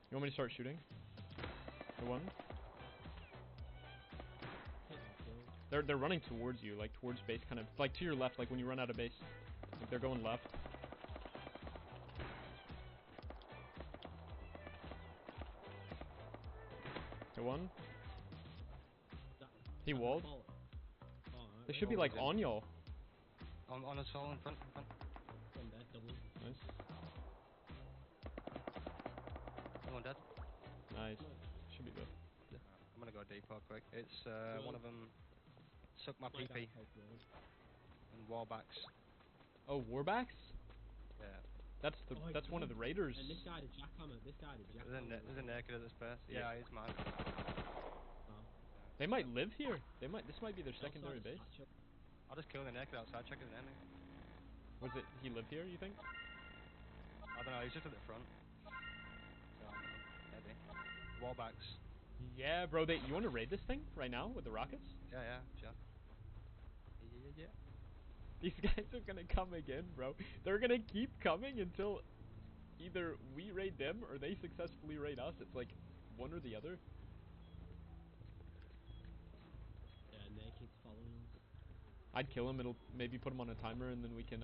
You want me to start shooting? The one? They're running towards you, like towards base, kind of like to your left, like when you run out of base. Like they're going left. The one? He walled. They should be like on y'all. On us all in front. One dead, double. Nice. One dead. Nice. Should be good. I'm gonna go deeper quick. It's one of them suck my My PP back, and warbacks. Oh, Warbacks? Yeah. That's one of the raiders. And this guy had a jackhammer. There's a naked at this place. Yeah, he's mine. Oh. They might live here. This might be their secondary base. I'll just kill the naked outside, check his enemy. Was it he lived here, you think? I don't know, he's just at the front. So, maybe. Warbacks. Yeah, bro, you want to raid this thing right now with the rockets? Yeah, sure. Yeah. These guys are gonna come again, bro. They're gonna keep coming until either we raid them or they successfully raid us. It's like one or the other. Yeah, naked's following us. I'd kill him. It'll maybe put him on a timer and then we can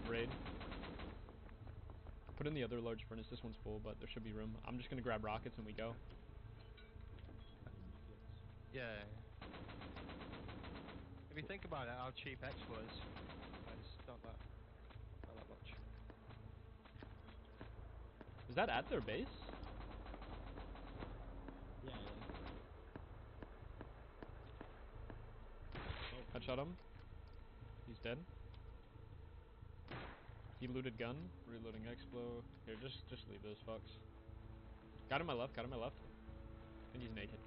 raid. put in the other large furnace. This one's full, but there should be room. I'm just gonna grab rockets and we go. Yeah. If you think about it, how cheap Expo is, it's not that much. Is that at their base? Yeah, yeah. Oh, Headshot him. He's dead. He looted gun. Reloading Explo. Here, just leave those fucks. Got him on my left. Got him on my left. I think he's naked.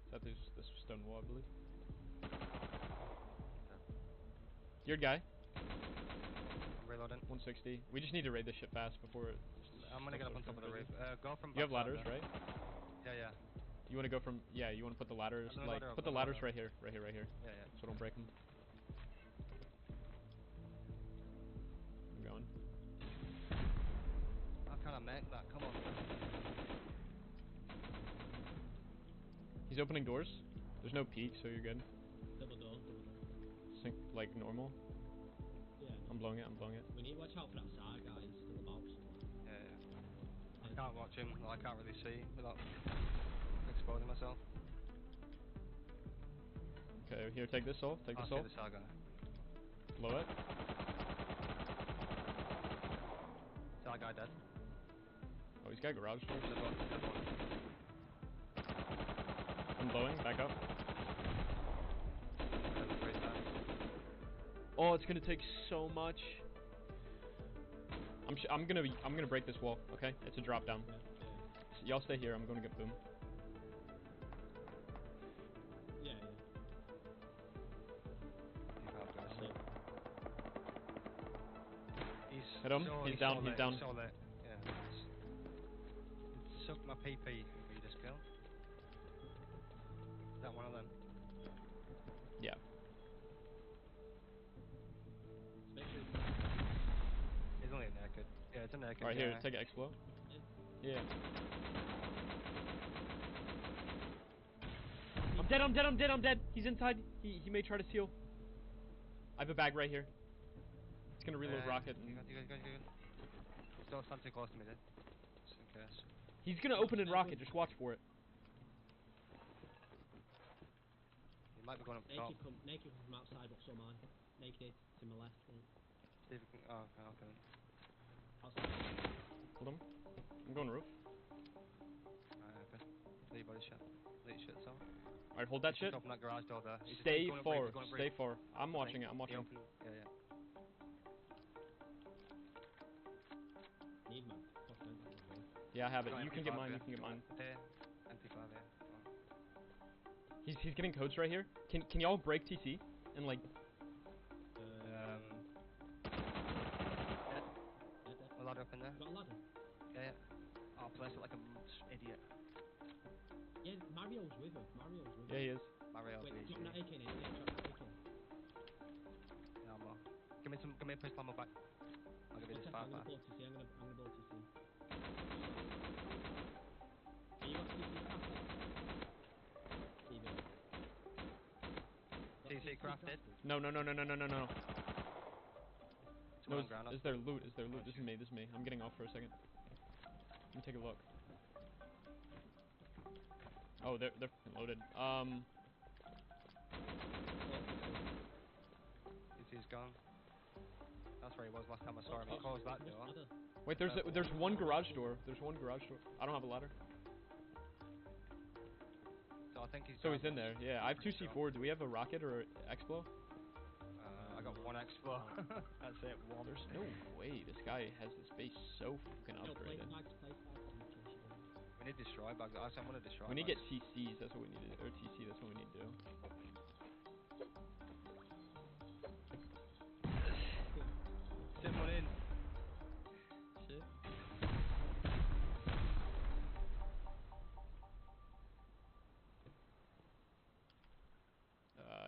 Is that this stone wall, I believe? Your guy. I'm reloading. 160. We just need to raid this shit fast before it... I'm gonna get up on top of the roof. Go from. You have backside ladders, there. right? Yeah, yeah. You want to go from... Yeah, you want to put the ladders... I'm Like, ladder put the up, ladders ladder right here. Right here, right here. Yeah, yeah. So don't break them. I'm going. How can I make that? Come on. He's opening doors. There's no peek, so you're good. double door. Sync like normal. Yeah. I'm blowing it. I'm blowing it. We need to watch out for that side guy. He's still about. Yeah, yeah. I can't watch him. I can't really see without exposing myself. Okay, here, take this all. Take I'll this see all. the side guy. Blow it. Side guy dead. Oh, he's got garage doors. Dead one, dead one. I'm blowing. Back up. Dead three times. Oh, it's gonna take so much. I'm gonna break this wall. Okay, it's a drop down. Yeah, So y'all stay here. I'm gonna get boom. yeah. Yeah, You can't do it. He's Hit him. so- He's down, so he's late, down. So late. Yeah. It sucked my PP if you just kill. Is that one of them? Yeah. Especially. He's only naked. Yeah, it's a naked. Alright, here, guy. take an Explo. Yeah. I'm dead, I'm dead, I'm dead, I'm dead! He's inside. He may try to steal. I have a bag right here. It's gonna reload rocket. You And good. Don't stand too close to me, dude. Just in case. he's gonna open in rocket, just watch for it. He might be going up top. Naked from outside, but so am I. Naked to my left. Right. See if we can. Oh, okay. Outside. Hold him. I'm going roof. Alright, okay. Leave your body shot. Leave your shit, so. Alright, hold that Just shit. open that garage door there. He's Stay going up far. brief, he's going up Stay brief. far. I'm watching it, I'm He watching it. opened- Yeah. Need man. Fuck them. Yeah, I have it. Got You can MP5, get mine, yeah. you can get mine. Yeah. MP5, yeah. He's getting codes right here. Can y'all break TC? And like... A ladder up in there. Got a ladder. Yeah. I'll place it like a idiot. Yeah, Mario's with him. Yeah, he is. Mario. Wait, easy. drop that AK, Nate. Yeah, drop that AK. Yeah, I'm Give me a push ammo back. I'll give you this Okay, far I'm gonna back. blow TC. I'm gonna blow TC. Are you got TC crafted? Leave it. TC crafted. No. It's No, one on ground. is there loot? Is there loot? This is me, I'm getting off for a second. Let me take a look. Oh, they're f***ing loaded. TC's gone. That's where he was last time I saw him. He closed that door. Wait, there's one garage door. There's one garage door. I don't have a ladder. So I think he's. So he's in there. Yeah, I have 2 C4. Do we have a rocket or Explo? I got one Expo. That's it. One. There's no way this guy has this base so fucking upgraded. We need destroy bags. I'm gonna destroy. We need to bags. get TCs. That's what we need to do. Or TC. That's what we need to do. Send one in. Shit.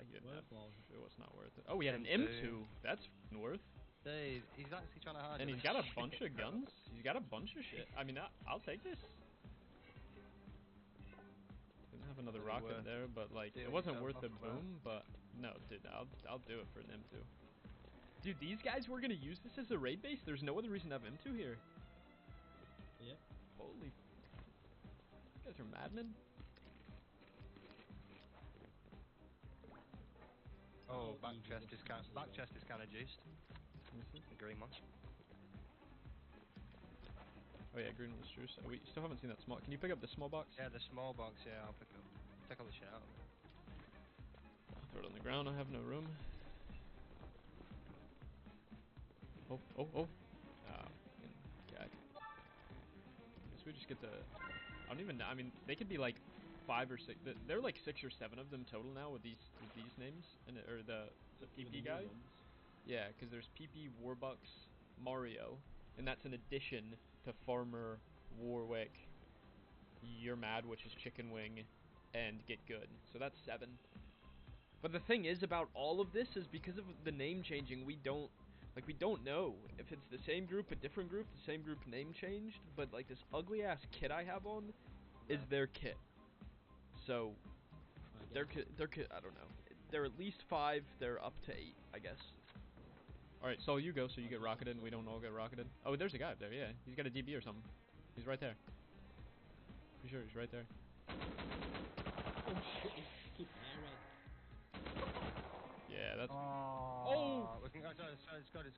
He didn't have, Worthwhile. it was not worth it. Oh, we had an M2. That's f***ing worth. Dude, he's actually trying to hide. And he's got a bunch of guns. He's got a bunch of shit. I mean, I'll take this. Didn't have another Really rocket worth there, but like, doing it wasn't yourself worth the up for that. boom. But no, dude, I'll do it for an M2. Dude, these guys were gonna use this as a raid base? There's no other reason to have M2 here. Yep. Holy... You guys are madmen? Oh, back easy chest this is kind is, back yeah. chest is kind of juiced. Let me see. The green ones. Oh yeah, green was juice. Oh, we still haven't seen that small... Can you pick up the small box? Yeah, the small box. Yeah, I'll pick up. Take all the shit out of it. I'll throw it on the ground, I have no room. Oh, oh, oh. Ah, fucking gag. Guess we just get to... I don't even know, I mean, they could be like 5 or 6... There are like 6 or 7 of them total now with these names, and or the PP guy. Yeah, because there's PP, Warbucks, Mario, and that's an addition to Farmer, Warwick, You're Mad, which is Chicken Wing, and Get Good. So that's 7. But the thing is about all of this is because of the name changing, we don't know if it's the same group, a different group, the same group name changed, but like this ugly ass kit I have on is their kit. So their kit, I don't know. They're at least 5, they're up to 8, I guess. Alright, so you go, so you get rocketed and we don't all get rocketed. Oh, there's a guy up there, yeah. He's got a DB or something. He's right there. Pretty sure he's right there. Oh shit, keep air red. Yeah, that's... Oh! We can go, it's got it.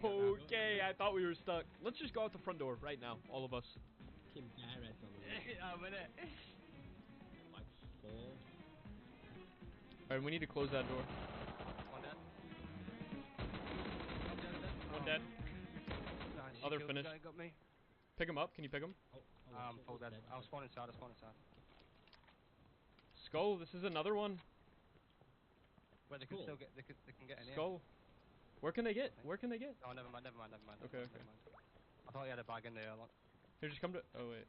Okay, I thought we were stuck. Let's just go out the front door right now, all of us. Keep air red on the way. I'm in it. Like 4. Alright, we need to close that door. One dead. One dead. Nice. Other Killed the finished. guy, got me. Pick him up, can you pick him? Full dead. I'll spawn inside. Skull, this is another one. Wait, they can still get. They can get in here. Skull. Where can they get? Where can they get? Oh, never mind. Okay. I thought you had a bag in there. Look. Here, just come to... Oh, wait.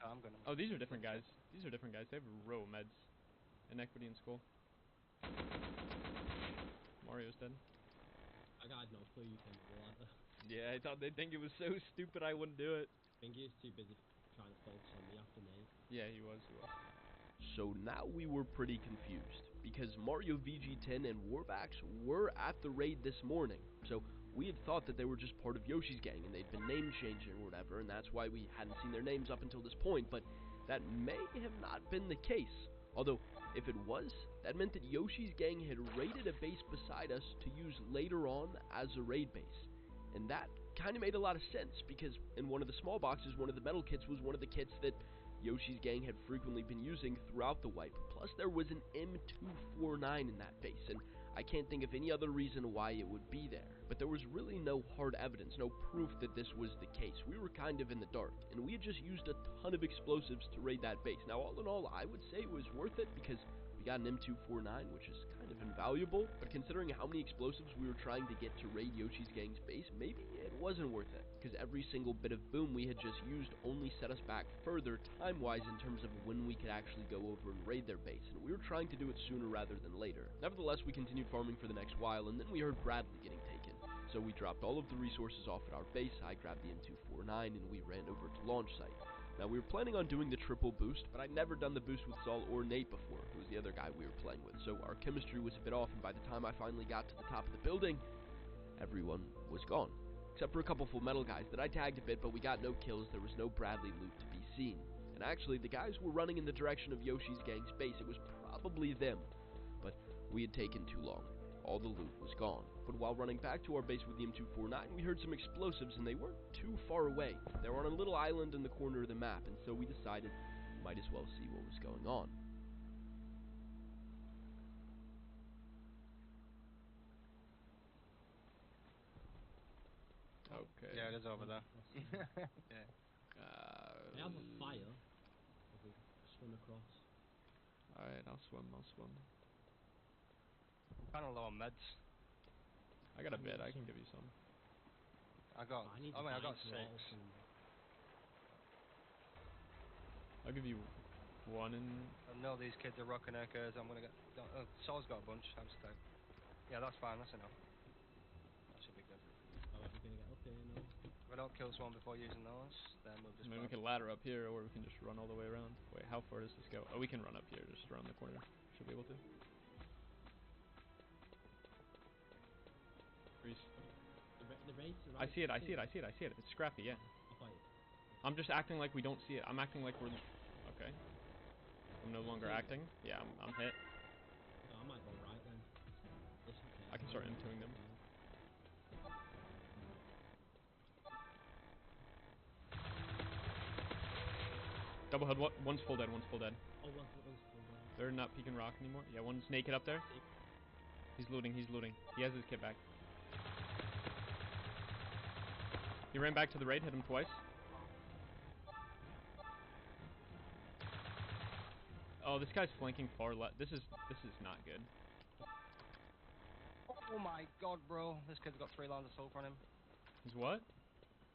Oh, I'm gonna. Oh, these are different guys. These are different guys. They have a row of meds. Inequity and Skull. Mario's dead. I got no clue you can do that. Yeah, I thought they'd think it was so stupid I wouldn't do it. I think he was too busy trying to focus on me after me. Yeah, he was. So now we were pretty confused, because Mario VG10 and Warbacks were at the raid this morning, so we had thought that they were just part of Yoshi's gang and they'd been name changing or whatever, and that's why we hadn't seen their names up until this point, but that may have not been the case. Although, if it was, that meant that Yoshi's gang had raided a base beside us to use later on as a raid base. And that kind of made a lot of sense, because in one of the small boxes, one of the metal kits was one of the kits that Yoshi's gang had frequently been using throughout the wipe. Plus, there was an M249 in that base, and I can't think of any other reason why it would be there. But there was really no hard evidence, no proof that this was the case. We were kind of in the dark, and we had just used a ton of explosives to raid that base. Now, all in all, I would say it was worth it, because we got an M249, which is kind of invaluable, but considering how many explosives we were trying to get to raid Yoshi's gang's base, maybe it wasn't worth it, because every single bit of boom we had just used only set us back further time-wise in terms of when we could actually go over and raid their base, and we were trying to do it sooner rather than later. Nevertheless, we continued farming for the next while, and then we heard Bradley getting taken. So we dropped all of the resources off at our base, I grabbed the M249, and we ran over to launch site. Now, we were planning on doing the triple boost, but I'd never done the boost with Saul or Nate before, who was the other guy we were playing with, so our chemistry was a bit off, and by the time I finally got to the top of the building, everyone was gone. Except for a couple full metal guys that I tagged a bit, but we got no kills, there was no Bradley loot to be seen. And actually, the guys were running in the direction of Yoshi's gang's base, it was probably them, but we had taken too long. All the loot was gone. But while running back to our base with the M249, we heard some explosives, and they weren't too far away. They were on a little island in the corner of the map, and so we decided might as well see what was going on. Okay. Yeah, it is over there. Yeah. I have a fire. I could swim across. Alright, I'll swim. I'm kind of low on meds. I got a bed, I can give you some. I got 6. I'll give you 1 and... I know these kids are rocking AKs. I'm gonna get. Saul's got a bunch. I'm stuck. Yeah, that's fine. That's enough. That should be good. Alright, we're gonna get up here now. If I don't kill someone before using those, then we'll just. I mean, we can ladder up here, or we can just run all the way around. Wait, how far does this go? Oh, we can run up here, just around the corner. Should be able to. right, I see it, I see it, I see it, I see it. It's scrappy, yeah. I'll fight it. I'm just acting like we don't see it. I'm acting like we're... Okay. I'm no longer acting. Yeah, I'm hit. No, I might go right then. Yes, okay. I can start M2ing them. Double head, one's full dead, one's full dead. Oh, one's full dead. They're not peeking rock anymore. Yeah, one's naked up there. He's looting, he's looting. He has his kit back. He ran back to the raid, hit him twice. Oh, this guy's flanking far left. This is not good. Oh my god, bro. This kid's got 3 lines of sulfur on him. He's what?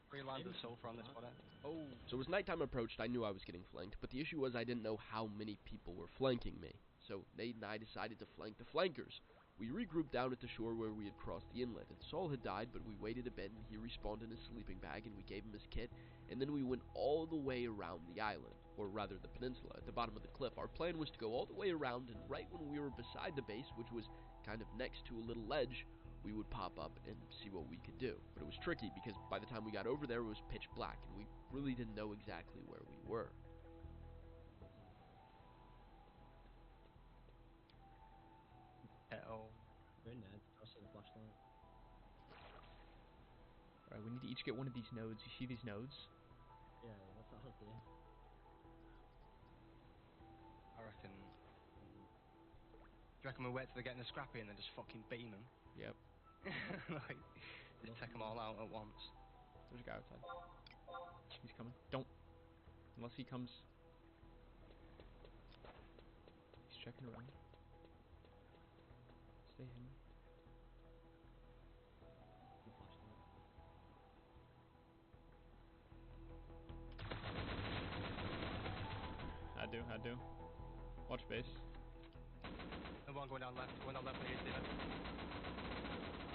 3 lines of sulfur on this body. Oh. So as nighttime approached, I knew I was getting flanked, but the issue was I didn't know how many people were flanking me. So Nate and I decided to flank the flankers. We regrouped down at the shore where we had crossed the inlet, and Saul had died, but we waited a bit, and he respawned in his sleeping bag, and we gave him his kit, and then we went all the way around the island, or rather the peninsula, at the bottom of the cliff. Our plan was to go all the way around, and right when we were beside the base, which was kind of next to a little ledge, we would pop up and see what we could do. But it was tricky, because by the time we got over there, it was pitch black, and we really didn't know exactly where we were. Uh-oh. Very nice. I'll see the flashlight. Alright, we need to each get one of these nodes. You see these nodes? Yeah, what's that hook there? I reckon... Do you reckon we wait till they're getting a scrappy and then just fucking beam them? Yep. Like, just take them all out at once. There's a guy outside. He's coming. Don't. Unless he comes. He's checking around. Stay hidden. The flashlight. I do. Watch base. The one going down left. Going down left where you see that.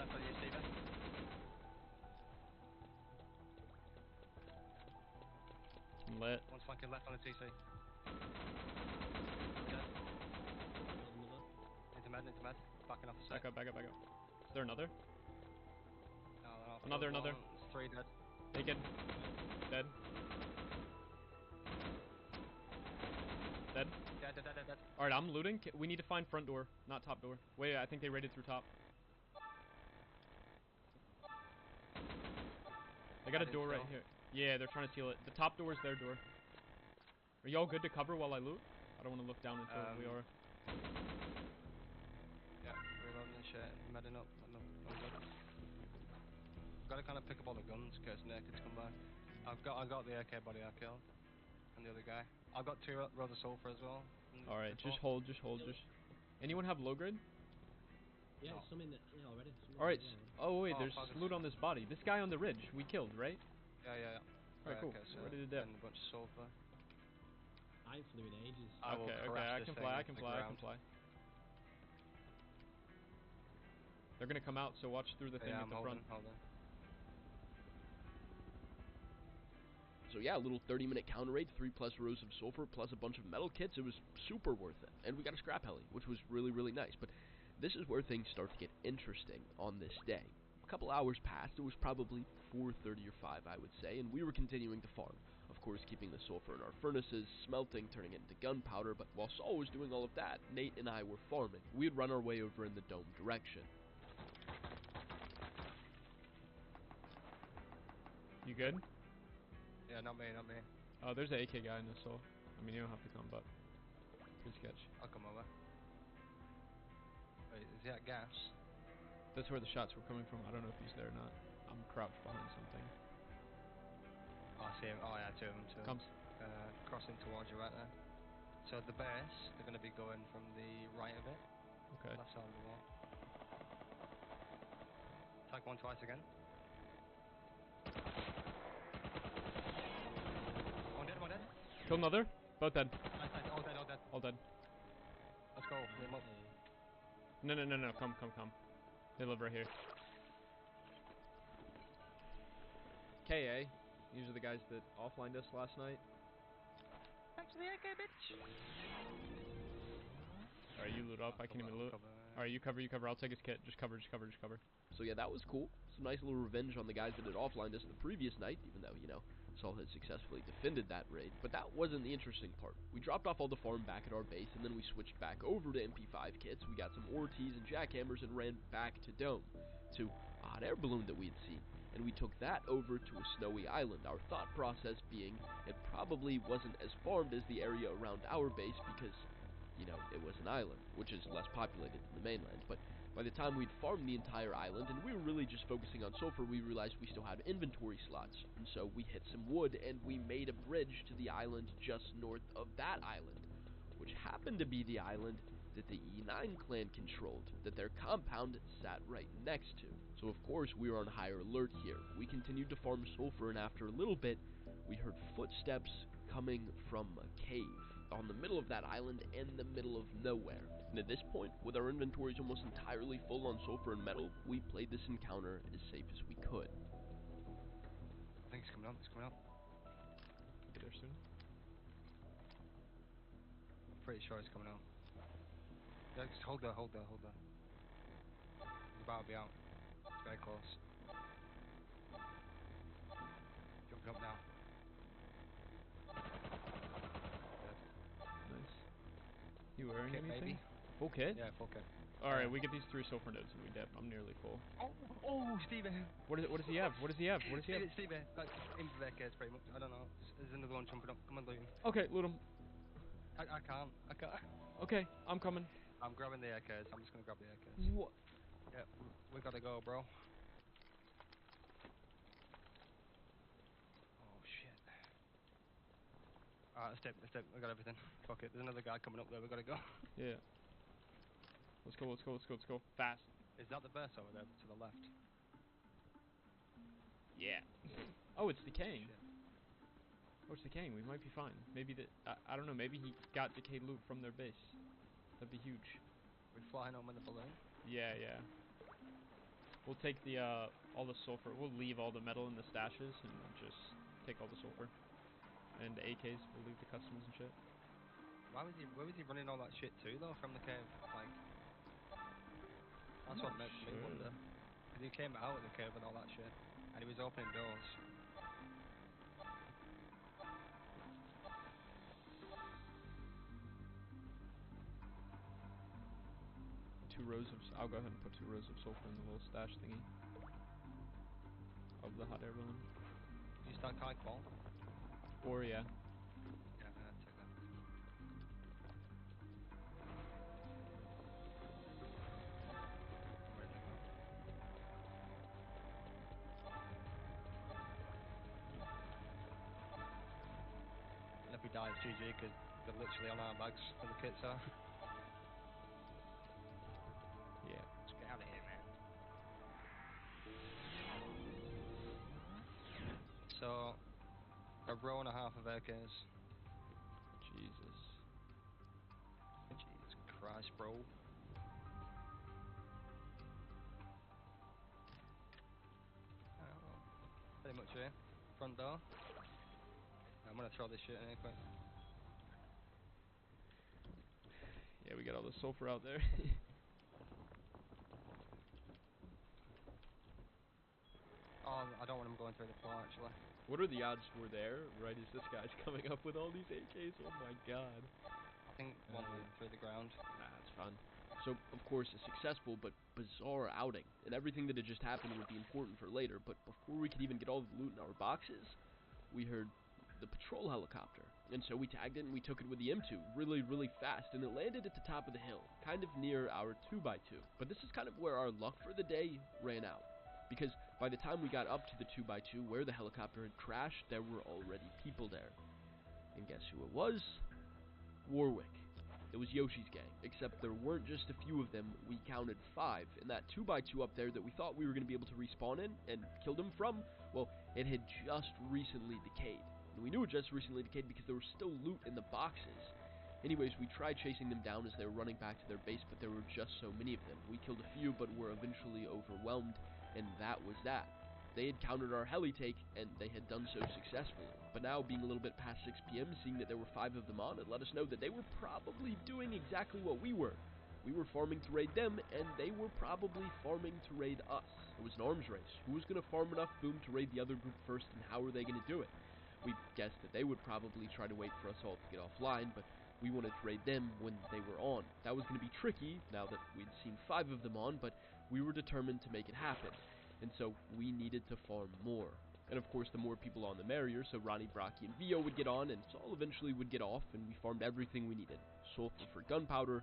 Left where you see that. I'm lit. One's flanking left on the TC. Into med. Backing off the side. Back up. Is there another? No. Another. It's 3 dead. Naked. Dead. Dead. Dead. Alright, I'm looting. We need to find front door, not top door. Wait, I think they raided through top. They got a door right here. Yeah, they're trying to seal it. The top door is their door. Are y'all good to cover while I loot? I don't want to look down until we are. Yeah, reloading and shit. Medding up. No good. Gotta kind of pick up all the guns in case naked's come by. I got the AK body I killed. And the other guy. I've got 2 rows of sulfur as well. Alright, just hold. Anyone have low grade? Yeah, some in the, yeah, already. Alright, oh wait, there's loot on this body. This guy on the ridge, we killed, right? Yeah. Alright, cool. Okay, so Ready to dip. a bunch of sulfur. I ain't flew in ages. Okay, I can fly. They're gonna come out, so watch through the thing at the front. Holding. So yeah, a little 30-minute counter raid, 3+ rows of sulfur, plus a bunch of metal kits. It was super worth it. And we got a scrap heli, which was really, really nice. But this is where things start to get interesting on this day. A couple hours passed. It was probably 4:30 or 5, I would say, and we were continuing to farm. Of course, keeping the sulfur in our furnaces, smelting, turning it into gunpowder. But while Saul was doing all of that, Nate and I were farming. We had run our way over in the dome direction. You good? Yeah, not me. Oh, there's an AK guy in this hole. I mean, you don't have to come, but good sketch. I'll come over. Wait, is that gas? That's where the shots were coming from. I don't know if he's there or not. I'm crouched behind something. Oh, I see him. Oh, yeah, 2 of them. Comes. Crossing towards you right there. So at the base, they're going to be going from the right of it. Okay. Left side of the wall. Tag one twice again. One dead. Kill another. Both dead. All dead. All dead. Let's go. Hit him up. No. Come. They live right here. KA. These are the guys that offlined us last night. Back to the AK, bitch. Alright, you loot up. I can even loot. Alright, you cover, I'll take his kit. Just cover. So yeah, that was cool. Some nice little revenge on the guys that had offlined us the previous night, even though, Saul had successfully defended that raid. But that wasn't the interesting part. We dropped off all the farm back at our base, and then we switched back over to MP5 kits. We got some Ortiz and jackhammers and ran back to Dome, to a hot air balloon that we had seen. And we took that over to a snowy island, our thought process being it probably wasn't as farmed as the area around our base because, it was an island, which is less populated than the mainland. But by the time we'd farmed the entire island and we were really just focusing on sulfur, we realized we still had inventory slots. And so we hit some wood and we made a bridge to the island just north of that island, which happened to be the island that the E9 clan controlled, that their compound sat right next to. So of course we were on higher alert here. We continued to farm sulfur, and after a little bit, we heard footsteps coming from a cave on the middle of that island in the middle of nowhere. And at this point, with our inventories almost entirely full on sulfur and metal, we played this encounter as safe as we could. I think it's coming up, Get there soon. I'm pretty sure it's coming out. Yeah, just hold there. He's about to be out. It's very close. Jumping up now. Nice. You wearing Kit, anything? baby. Full kit? Yeah, full kit. Alright, we get these 3 sulfur nodes and we dip. I'm nearly full. Oh, Stevie! What does he have? Stevie, that's AKs pretty much. I don't know. There's another one jumping up. Come on, loot him. Okay, loot him. I can't. Okay, I'm coming. I'm grabbing the AKs. I'm just gonna grab the AKs. What? Yep, we gotta go, bro. Oh shit. Alright, let's dip. We got everything. Fuck it. There's another guy coming up there. We gotta go. Yeah. Let's go. Fast. Is that the best over there to the left? Yeah. Oh, it's decaying. Shit. Oh, it's decaying. We might be fine. Maybe I don't know. Maybe he got decayed loot from their base. That'd be huge. We're flying home in the balloon. Yeah. We'll take the all the sulfur. We'll leave all the metal in the stashes and just take all the sulfur. And the AKs, we'll leave the customs and shit. Where was he running all that shit to though from the cave? Like, that's what makes me wonder. Because he came out of the cave with all that shit, and he was opening doors. I'll go ahead and put 2 rows of sulfur in the little stash thingy of the hot air balloon. Did you start high qual? Or yeah. Yeah, take that. And if we die, it's GG because they're literally on our bags where the kits are. Yeah. Let's get out of here, man. So, a row and a half of AKs. Jesus. Jesus Christ, bro. Pretty much here. Front door. I'm gonna throw this shit in here quick. Yeah, we got all the sulfur out there. Oh, I don't want him going through the floor, actually. What are the odds we're there, right as this guy's coming up with all these AKs? Oh my god. I think one went through the ground. Nah, it's fun. So, of course, a successful but bizarre outing, and everything that had just happened would be important for later, but before we could even get all the loot in our boxes, we heard the patrol helicopter. And so we tagged it and we took it with the M2 really, really fast, and it landed at the top of the hill, kind of near our 2x2. But this is kind of where our luck for the day ran out, because by the time we got up to the 2x2 where the helicopter had crashed, there were already people there. And guess who it was? Warwick. It was Yoshi's gang, except there weren't just a few of them, we counted 5, and that 2x2 up there that we thought we were going to be able to respawn in and kill them from, well, it had just recently decayed. And we knew it just recently decayed because there was still loot in the boxes. Anyways, we tried chasing them down as they were running back to their base, but there were just so many of them. We killed a few, but were eventually overwhelmed, and that was that. They had countered our heli take, and they had done so successfully. But now, being a little bit past 6 p.m., seeing that there were 5 of them on, it let us know that they were probably doing exactly what we were. We were farming to raid them, and they were probably farming to raid us. It was an arms race. Who was going to farm enough boom to raid the other group first, and how were they going to do it? We guessed that they would probably try to wait for us all to get offline, but we wanted to raid them when they were on. That was going to be tricky, now that we'd seen 5 of them on, but we were determined to make it happen. And so we needed to farm more. And of course, the more people on the merrier, so Ronnie, Brocky, and Vio would get on, and Saul eventually would get off, and we farmed everything we needed. Sulfur for gunpowder,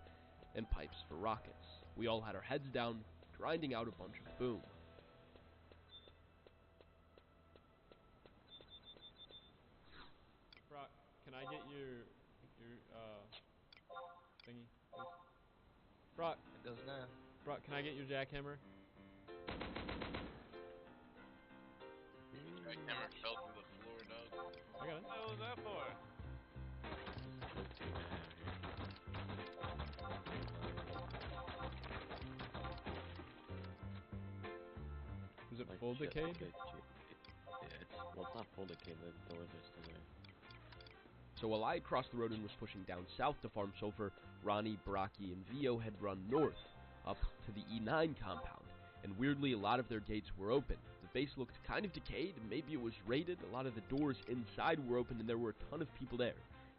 and pipes for rockets. We all had our heads down, grinding out a bunch of boom. Brock, can I get your thingy, please? Brock. It does now. Brock, can I get your jackhammer? Jackhammer fell through the floor, dog. I got it. What was that for? Was it Like full shit, decayed? Well, it's not full decayed, the doors are still there. So while I crossed the road and was pushing down south to farm sulfur, Ronnie, Brocky, and Vio had run north, up to the E9 compound. And weirdly, a lot of their gates were open. The base looked kind of decayed, maybe it was raided, a lot of the doors inside were open, and there were a ton of people there.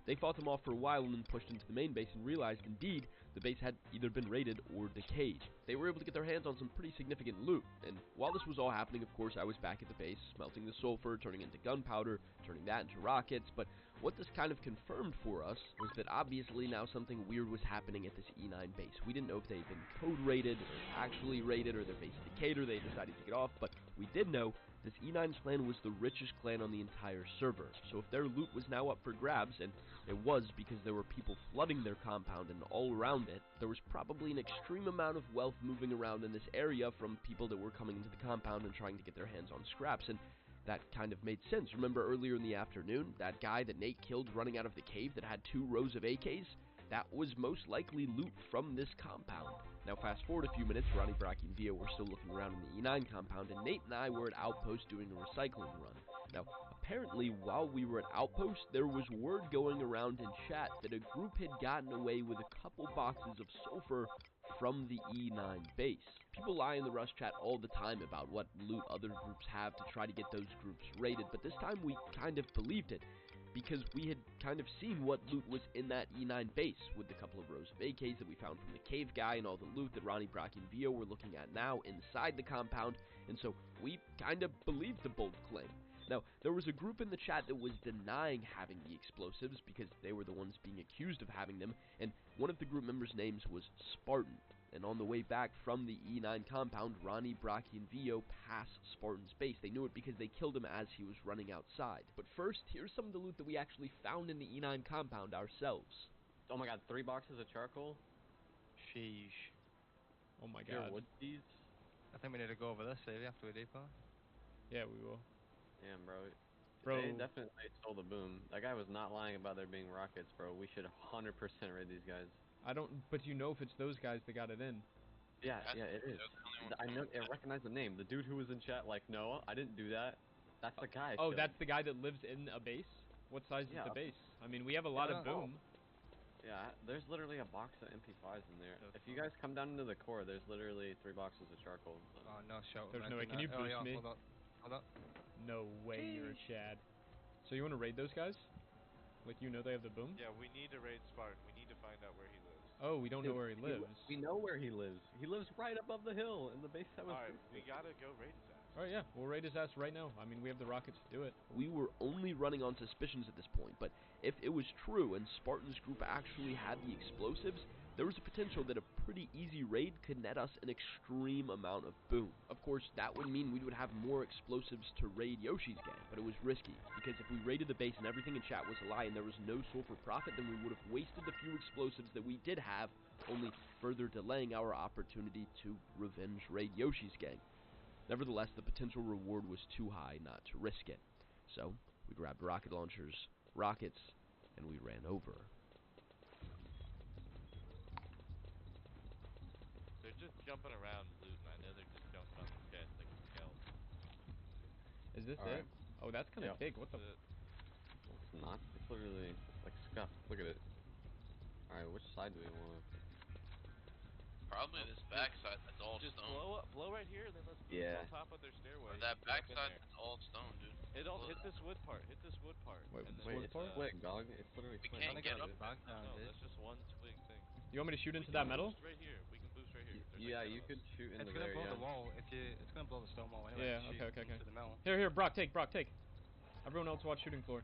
They fought them off for a while and then pushed into the main base and realized, indeed, the base had either been raided or decayed. They were able to get their hands on some pretty significant loot, and while this was all happening, of course, I was back at the base, smelting the sulfur, turning into gunpowder, turning that into rockets, but what this kind of confirmed for us was that obviously now something weird was happening at this E9 base. We didn't know if they had been code raided, or actually raided, or their base decayed, or they decided to get off, but we did know this E9's clan was the richest clan on the entire server, so if their loot was now up for grabs, and it was because there were people flooding their compound and all around it, there was probably an extreme amount of wealth moving around in this area from people that were coming into the compound and trying to get their hands on scraps, and that kind of made sense. Remember earlier in the afternoon, that guy that Nate killed running out of the cave that had 2 rows of AKs? That was most likely loot from this compound. Now fast forward a few minutes, Ronnie, Brocky, and Vio were still looking around in the E9 compound, and Nate and I were at Outpost doing a recycling run. Now, apparently, while we were at Outpost, there was word going around in chat that a group had gotten away with a couple boxes of sulfur from the E9 base. People lie in the Rush chat all the time about what loot other groups have to try to get those groups raided, but this time we kind of believed it, because we had kind of seen what loot was in that E9 base, with the couple of rows of AKs that we found from the cave guy and all the loot that Ronnie, Brocky, and Vio were looking at now inside the compound, and so we kind of believed the bold claim. Now, there was a group in the chat that was denying having the explosives because they were the ones being accused of having them, and one of the group members' names was Spartan. And on the way back from the E9 compound, Ronnie, Brocky, and Vio passed Spartan's base. They knew it because they killed him as he was running outside. But first, here's some of the loot that we actually found in the E9 compound ourselves. Oh my god, 3 boxes of charcoal? Sheesh. Oh my Pure god. wood seeds? I think we need to go over this area after we depot. Yeah, we will. Damn, bro. Bro. They definitely stole the boom. That guy was not lying about there being rockets, bro. We should 100% raid these guys. I don't, but you know if it's those guys that got it in. Yeah, yeah, it is. I know. I recognize the name. The dude who was in chat, like, no, I didn't do that. That's the guy. Oh, that's the guy that lives in a base? What size is the base? I mean, we have a lot of boom. Yeah, there's literally a box of MP5s in there. If you guys come down into the core, there's literally 3 boxes of charcoal. Oh, no, shout. There's no way. Can you boost me? Hold up. Hold up. No way, you're a Chad. So you want to raid those guys? Like, you know they have the boom? Yeah, we need to raid Spartan. We need to find out where he lives. Oh, we don't know where he lives. We know where he lives. He lives right above the hill in the base 7. Alright, we gotta go raid his ass. Alright, yeah, we'll raid his ass right now. I mean, we have the rockets to do it. We were only running on suspicions at this point, but if it was true and Spartan's group actually had the explosives, there was a potential that a pretty easy raid could net us an extreme amount of boom. Of course, that would mean we would have more explosives to raid Yoshi's gang, but it was risky, because if we raided the base and everything in chat was a lie and there was no sulfur profit, then we would have wasted the few explosives that we did have, only further delaying our opportunity to revenge raid Yoshi's gang. Nevertheless, the potential reward was too high not to risk it. So, we grabbed rocket launchers, rockets, and we ran over. They're just jumping around looting. I know they're just jumping on the chest like scouts. Is this it? Oh, that's kind of big. What the? It's not. It's literally like scuffed. Look at it. Alright, which side do we want? Probably this backside that's all Just stone. blow right here, and then let's boost Yeah. on top of their stairway. Or that Get up in backside there. that's all stone, dude. Hit this wood part. Hit this wood part. Wait, and then, Wait, Wood it's part? quick, dog. It's literally We quick. can't Trying to get get up the back down, No, dude. that's just one twig thing. You want me to shoot into We that can metal? boost right here. We can boost right here. There's Yeah, like 10 you of could us. shoot into It's gonna there, blow yeah. the wall if you. It's gonna blow the stone wall anyway. Yeah, Shoot okay. into the metal. Here, Brock, take. Everyone else watch shooting floor.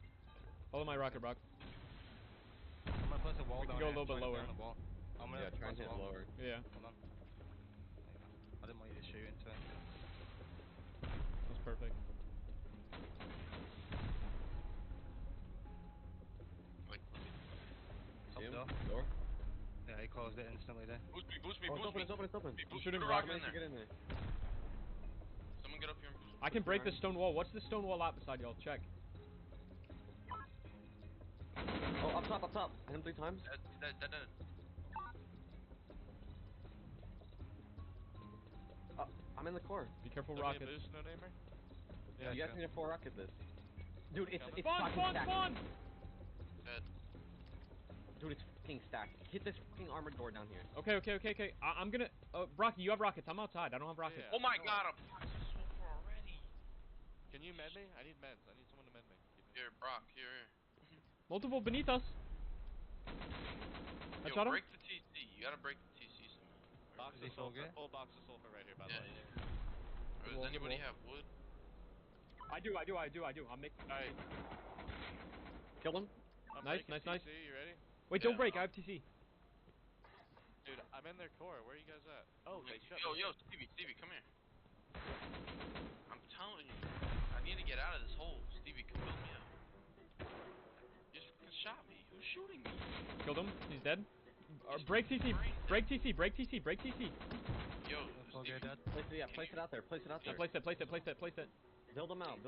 Follow my rocket, Brock. I'm gonna place a wall We can down go a here, little bit try to lower. down the wall. I'm gonna Yeah, try and place a hit wall. lower. Yeah, Hold on. I didn't want you to shoot into it. that's perfect. Like, See him? Door. Door? Yeah, he closed it instantly there. boost me, Oh, it's boost open, me. it's open, it's open. Boost shooting put a rocket. rocket in Get there. in there. Someone get up here and boost me. I can break the stone wall. What's the stone wall out beside y'all? Check. Oh, up top. Hit him 3 times. That. Oh, I'm in the core. Be careful, Don't need a rockets. boost, no namer? Yeah, You guys sure. need to 4 rocket this. Dude, it's Spawn! fucking stacked. Dead. Dude, it's fucking stacked. Hit this fucking armored door down here. Okay. I'm gonna. Brocky, you have rockets. I'm outside. I don't have rockets. Yeah. Oh my god, I'm so far already. Can you med me? I need meds. I need someone to med me. Here, Brock, here. Multiple beneath us. I Yo, shot him. break the TC. You gotta break the TC somehow. Box Is of he full sulfur. gear? Full box of sulfur right here, by the Yeah. way. Does anybody have wood? I do. I'm making. Alright. Kill him. I'm Nice. breaking TC, you ready? Wait, Yeah. don't break. I have TC. Dude, I'm in their core. Where are you guys at? Oh, they shut Yo, me in. Stevie, come here. I'm telling you, I need to get out of this hole. Stevie, come help me out. You just fucking shot me. Who's shooting me? Killed him. He's dead. Break TC. Break TC. Yo, Full gear Stevie, dead. Place it out there. Place it. Build them out.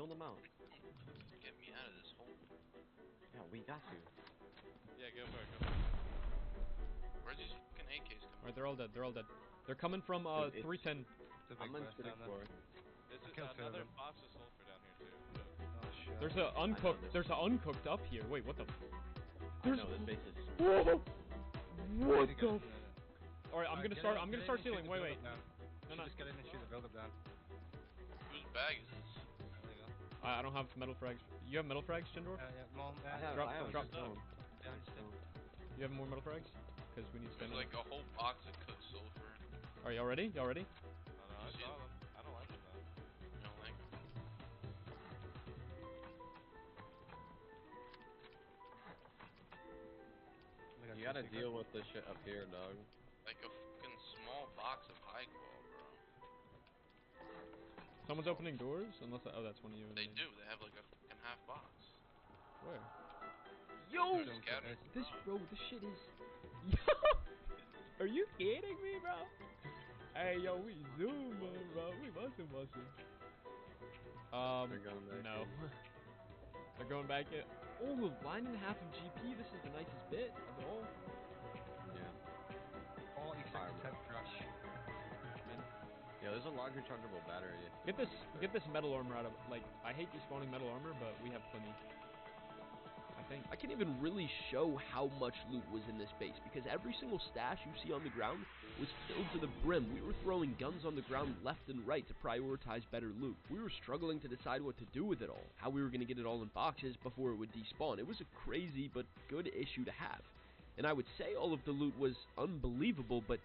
get me out of this hole. Yeah, we got to. Yeah, go for it. Where's these fucking AKs coming? Alright, they're all dead. They're coming from Dude, it's- 310. It's a big I'm on burst shooting down there. floor. This I is killed 2 of another them. box of sulfur down here, too. Oh shit. There's a uncooked. There's a uncooked up here. Wait, what the? I know, this base is... Whoa! What Get the? in there. Alright, I'm gonna Get start. in, I'm get gonna in start and shoot sealing. the Wait. build-up down. No. Just get in and shoot the build-up down. Whose bag is this? There you go. I don't have metal frags. You have metal frags, Jindor? Yeah, Mom, I have Drop. stone. Yeah, just take. You have more metal frags? Because we need There's stamina. like a whole box of cooked sulfur. Are y'all ready? Oh, no, I saw them. I don't like them, though. You know, like You gotta deal with this shit up here, dog. a fucking small box of high qual, bro. Someone's opening doors? Unless that's one of you. They do. They have like a fucking half box. Where? Yo, Yo! scattered. This shit is... Are you kidding me, bro? Hey, yo, we zooming, bro. We busting. They're going back no. in. They're going back in. Oh, line and a half of GP. This is the nicest bit of it all. Yeah. 40-second temp crash. Yeah, there's a large rechargeable battery. Get this metal armor out of... Like, I hate despawning metal armor, but we have plenty. I think. I can't even really show how much loot was in this base, because every single stash you see on the ground was filled to the brim. We were throwing guns on the ground left and right to prioritize better loot. We were struggling to decide what to do with it all, how we were going to get it all in boxes before it would despawn. It was a crazy but good issue to have. And I would say all of the loot was unbelievable, but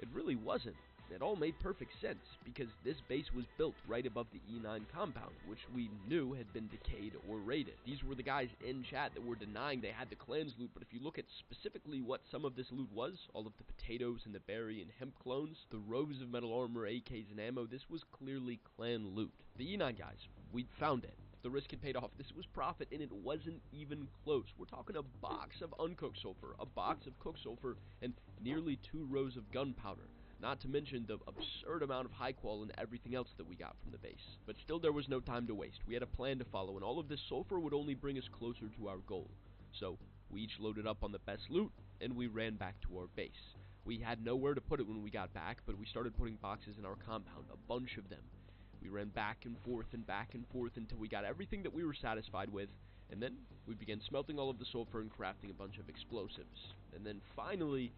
it really wasn't. It all made perfect sense, because this base was built right above the E9 compound, which we knew had been decayed or raided. These were the guys in chat that were denying they had the clan's loot, but if you look at specifically what some of this loot was, all of the potatoes and the berry and hemp clones, the rows of metal armor, AKs, and ammo, this was clearly clan loot. The E9 guys, we'd found it. The risk had paid off. This was profit, and it wasn't even close. We're talking a box of uncooked sulfur, a box of cooked sulfur, and nearly 2 rows of gunpowder. Not to mention the absurd amount of high qual and everything else that we got from the base. But still, there was no time to waste. We had a plan to follow, and all of this sulfur would only bring us closer to our goal. So, we each loaded up on the best loot, and we ran back to our base. We had nowhere to put it when we got back, but we started putting boxes in our compound, a bunch of them. We ran back and forth until we got everything that we were satisfied with, and then we began smelting all of the sulfur and crafting a bunch of explosives. And then finally,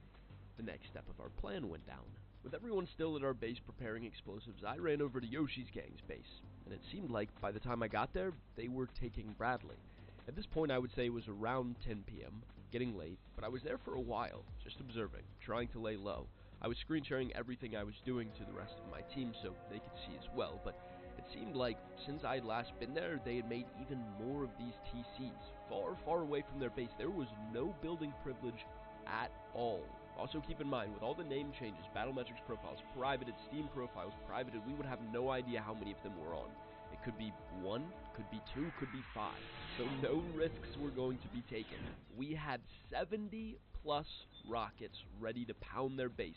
the next step of our plan went down. With everyone still at our base preparing explosives, I ran over to Yoshi's gang's base, and it seemed like by the time I got there, they were taking Bradley. At this point I would say it was around 10 p.m., getting late, but I was there for a while, just observing, trying to lay low. I was screen sharing everything I was doing to the rest of my team so they could see as well, but it seemed like since I had last been there, they had made even more of these TCs, far, far away from their base. There was no building privilege at all. Also keep in mind, with all the name changes, Battlemetrics profiles privated, Steam profiles privated, we would have no idea how many of them were on. It could be 1, could be 2, could be 5. So no risks were going to be taken. We had 70 plus rockets ready to pound their base.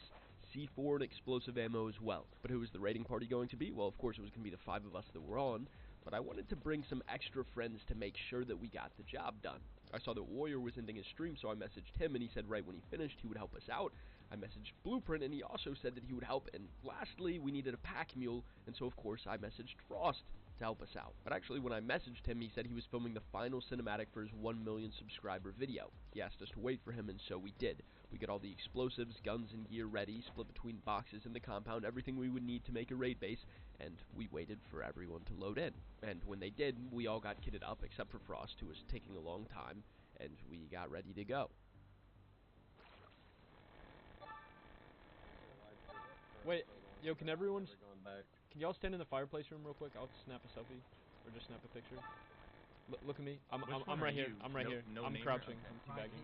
C4 and explosive ammo as well. But who was the raiding party going to be? Well, of course it was going to be the 5 of us that were on, but I wanted to bring some extra friends to make sure that we got the job done. I saw that Warrior was ending his stream, so I messaged him, and he said right when he finished he would help us out. I messaged Blueprint, and he also said that he would help, and lastly, we needed a pack mule, and so of course I messaged Frost to help us out. But actually, when I messaged him, he said he was filming the final cinematic for his 1 million subscriber video. He asked us to wait for him, and so we did. We got all the explosives, guns, and gear ready, split between boxes in the compound, everything we would need to make a raid base, and we waited for everyone to load in. And when they did, we all got kitted up, except for Frost, who was taking a long time, and we got ready to go. Wait, yo, can everyone... Can y'all stand in the fireplace room real quick? I'll snap a selfie, or just snap a picture. Look at me. I'm right here. I'm right here. I'm crouching. I'm teabagging.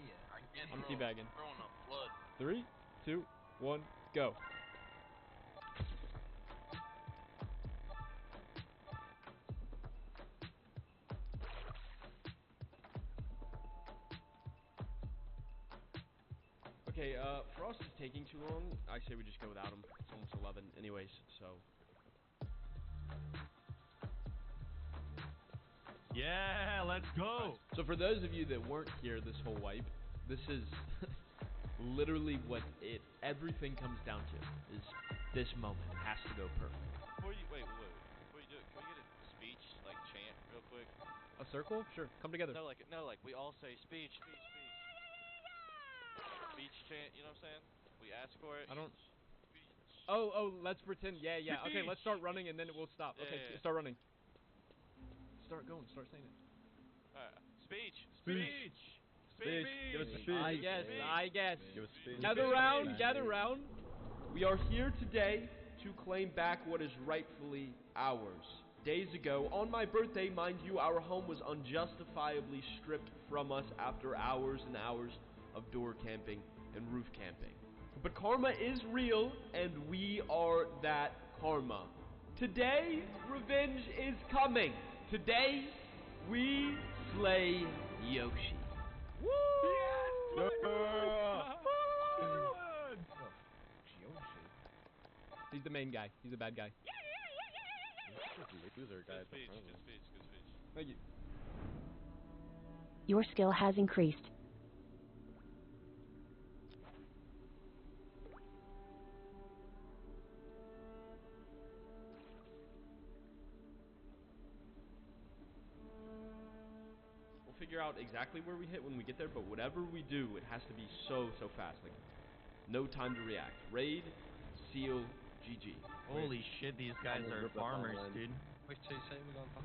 I'm teabagging. 3, 2, 1, go. Okay, Frost is taking too long. I say we just go without him. It's almost 11 anyways, so... Yeah, let's go! So for those of you that weren't here this whole wipe, this is literally what everything comes down to, is this moment. It has to go perfect. Before you, wait, before you do it, can we get a speech, like, chant real quick? A circle? Sure, come together. No, like, we all say speech, speech, speech. Speech chant, you know what I'm saying? We ask for it. I don't... Oh, let's pretend, yeah. Okay, let's start running and then it will stop. Yeah, Okay, yeah. Start running. Start going, start saying it. Alright, speech! Speech! Speech! Give us a speech. I guess. Give us speech. Gather round. We are here today to claim back what is rightfully ours. Days ago, on my birthday, mind you, our home was unjustifiably stripped from us after hours and hours of door camping and roof camping. But karma is real, and we are that karma. Today, revenge is coming. Today, we slay Yoshi. Woo! He's the main guy. He's a bad guy. Loser guy. Good speech, good speech, good speech. Thank you. Your skill has increased. We'll figure out exactly where we hit when we get there, but whatever we do, it has to be so fast. Like, no time to react. Raid, seal, GG. Holy shit, these guys are farmers, dude. Which two say we're going for?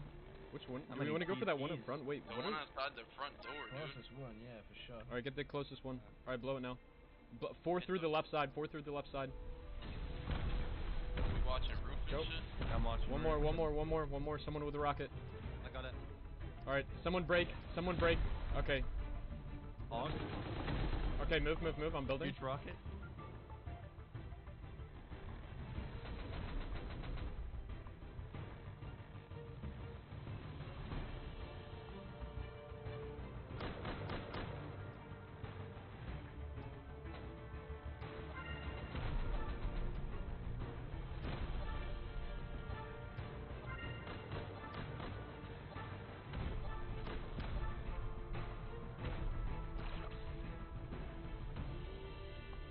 Which one? How Do we many want to go for that one in TCs? front? Wait, The what one is... outside the front door, dude. Closest one, yeah, for sure. Alright, get the closest one. Alright, blow it now. 4 through the left side. 4 through the left side. We watching roof and Go. shit. I'm watching. One more. Someone with a rocket. I got it. Alright, someone break. Okay. On. Okay, move. I'm building. Huge rocket.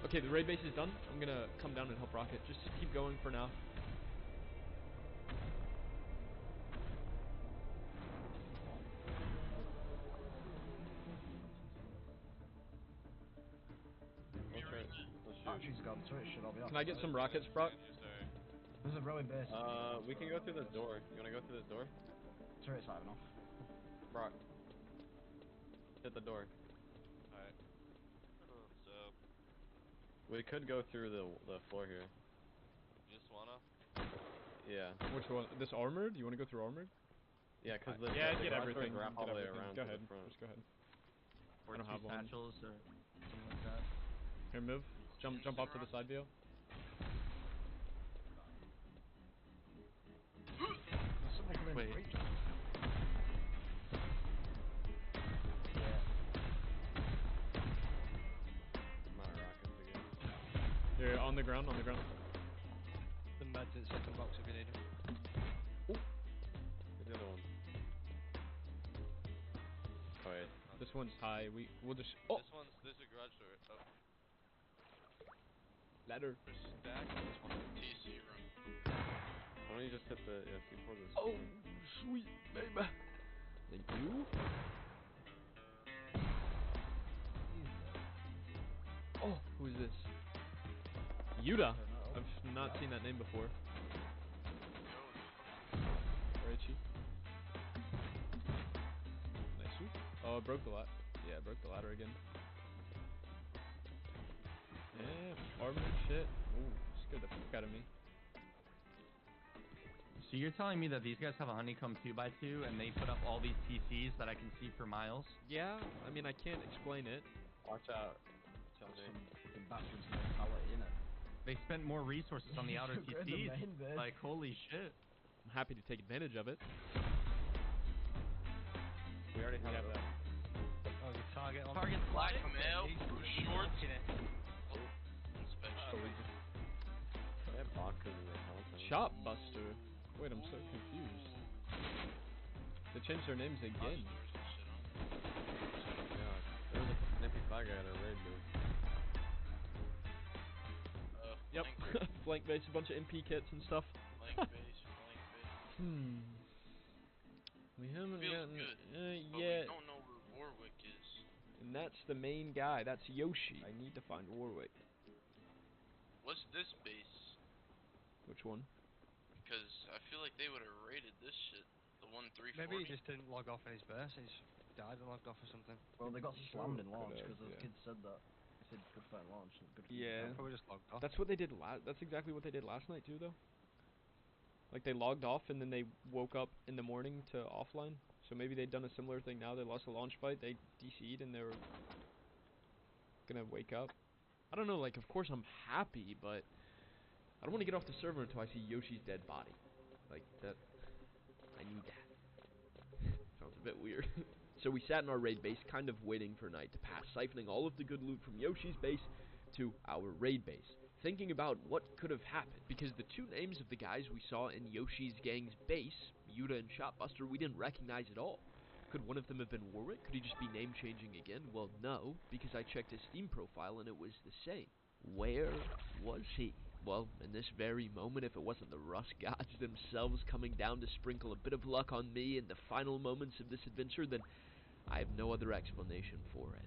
Okay, the raid base is done. I'm gonna come down and help Rocket. Just keep going for now. batteries gone, so it should all be off. Can I get some rockets, Brock? There's a rowing base. We can go through this door. You wanna go through this door? Turret's not even off. Brock. Hit the door. Alright. So, We could go through the floor here. you just wanna? Yeah. Which one? This armored? You want to go through armored? Yeah, cause the yeah, the get garage everything. doors wrap all Get the way everything. around Go to ahead. the front. Just go ahead. Or I don't have two one. satchels or something like that. Here, move. Jump off to the side view. There's somebody coming in Wait. the breach. I'm out of rockets again. You're on the ground. The meds in second box if you need them. Where's the other one? Oh wait. This one's high. We'll just. Oh. There's a garage door. Oh. Ladder. Stack. This one's a TC room. Why don't you just hit the C4 this? Oh, sweet baby. Thank you. Oh, who is this? Yuta. I've not seen that name before. Richie. Nice swoop. Oh, I broke the ladder. Yeah, I broke the ladder again. Yeah, armor shit. Ooh, scared the fuck out of me. So you're telling me that these guys have a honeycomb 2x2 and they put up all these TCs that I can see for miles? Yeah, I mean I can't explain it. Watch out. Tell me. Fucking bastards mentality, innit? They spent more resources on the outer Go in the main TCs. base. Like, holy shit. I'm happy to take advantage of it. We already have that. Oh, the target on Target Black spotted. male, shorts. So we just They have boxes in their helmet. Shop Buster. Wait, I'm so confused. They changed their names again. Yeah, there was a snippy flag guy at our raid booth. Yep. Flank base, a bunch of MP kits and stuff. Flank base. We haven't Feels gotten good, but yet. we don't know where Warwick is. And that's the main guy. That's Yoshi. I need to find Warwick. What's this base? Which one? Because I feel like they would have raided this shit. The 1340. Maybe he just didn't log off in his base. He just died and logged off or something. Well, they got slammed in launch could've, because the yeah. kids said that. They said good fight launch. Good Yeah. Probably just logged off. That's what they did that's exactly what they did last night too, though. Like they logged off and then they woke up in the morning to offline. So maybe they'd done a similar thing now. They lost a launch fight, they DC'd and they were gonna wake up. I don't know, like of course I'm happy, but I don't want to get off the server until I see Yoshi's dead body. Like that, I need that. Sounds a bit weird. So we sat in our raid base, kind of waiting for night to pass, siphoning all of the good loot from Yoshi's base to our raid base, thinking about what could have happened, because the two names of the guys we saw in Yoshi's gang's base, Yuta and Shotbuster, we didn't recognize at all. Could one of them have been Warwick? Could he just be name changing again? Well, no, because I checked his Steam profile and it was the same. Where was he? Well, in this very moment, if it wasn't the Rust gods themselves coming down to sprinkle a bit of luck on me in the final moments of this adventure, then I have no other explanation for it.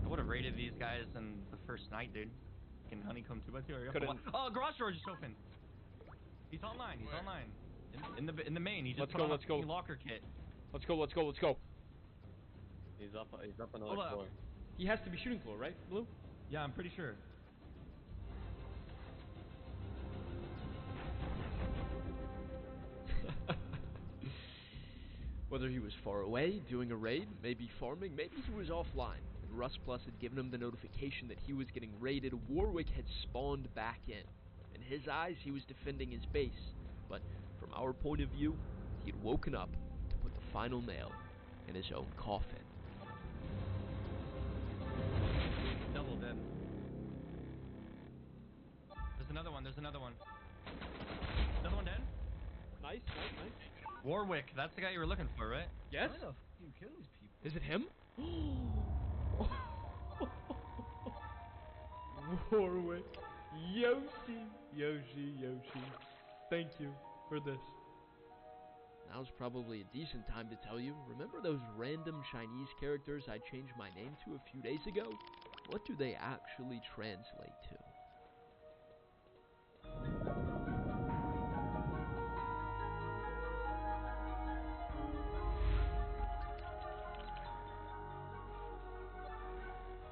I would have raided these guys in the first night, dude. Fucking honeycomb 2x2. Couldn't. Oh, garage door just opened. He's online. He's online. In the main. He just Let's put go, on let's a go. fucking locker kit. Let's go, let's go, let's go. He's up another Hold up. floor. He has to be shooting floor, right, Blue? Yeah, I'm pretty sure. Whether he was far away, doing a raid, maybe farming, maybe he was offline, and Rust Plus had given him the notification that he was getting raided. Warwick had spawned back in. In his eyes, he was defending his base, but from our point of view, he had woken up to put the final nail in his own coffin. Double dead. There's another one. There's another one. Another one dead. Nice. Warwick. That's the guy you were looking for, right? Yes? Why the f*** you kill these people? Is it him? Warwick. Yoshi. Thank you for this. Now's probably a decent time to tell you. Remember those random Chinese characters I changed my name to a few days ago? What do they actually translate to?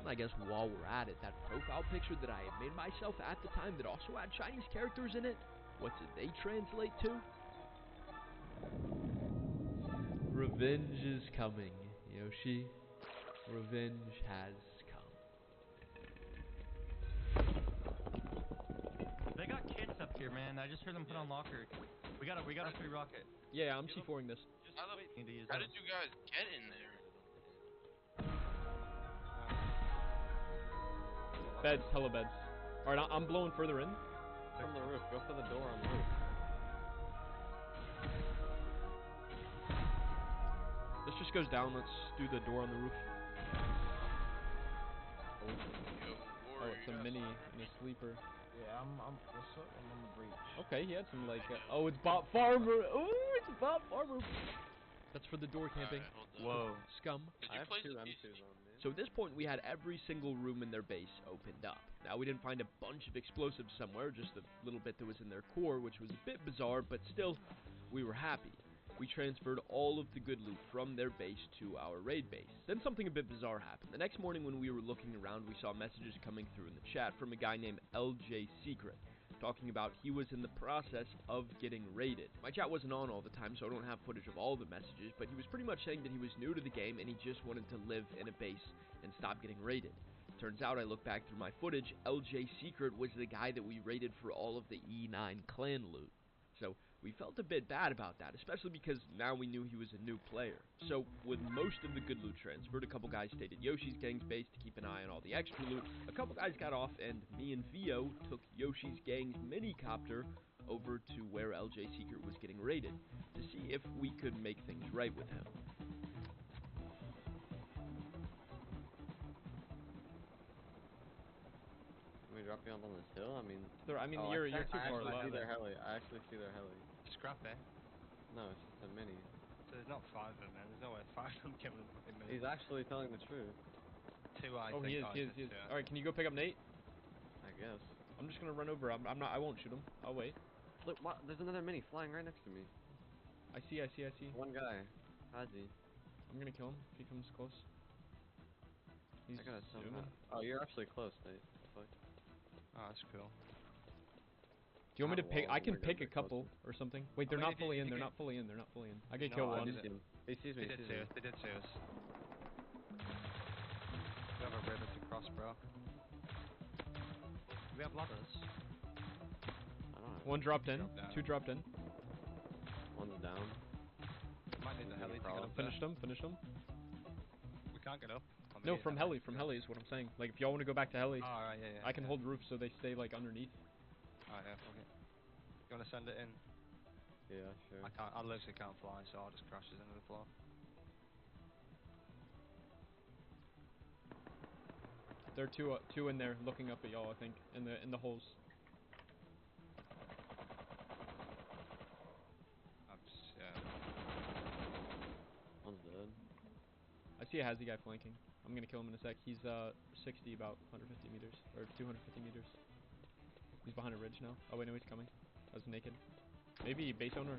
I guess while we're at it, that profile picture that I had made myself at the time that also had Chinese characters in it, what did they translate to? Revenge is coming, Yoshi. Revenge has come. They got kids up here, man. I just heard them put on locker. We got a free rocket. Yeah, I'm C4ing this. How did you guys get in there? Beds, hella beds. Alright, I'm blowing further in. From the roof. Go for the door on the roof. This just goes down. Let's do the door on the roof. Oh, it's a mini and a sleeper. Yeah, I'm on the breach. Okay, he had some like. Oh, it's bot farmer. Oh, it's bot farmer. That's for the door camping. Whoa. Scum. I have 2 M2s on me. So at this point, we had every single room in their base opened up. Now, we didn't find a bunch of explosives somewhere, just a little bit that was in their core, which was a bit bizarre, but still, we were happy. We transferred all of the good loot from their base to our raid base. Then something a bit bizarre happened. The next morning when we were looking around, we saw messages coming through in the chat from a guy named LJ Secret, talking about he was in the process of getting raided. My chat wasn't on all the time, so I don't have footage of all the messages, but he was pretty much saying that he was new to the game and he just wanted to live in a base and stop getting raided. Turns out, I look back through my footage, LJ Secret was the guy that we raided for all of the E9 clan loot. So we felt a bit bad about that, especially because now we knew he was a new player. So with most of the good loot transferred, a couple guys stayed at Yoshi's gang's base to keep an eye on all the extra loot, a couple guys got off, and me and Vio took Yoshi's gang's mini-copter over to where LJ Secret was getting raided, to see if we could make things right with him. Can we drop you up on this hill? I mean, you're too far I left. see their heli. I actually see their heli. Scrap it. No, it's just a mini. So there's not 5 of them, man. There's no way 5 of them came in a fucking minute. He's actually telling the truth. 2 I Oh, think. he is. Alright, can you go pick up Nate? I guess. I'm just gonna run over. I won't shoot him. I'll wait. Look, there's another mini flying right next to me. I see. One guy. Hazi. I'm gonna kill him if he comes close. He's I gotta zooming. that. Oh, you're actually close, Nate. Fuck. Oh, that's cool. Do you want me to pick? I can pick a couple or something. Wait, they're not fully in. They're not fully in. I can kill one. He sees me. They did see us. We have a river to cross, bro. Do we have ladders? I don't know. One dropped in. 2 dropped in. One's down. Might need the heli to get up. Finished them. We can't get up. No, from heli is what I'm saying. Like, if y'all want to go back to heli, right, yeah. I can hold roof so they stay, like, underneath. Alright, yeah, okay. You wanna send it in? Yeah, sure. I literally can't fly, so I'll just crash this into the floor. There are two in there looking up at y'all, I think, in the holes. One's dead. I see a Hazy guy flanking. I'm gonna kill him in a sec. He's 60, about 150 meters, or 250 meters. He's behind a ridge now. Oh wait, no, he's coming. I was naked. Maybe base owner.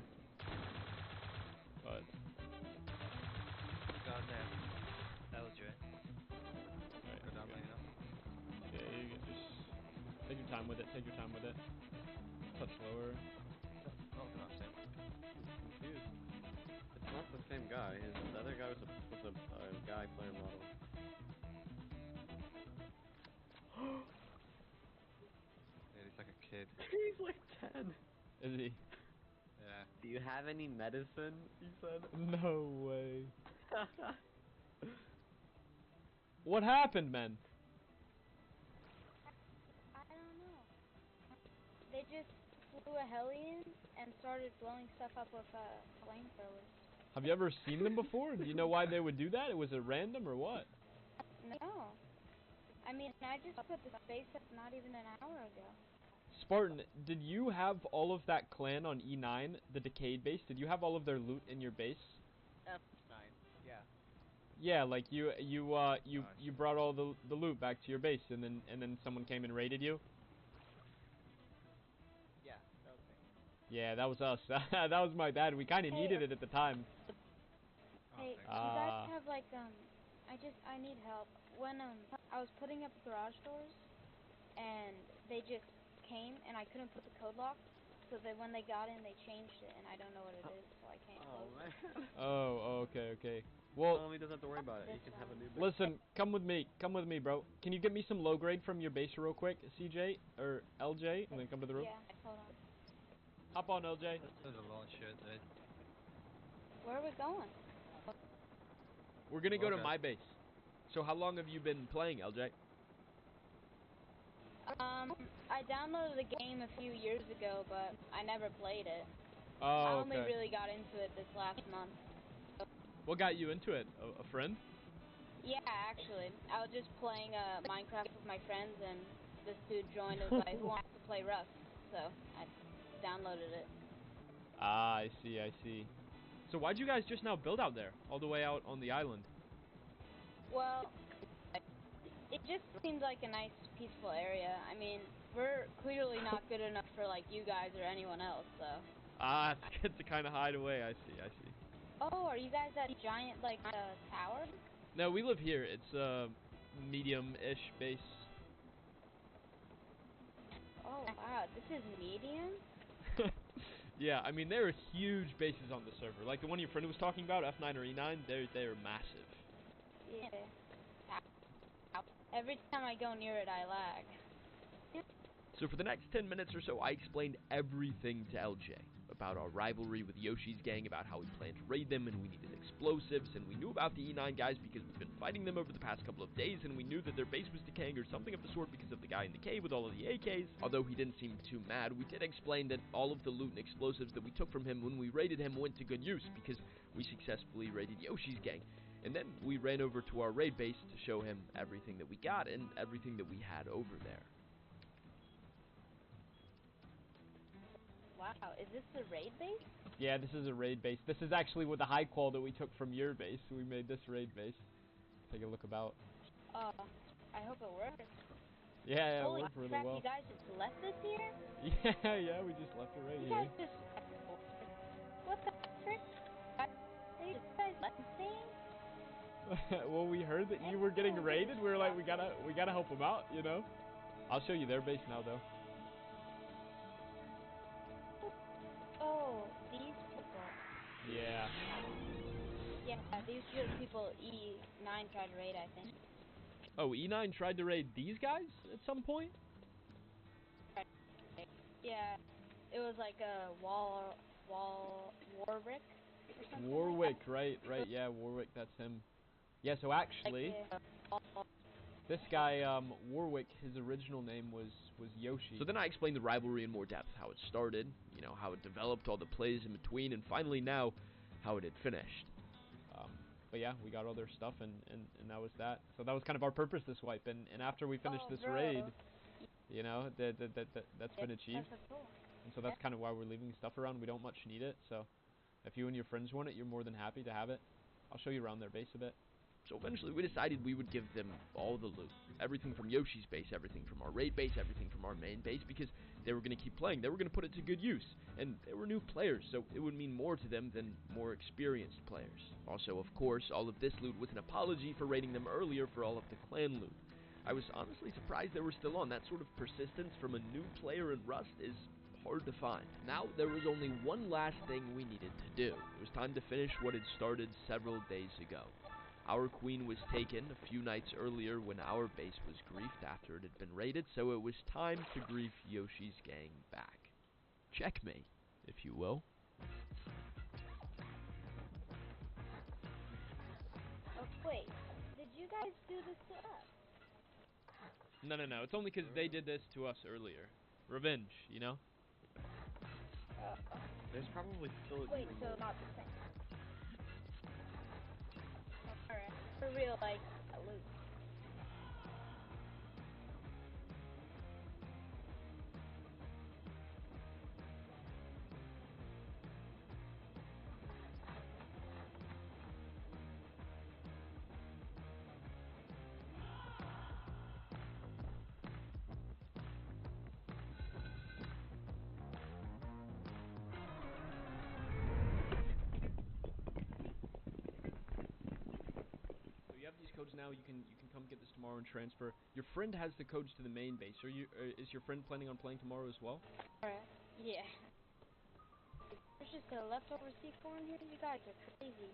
But God damn. That was you. Alright, Go down there, you know. yeah, you can just take your time with it. Touch slower. Oh, good, I'm saying. Confused. It's not the same guy. The other guy was a guy player model. Yeah, he's like a kid. He's like 10. Is he? Yeah. Do you have any medicine? He said. No way. What happened, man? I don't know. They just flew a heli in and started blowing stuff up with flamethrowers. Have you ever seen them before? Do you know why they would do that? Was it random or what? No. I mean, I just put the space up not even an hour ago. Spartan, did you have all of that clan on E9, the Decayed base? Did you have all of their loot in your base? F9, yeah. Yeah, like you brought all the loot back to your base, and then someone came and raided you. Yeah, that was me. Yeah, that was us. That was my bad. We kind of needed it at the time. Hey, do you guys have like I need help. When I was putting up garage doors, and they just came, and I couldn't put the code lock, so that when they got in, they changed it, and I don't know what it is, so I can't close it. Man. Oh, okay. Well, he doesn't have to worry about it. You can have a new base. Listen, come with me, bro. Can you get me some low grade from your base real quick, CJ or LJ, and then come to the room? Yeah, hold on. Hop on, LJ. There's a lot of shit, dude. Where are we going? We're gonna go to my base. So how long have you been playing, LJ? I downloaded the game a few years ago, but I never played it. Oh, I only okay. really got into it this last month. What got you into it? A friend? Yeah, actually. I was just playing Minecraft with my friends, and this dude joined and was like, who wants to play Rust? So I downloaded it. Ah, I see. So why'd you guys just now build out there, all the way out on the island? Well, it just seemed like a nice, peaceful area. I mean, we're clearly not good enough for, like, you guys or anyone else, so. Ah, it's to kind of hide away. I see. Oh, are you guys that giant, like, tower? No, we live here. It's a medium-ish base. Oh, wow, this is medium? Yeah, I mean, there are huge bases on the server. Like the one your friend was talking about, F9 or E9, they're massive. Yeah. Every time I go near it, I lag. So for the next 10 minutes or so, I explained everything to LJ. About our rivalry with Yoshi's gang, about how we planned to raid them and we needed explosives, and we knew about the E9 guys because we've been fighting them over the past couple of days, and we knew that their base was decaying or something of the sort because of the guy in the cave with all of the AKs. Although he didn't seem too mad, we did explain that all of the loot and explosives that we took from him when we raided him went to good use because we successfully raided Yoshi's gang. And then we ran over to our raid base to show him everything that we got and everything that we had over there. Wow, is this the raid base? Yeah, this is a raid base. This is actually with the high qual that we took from your base. We made this raid base. Take a look about. I hope it works. Yeah, Holy it worked really crap, well. you guys just left this here? Yeah, we just left the raid You here. guys just... What the frick? You guys left this thing? Well, we heard that you were getting raided. We were like, we gotta help them out, you know. I'll show you their base now, though. Oh, these people. Yeah. Yeah, these are the people E9 tried to raid, I think. Oh, E9 tried to raid these guys at some point? Yeah, it was like a Warwick or something. Warwick, right, yeah, Warwick, that's him. Yeah, so actually, this guy, Warwick, his original name was Yoshi. So then I explained the rivalry in more depth, how it started, you know, how it developed, all the plays in between, and finally now, how it had finished. But yeah, we got all their stuff, and that was that. So that was kind of our purpose this wipe, and after we finished this raid, you know, that's been achieved. And so that's kind of why we're leaving stuff around. We don't much need it, so if you and your friends want it, you're more than happy to have it. I'll show you around their base a bit. So eventually we decided we would give them all the loot. Everything from Yoshi's base, everything from our raid base, everything from our main base, because they were going to keep playing. They were going to put it to good use. And they were new players, so it would mean more to them than more experienced players. Also, of course, all of this loot was an apology for raiding them earlier for all of the clan loot. I was honestly surprised they were still on. That sort of persistence from a new player in Rust is hard to find. Now, there was only one last thing we needed to do. It was time to finish what had started several days ago. Our queen was taken a few nights earlier when our base was griefed after it had been raided, so it was time to grief Yoshi's gang back. Checkmate, if you will. Oh, wait, did you guys do this to us? No, it's only because they did this to us earlier. Revenge, you know? There's probably still a Wait, so not the same. for real, like, loot. You have these codes now. You can come get this tomorrow and transfer. Your friend has the codes to the main base. Is your friend planning on playing tomorrow as well? Alright, yeah. There's just a leftover C4 in here. You guys are crazy.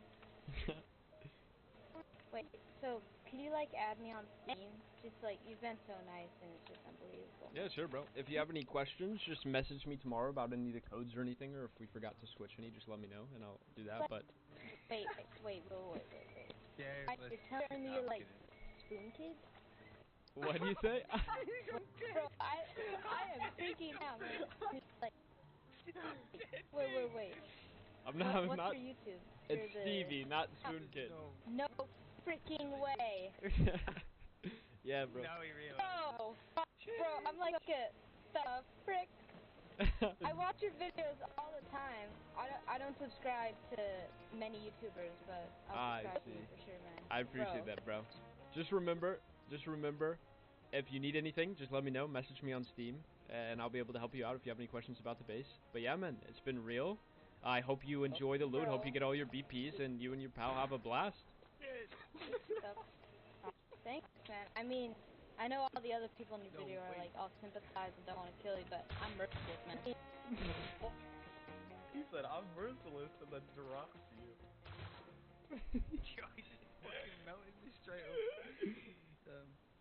Wait, so can you like add me on Steam? Just like you've been so nice and it's just unbelievable. Yeah, sure, bro. If you have any questions, just message me tomorrow about any of the codes or anything, or if we forgot to switch any, just let me know and I'll do that. But wait. Yeah, You're telling me you're like Spoon Kids? what do you say? Bro, I am freaking out, man. Like, wait. I'm not. What's not. your YouTube? It's Stevie, not Spoon Kid. No freaking way. Yeah, bro. Now we realize. No, bro, I'm like the frick. I watch your videos all the time. I don't subscribe to many YouTubers, but I'll subscribe to you for sure, man. I appreciate that, bro. Just remember, if you need anything, just let me know. Message me on Steam, and I'll be able to help you out if you have any questions about the base. But yeah, man, it's been real. I hope you enjoy the loot. Hope you get all your BPs, and you and your pal have a blast. Thanks, man. I mean, I know all the other people in the video are like all sympathize and don't want to kill you, but I'm merciless, man. He said, I'm merciless, and then drops you. Yo, he's just fucking melting me straight up.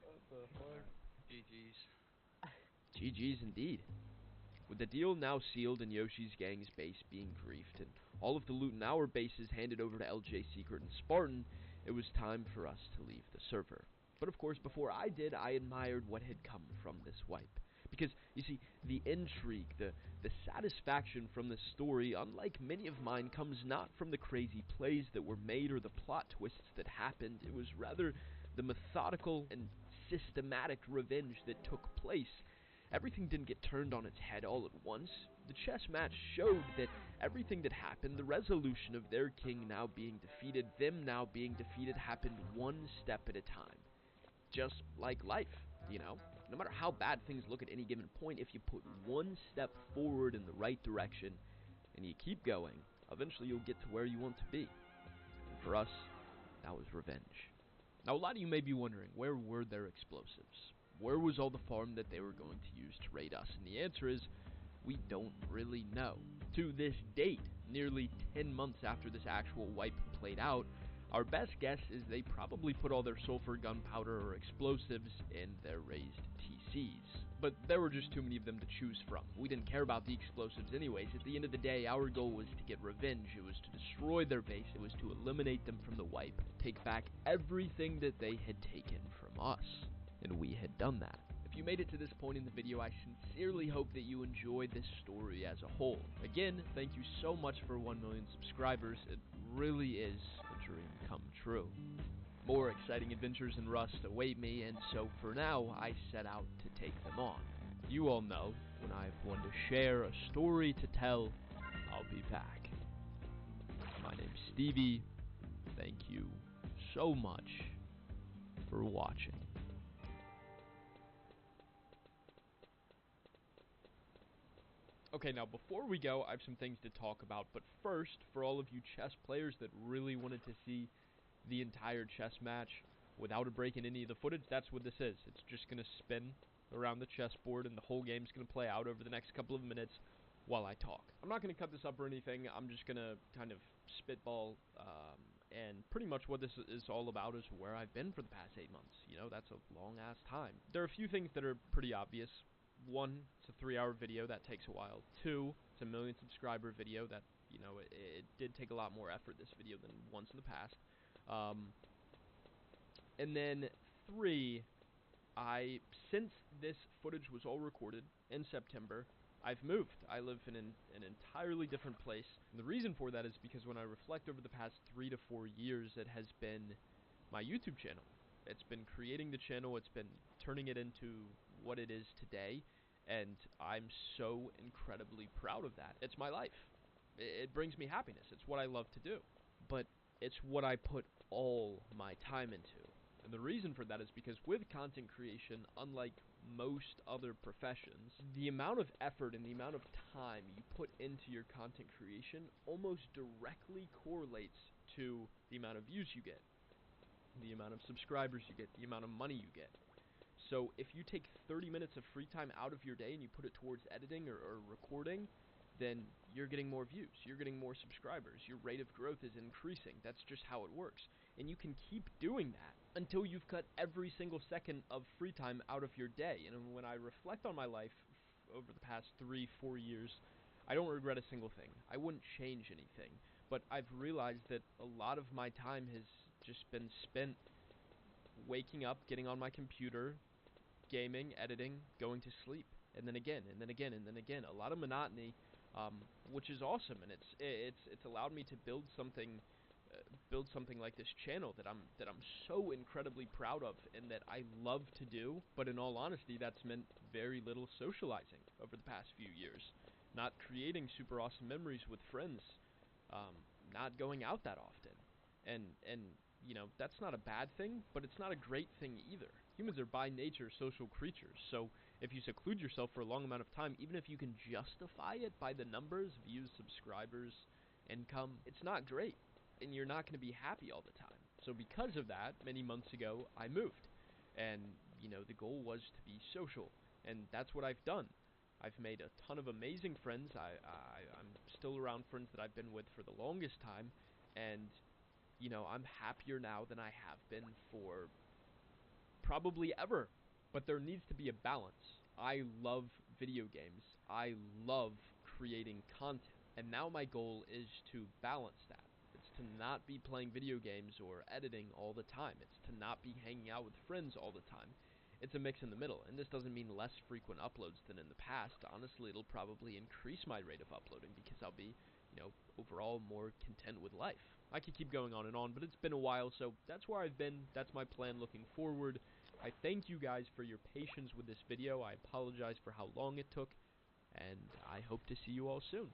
What the fuck? GG's. GG's indeed. With the deal now sealed and Yoshi's gang's base being griefed, and all of the loot in our bases handed over to LJ Secret and Spartan, it was time for us to leave the server. But of course, before I did, I admired what had come from this wipe. Because, you see, the intrigue, the satisfaction from this story, unlike many of mine, comes not from the crazy plays that were made or the plot twists that happened. It was rather the methodical and systematic revenge that took place. Everything didn't get turned on its head all at once. The chess match showed that everything that happened, the resolution of their king now being defeated, them now being defeated, happened one step at a time. Just like life, you know? No matter how bad things look at any given point, if you put one step forward in the right direction, and you keep going, eventually you'll get to where you want to be. And for us, that was revenge. Now, a lot of you may be wondering, where were their explosives? Where was all the farm that they were going to use to raid us? And the answer is, we don't really know. To this date, nearly 10 months after this actual wipe played out, our best guess is they probably put all their sulfur, gunpowder, or explosives in their raised TCs. But there were just too many of them to choose from. We didn't care about the explosives anyways. At the end of the day, our goal was to get revenge. It was to destroy their base. It was to eliminate them from the wipe. Take back everything that they had taken from us. And we had done that. If you made it to this point in the video, I sincerely hope that you enjoyed this story as a whole. Again, thank you so much for 1 million subscribers. It really is a dream come true. More exciting adventures in Rust await me, and so for now, I set out to take them on. You all know, when I have one to share, a story to tell, I'll be back. My name's Stevie. Thank you so much for watching. Okay, now before we go, I have some things to talk about, but first, for all of you chess players that really wanted to see the entire chess match without a break in any of the footage, that's what this is. It's just going to spin around the chessboard, and the whole game's going to play out over the next couple of minutes while I talk. I'm not going to cut this up or anything. I'm just going to kind of spitball, and pretty much what this is all about is where I've been for the past 8 months. You know, that's a long-ass time. There are a few things that are pretty obvious. 1, it's a 3-hour video, that takes a while. 2, it's a 1 million subscriber video, that, you know, it did take a lot more effort, this video, than once in the past. And then 3, since this footage was all recorded in September, I've moved. I live in an entirely different place. And the reason for that is because when I reflect over the past 3 to 4 years, it has been my YouTube channel. It's been creating the channel, it's been turning it into what it is today, and I'm so incredibly proud of that. It's my life. It brings me happiness. It's what I love to do. But it's what I put all my time into. And the reason for that is because with content creation, unlike most other professions, the amount of effort and the amount of time you put into your content creation almost directly correlates to the amount of views you get, the amount of subscribers you get, the amount of money you get. So if you take 30 minutes of free time out of your day and you put it towards editing or recording, then you're getting more views, you're getting more subscribers, your rate of growth is increasing. That's just how it works. And you can keep doing that until you've cut every single second of free time out of your day. And when I reflect on my life over the past 3-4 years, I don't regret a single thing. I wouldn't change anything. But I've realized that a lot of my time has just been spent waking up, getting on my computer, gaming, editing, going to sleep, and then again, and then again, and then again. A lot of monotony, which is awesome, and it's allowed me to build something like this channel that I'm so incredibly proud of and that I love to do. But in all honesty, that's meant very little socializing over the past few years. Not creating super awesome memories with friends, not going out that often, and you know, that's not a bad thing, but it's not a great thing either. Humans are by nature social creatures, so if you seclude yourself for a long amount of time, even if you can justify it by the numbers, views, subscribers, income, it's not great, and you're not going to be happy all the time. So because of that, many months ago, I moved, and, you know, the goal was to be social, and that's what I've done. I've made a ton of amazing friends. I'm still around friends that I've been with for the longest time, and you know, I'm happier now than I have been for probably ever. But there needs to be a balance. I love video games. I love creating content. And now my goal is to balance that. It's to not be playing video games or editing all the time. It's to not be hanging out with friends all the time. It's a mix in the middle, and this doesn't mean less frequent uploads than in the past. Honestly, it'll probably increase my rate of uploading because I'll be, you know, overall more content with life. I could keep going on, but it's been a while, so that's where I've been. That's my plan looking forward. I thank you guys for your patience with this video. I apologize for how long it took, and I hope to see you all soon.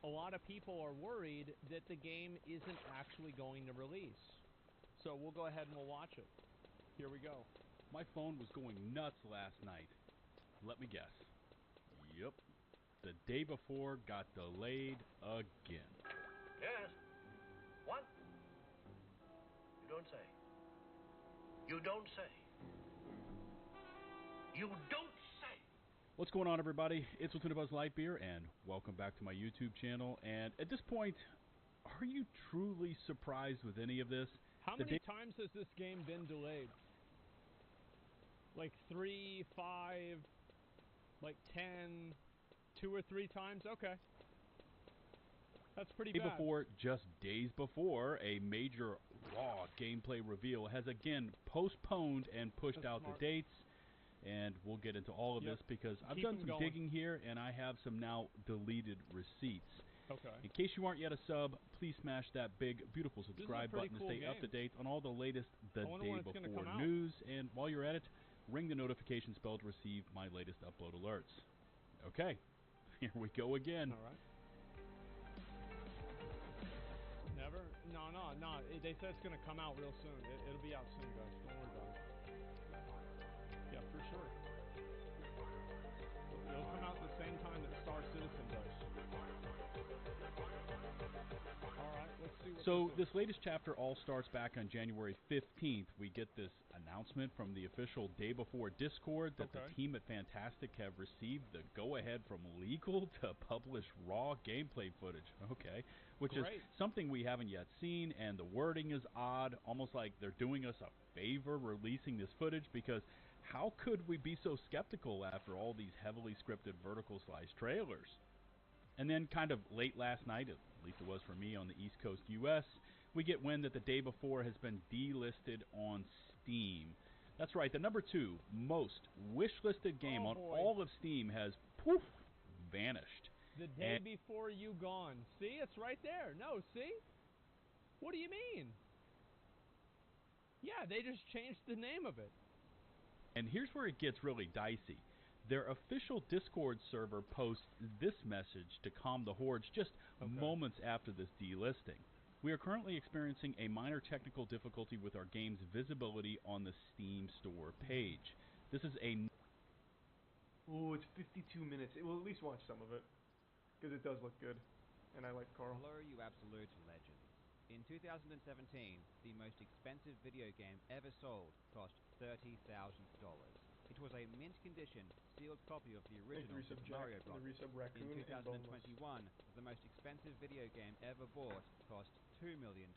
A lot of people are worried that the game isn't actually going to release. So we'll go ahead and we'll watch it. Here we go. My phone was going nuts last night. Let me guess. Yep. The day before got delayed again. Yes. What? You don't say. You don't say. You don't say. What's going on, everybody? It's Lieutenant Buzz Lightbeer, and welcome back to my YouTube channel. And at this point, are you truly surprised with any of this? How many times has this game been delayed? Like 3, 5, like 10, 2 or 3 times? Okay. That's pretty bad. Just days before, a major raw gameplay reveal has again postponed and pushed out the dates. And we'll get into all of this because I've done some digging here, and I have some now deleted receipts. Okay. In case you aren't yet a sub, please smash that big, beautiful subscribe button to stay up to date on all the latest The Day Before news. And while you're at it, ring the notifications bell to receive my latest upload alerts. Okay, here we go again. All right. Never? No. They said it's going to come out real soon. It'll be out soon, guys. Don't worry about it. Yeah, for sure. It'll come out at the same time that Star Citizen does. Alright, let's see what So this latest chapter all starts back on January 15th. We get this announcement announcement from the official Day Before Discord that the team at Fantastic have received the go-ahead from legal to publish raw gameplay footage. Okay, which is something we haven't yet seen, and the wording is odd, almost like they're doing us a favor releasing this footage, because how could we be so skeptical after all these heavily scripted vertical slice trailers? And then kind of late last night, at least it was for me on the East Coast US, we get wind that the Day Before has been delisted on Steam. That's right, the number 2 most wish-listed game on all of Steam has, poof, vanished. The Day Before You gone. See, it's right there. No, see? What do you mean? Yeah, they just changed the name of it. And here's where it gets really dicey. Their official Discord server posts this message to calm the hordes just moments after this delisting. We are currently experiencing a minor technical difficulty with our game's visibility on the Steam store page. This is a... Ooh, it's 52 minutes. We'll at least watch some of it, because it does look good, and I like Carl. Hello, you absolute legends. In 2017, the most expensive video game ever sold cost $30,000. It was a mint condition, sealed copy of the original Super Mario Bros. In 2021, the most expensive video game ever bought cost $2 million.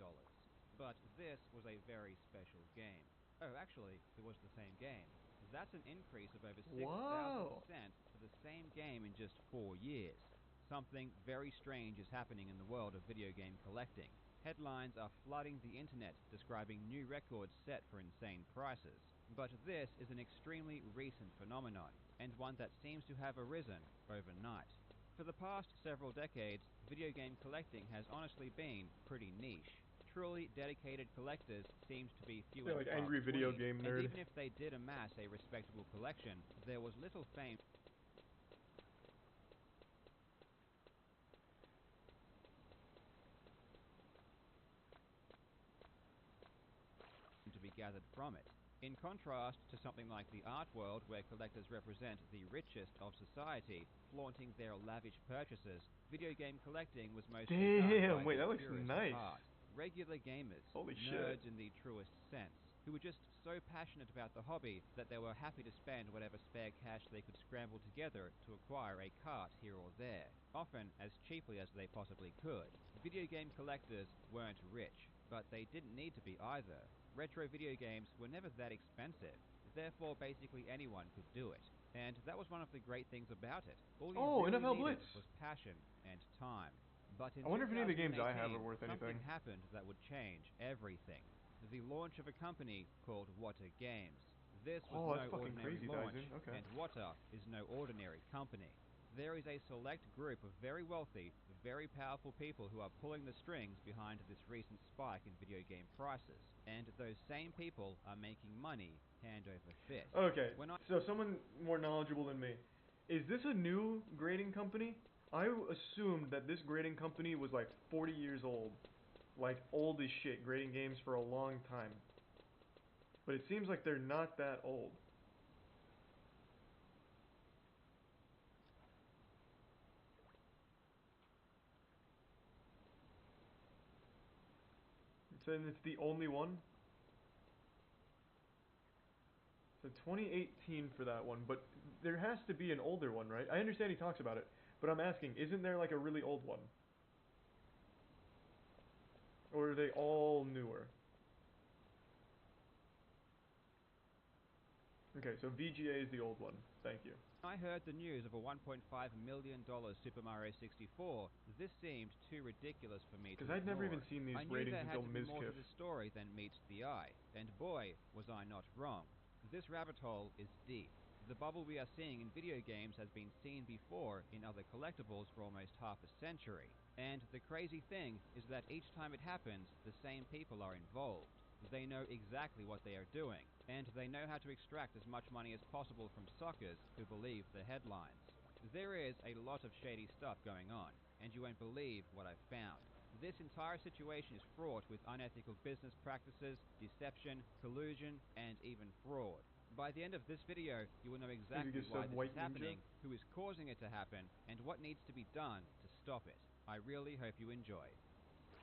But this was a very special game. Oh, actually, it was the same game. That's an increase of over 6,000% for the same game in just 4 years. Something very strange is happening in the world of video game collecting. Headlines are flooding the internet describing new records set for insane prices. But this is an extremely recent phenomenon, and one that seems to have arisen overnight. For the past several decades, video game collecting has honestly been pretty niche. Truly dedicated collectors seemed to be few and like far angry video between, game nerd. and even if they did amass a respectable collection, there was little fame to be gathered from it. In contrast to something like the art world, where collectors represent the richest of society, flaunting their lavish purchases, video game collecting was mostly done by wait, the that looks purest nice. heart. Regular gamers, Holy nerds shit. in the truest sense, who were just so passionate about the hobby that they were happy to spend whatever spare cash they could scramble together to acquire a cart here or there, often as cheaply as they possibly could. Video game collectors weren't rich, but they didn't need to be either. Retro video games were never that expensive, therefore basically anyone could do it. And that was one of the great things about it. All you really NFL needed Blitz. was passion and time. But in I wonder if any of the games I have 2018, are worth anything. something happened that would change everything. The launch of a company called Wata Games. This was that's no fucking ordinary crazy, launch, Dyson. Okay. and Wata is no ordinary company. There is a select group of very wealthy, very powerful people who are pulling the strings behind this recent spike in video game prices. And those same people are making money hand over fist. Okay, so someone more knowledgeable than me. Is this a new grading company? I assumed that this grading company was like 40 years old. Like old as shit, grading games for a long time. But it seems like they're not that old. So it's the only one? So 2018 for that one, but there has to be an older one, right? I understand he talks about it, but I'm asking, isn't there like a really old one? Or are they all newer? Okay, so VGA is the old one. Thank you. I heard the news of a $1.5 million Super Mario 64. This seemed too ridiculous for me to Because I'd never ignore. even seen these I knew ratings there had until to be Ms. more to Kiff. the story than meets the eye, and boy, was I not wrong. This rabbit hole is deep. The bubble we are seeing in video games has been seen before in other collectibles for almost half a century. And the crazy thing is that each time it happens, the same people are involved. They know exactly what they are doing, and they know how to extract as much money as possible from suckers who believe the headlines. There is a lot of shady stuff going on, and you won't believe what I've found. This entire situation is fraught with unethical business practices, deception, collusion, and even fraud. By the end of this video, you will know exactly why this is happening, who is causing it to happen, and what needs to be done to stop it. I really hope you enjoy.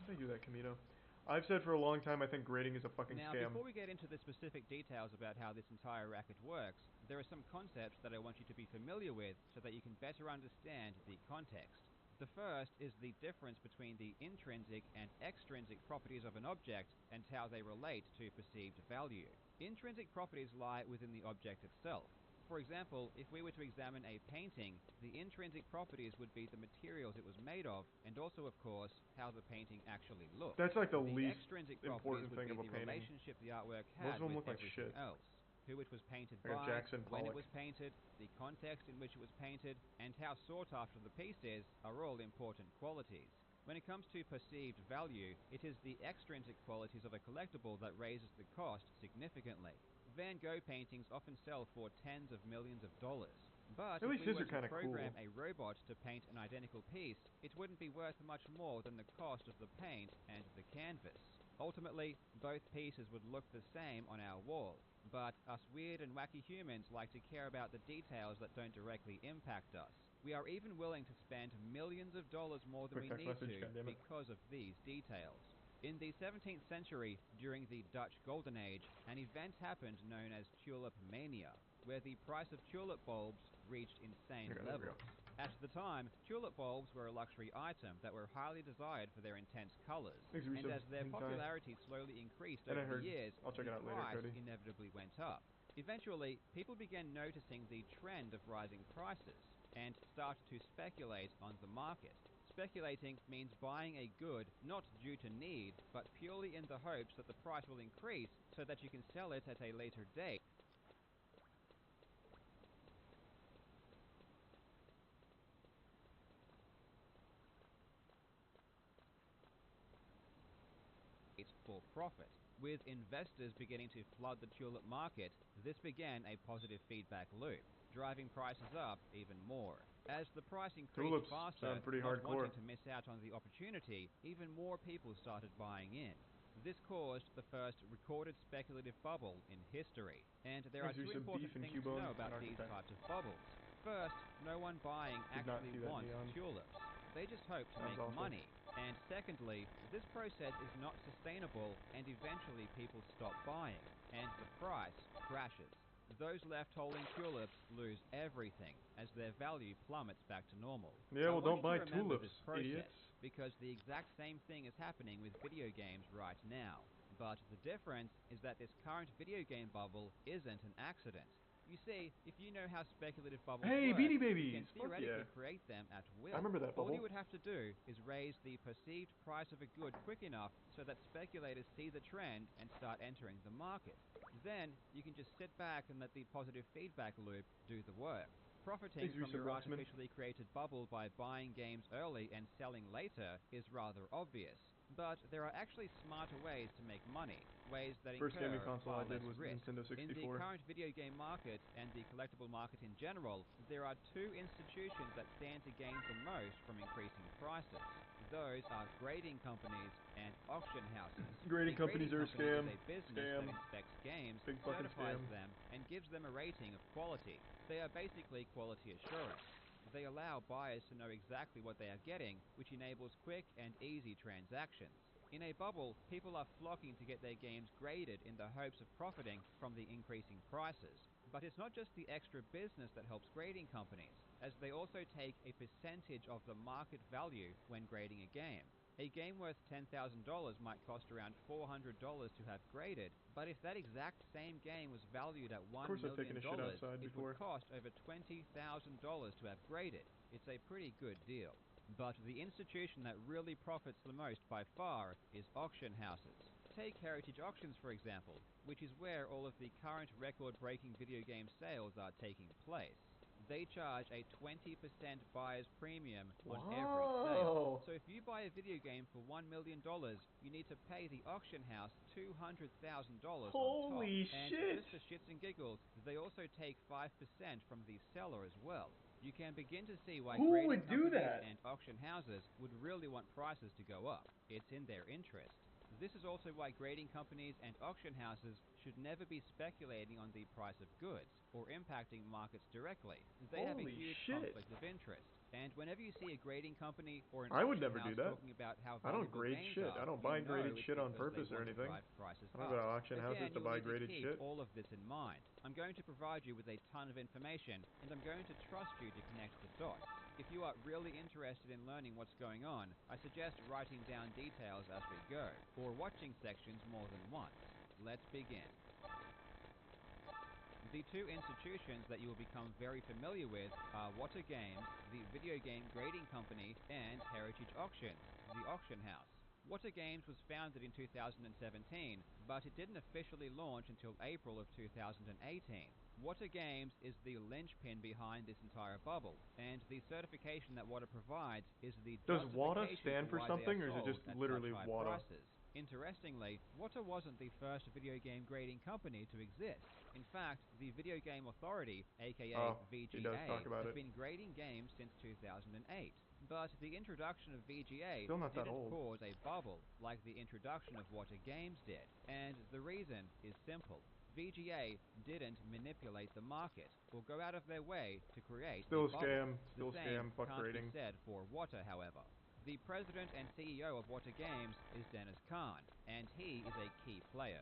Thank you, that Camino. I've said for a long time I think grading is a fucking Now, scam. before we get into the specific details about how this entire racket works, there are some concepts that I want you to be familiar with so that you can better understand the context. The first is the difference between the intrinsic and extrinsic properties of an object and how they relate to perceived value. Intrinsic properties lie within the object itself. For example, if we were to examine a painting, the intrinsic properties would be the materials it was made of, and also, of course, how the painting actually looked. That's like the The least extrinsic important properties thing would of be a the painting. relationship the artwork Most had of them with look like everything shit. else. Who it was painted Like a by, Jackson when it Pollock. was painted, the context in which it was painted, and how sought after the piece is are all important qualities. When it comes to perceived value, it is the extrinsic qualities of a collectible that raises the cost significantly. Van Gogh paintings often sell for tens of millions of dollars. But At if least we his were are to kinda program cool. a robot to paint an identical piece, it wouldn't be worth much more than the cost of the paint and the canvas. Ultimately, both pieces would look the same on our wall, but us weird and wacky humans like to care about the details that don't directly impact us. We are even willing to spend millions of dollars more than Quick we text need message, to goddammit. because of these details. In the 17th century, during the Dutch Golden Age, an event happened known as Tulip Mania, where the price of tulip bulbs reached insane Okay, there we levels. At the time, tulip bulbs were a luxury item that were highly desired for their intense colors, Thanks, and Reese. as their Hentai. popularity slowly increased And I over the heard- years, I'll check the it out later, price Cody. inevitably went up. Eventually, people began noticing the trend of rising prices and started to speculate on the market. Speculating means buying a good not due to need, but purely in the hopes that the price will increase so that you can sell it at a later date. For profit. With investors beginning to flood the tulip market, this began a positive feedback loop, driving prices up even more. As the price increased Tulips faster, sound pretty not hardcore. wanting to miss out on the opportunity, even more people started buying in. This caused the first recorded speculative bubble in history, and there are Thanks, two Reese. important Beef and things to Cubone know about and these architect. types of bubbles. First, no one buying Did not actually see that wants neon. tulips. They just hope to Sounds make awful. money. And secondly, this process is not sustainable, and eventually people stop buying, and the price crashes. Those left holding tulips lose everything, as their value plummets back to normal. Yeah, well, I want don't you buy to remember tulips, this process, idiots. because the exact same thing is happening with video games right now. But the difference is that this current video game bubble isn't an accident. You see, if you know how speculative bubbles Hey, work, Beanie you Babies! can Fuck theoretically yeah. create them at will. I remember that All bubble. you would have to do is raise the perceived price of a good quick enough so that speculators see the trend and start entering the market. Then, you can just sit back and let the positive feedback loop do the work. Profiting Thanks, from Reese your Roxman. artificially created bubble by buying games early and selling later is rather obvious. But there are actually smarter ways to make money, ways that First incur gaming console far I did less was risk. Nintendo In the 64. current video game market and the collectible market in general, there are two institutions that stand to gain the most from increasing prices. Those are grading companies and auction houses. Grading A companies are a company scam. is a business Scam. that inspects games, Big fucking certifies scam. them, and gives them a rating of quality. They are basically quality assurance. They allow buyers to know exactly what they are getting, which enables quick and easy transactions. In a bubble, people are flocking to get their games graded in the hopes of profiting from the increasing prices. But it's not just the extra business that helps grading companies, as they also take a percentage of the market value when grading a game. A game worth $10,000 might cost around $400 to have graded, but if that exact same game was valued at $1 course I've taken million, a shit outside it before. would cost over $20,000 to have graded. It's a pretty good deal. But the institution that really profits the most by far is auction houses. Take Heritage Auctions, for example, which is where all of the current record-breaking video game sales are taking place. They charge a 20% buyer's premium on every sale. So if you buy a video game for $1 million, you need to pay the auction house $200,000 on top. Holy And shit! just for shits and giggles, they also take 5% from the seller as well. You can begin to see why Who grading would do companies that? and auction houses would really want prices to go up. It's in their interest. This is also why grading companies and auction houses should never be speculating on the price of goods or impacting markets directly. They have a Holy huge shit. conflict of interest. And whenever you see a grading company or an I would auction never house do that. talking about how I don't valuable grade games shit. are, I don't you buy know graded it's shit on because they purpose or want to anything. drive prices I don't go to up. auction houses Again, to you'll buy need to graded keep shit. all of this in mind. I'm going to provide you with a ton of information, and I'm going to trust you to connect the dots. If you are really interested in learning what's going on, I suggest writing down details as we go, or watching sections more than once. Let's begin. The two institutions that you will become very familiar with are Wata Games, the video game grading company, and Heritage Auctions, the auction house. Wata Games was founded in 2017, but it didn't officially launch until April of 2018. Wata Games is the linchpin behind this entire bubble, and the certification that Wata provides is the Does Wata justification stand for why something, they are or is it sold just at literally such high Wata? prices. Interestingly, Wata wasn't the first video game grading company to exist. In fact, the Video Game Authority, aka VGA, has been grading games since 2008. But the introduction of VGA didn't cause a bubble like the introduction of Wata Games did. And the reason is simple. VGA didn't manipulate the market or go out of their way to create a bubble. The same can't be said for Wata, however. The president and CEO of Wata Games is Dennis Khan, and he is a key player.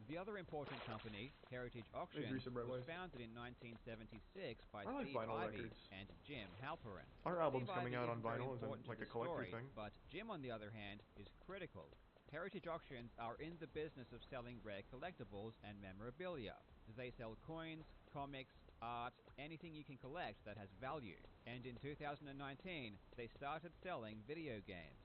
The other important company, Heritage Auctions, was founded in 1976 by Steve Ivey and Jim Halperin. Our album's Steve coming Ivey out on isn't very vinyl, important isn't like to a the collector story, thing. But Jim, on the other hand, is critical. Heritage Auctions are in the business of selling rare collectibles and memorabilia. They sell coins, comics, art, anything you can collect that has value. And in 2019, they started selling video games.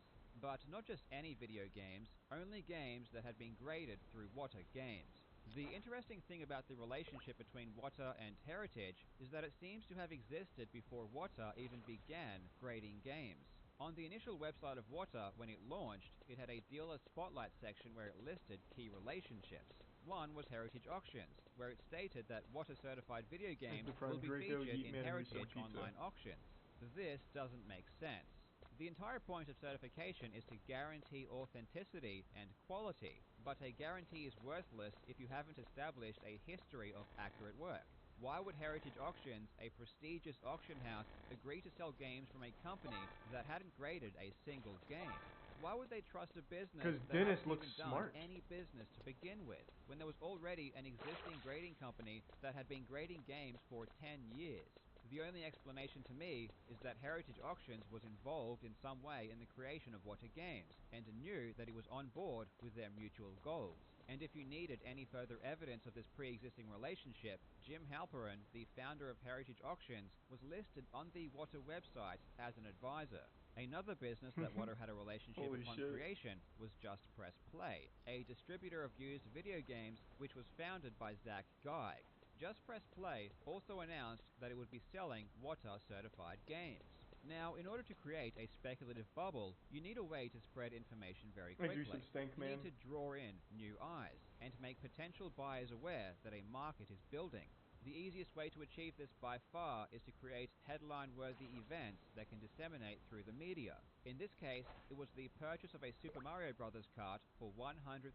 But not just any video games, only games that had been graded through Wata Games. The interesting thing about the relationship between Wata and Heritage is that it seems to have existed before Wata even began grading games. On the initial website of Wata, when it launched, it had a dealer spotlight section where it listed key relationships. One was Heritage Auctions, where it stated that Wata certified video games will be featured in Heritage online auctions. This doesn't make sense. The entire point of certification is to guarantee authenticity and quality, but a guarantee is worthless if you haven't established a history of accurate work. Why would Heritage Auctions, a prestigious auction house, agree to sell games from a company that hadn't graded a single game? Why would they trust a business that hadn't even done any business to begin with, when there was already an existing grading company that had been grading games for 10 years? The only explanation to me is that Heritage Auctions was involved in some way in the creation of Wata Games, and knew that it was on board with their mutual goals. And if you needed any further evidence of this pre-existing relationship, Jim Halperin, the founder of Heritage Auctions, was listed on the Wata website as an advisor. Another business that Wata had a relationship upon creation was Just Press Play, a distributor of used video games which was founded by Zach Geig. Just Press Play also announced that it would be selling Wata certified games. Now, in order to create a speculative bubble, you need a way to spread information very quickly. You need to draw in new eyes, and make potential buyers aware that a market is building. The easiest way to achieve this by far is to create headline-worthy events that can disseminate through the media. In this case, it was the purchase of a Super Mario Bros. Cart for $100,000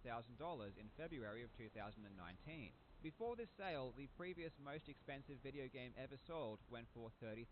in February of 2019. Before this sale, the previous most expensive video game ever sold went for $30,000,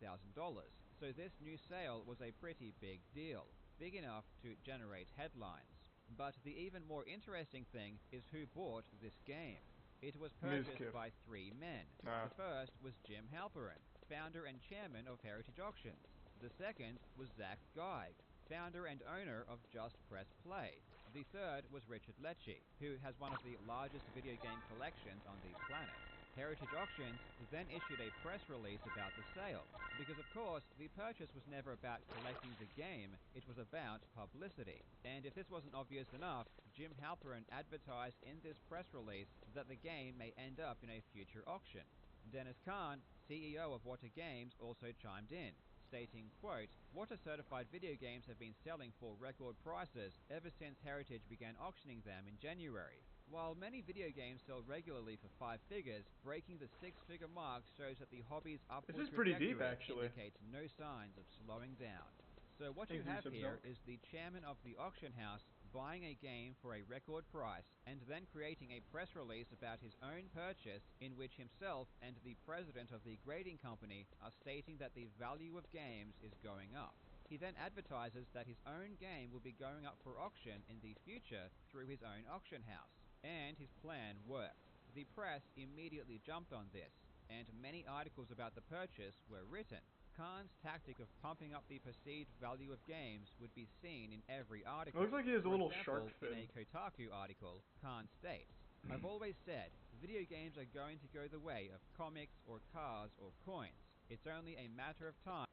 so this new sale was a pretty big deal, big enough to generate headlines. But the even more interesting thing is who bought this game. It was purchased by three men. The first was Jim Halperin, founder and chairman of Heritage Auctions. The second was Zach Geig, founder and owner of Just Press Play. The third was Richard Lecce, who has one of the largest video game collections on the planet. Heritage Auctions then issued a press release about the sale, because of course the purchase was never about collecting the game, it was about publicity. And if this wasn't obvious enough, Jim Halperin advertised in this press release that the game may end up in a future auction. Dennis Khan, CEO of Wata Games, also chimed in, stating, quote, Wata certified video games have been selling for record prices ever since Heritage began auctioning them in January. While many video games sell regularly for 5 figures, breaking the 6-figure mark shows that the hobby's upward trajectory indicates no signs of slowing down. So what you have here is the chairman of the auction house buying a game for a record price and then creating a press release about his own purchase in which himself and the president of the grading company are stating that the value of games is going up. He then advertises that his own game will be going up for auction in the future through his own auction house, and his plan worked. The press immediately jumped on this, and many articles about the purchase were written. Khan's tactic of pumping up the perceived value of games would be seen in every article. It looks like he has a For little example, shark fin. in a Kotaku article, Khan states, "I've always said, video games are going to go the way of comics or cars or coins. It's only a matter of time."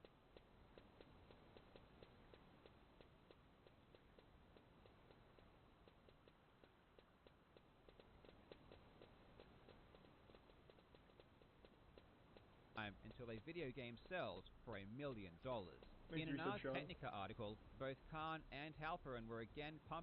Until a video game sells for $1 million. Thank In you, an Ars Sean. Technica article, both Khan and Halperin were again pumping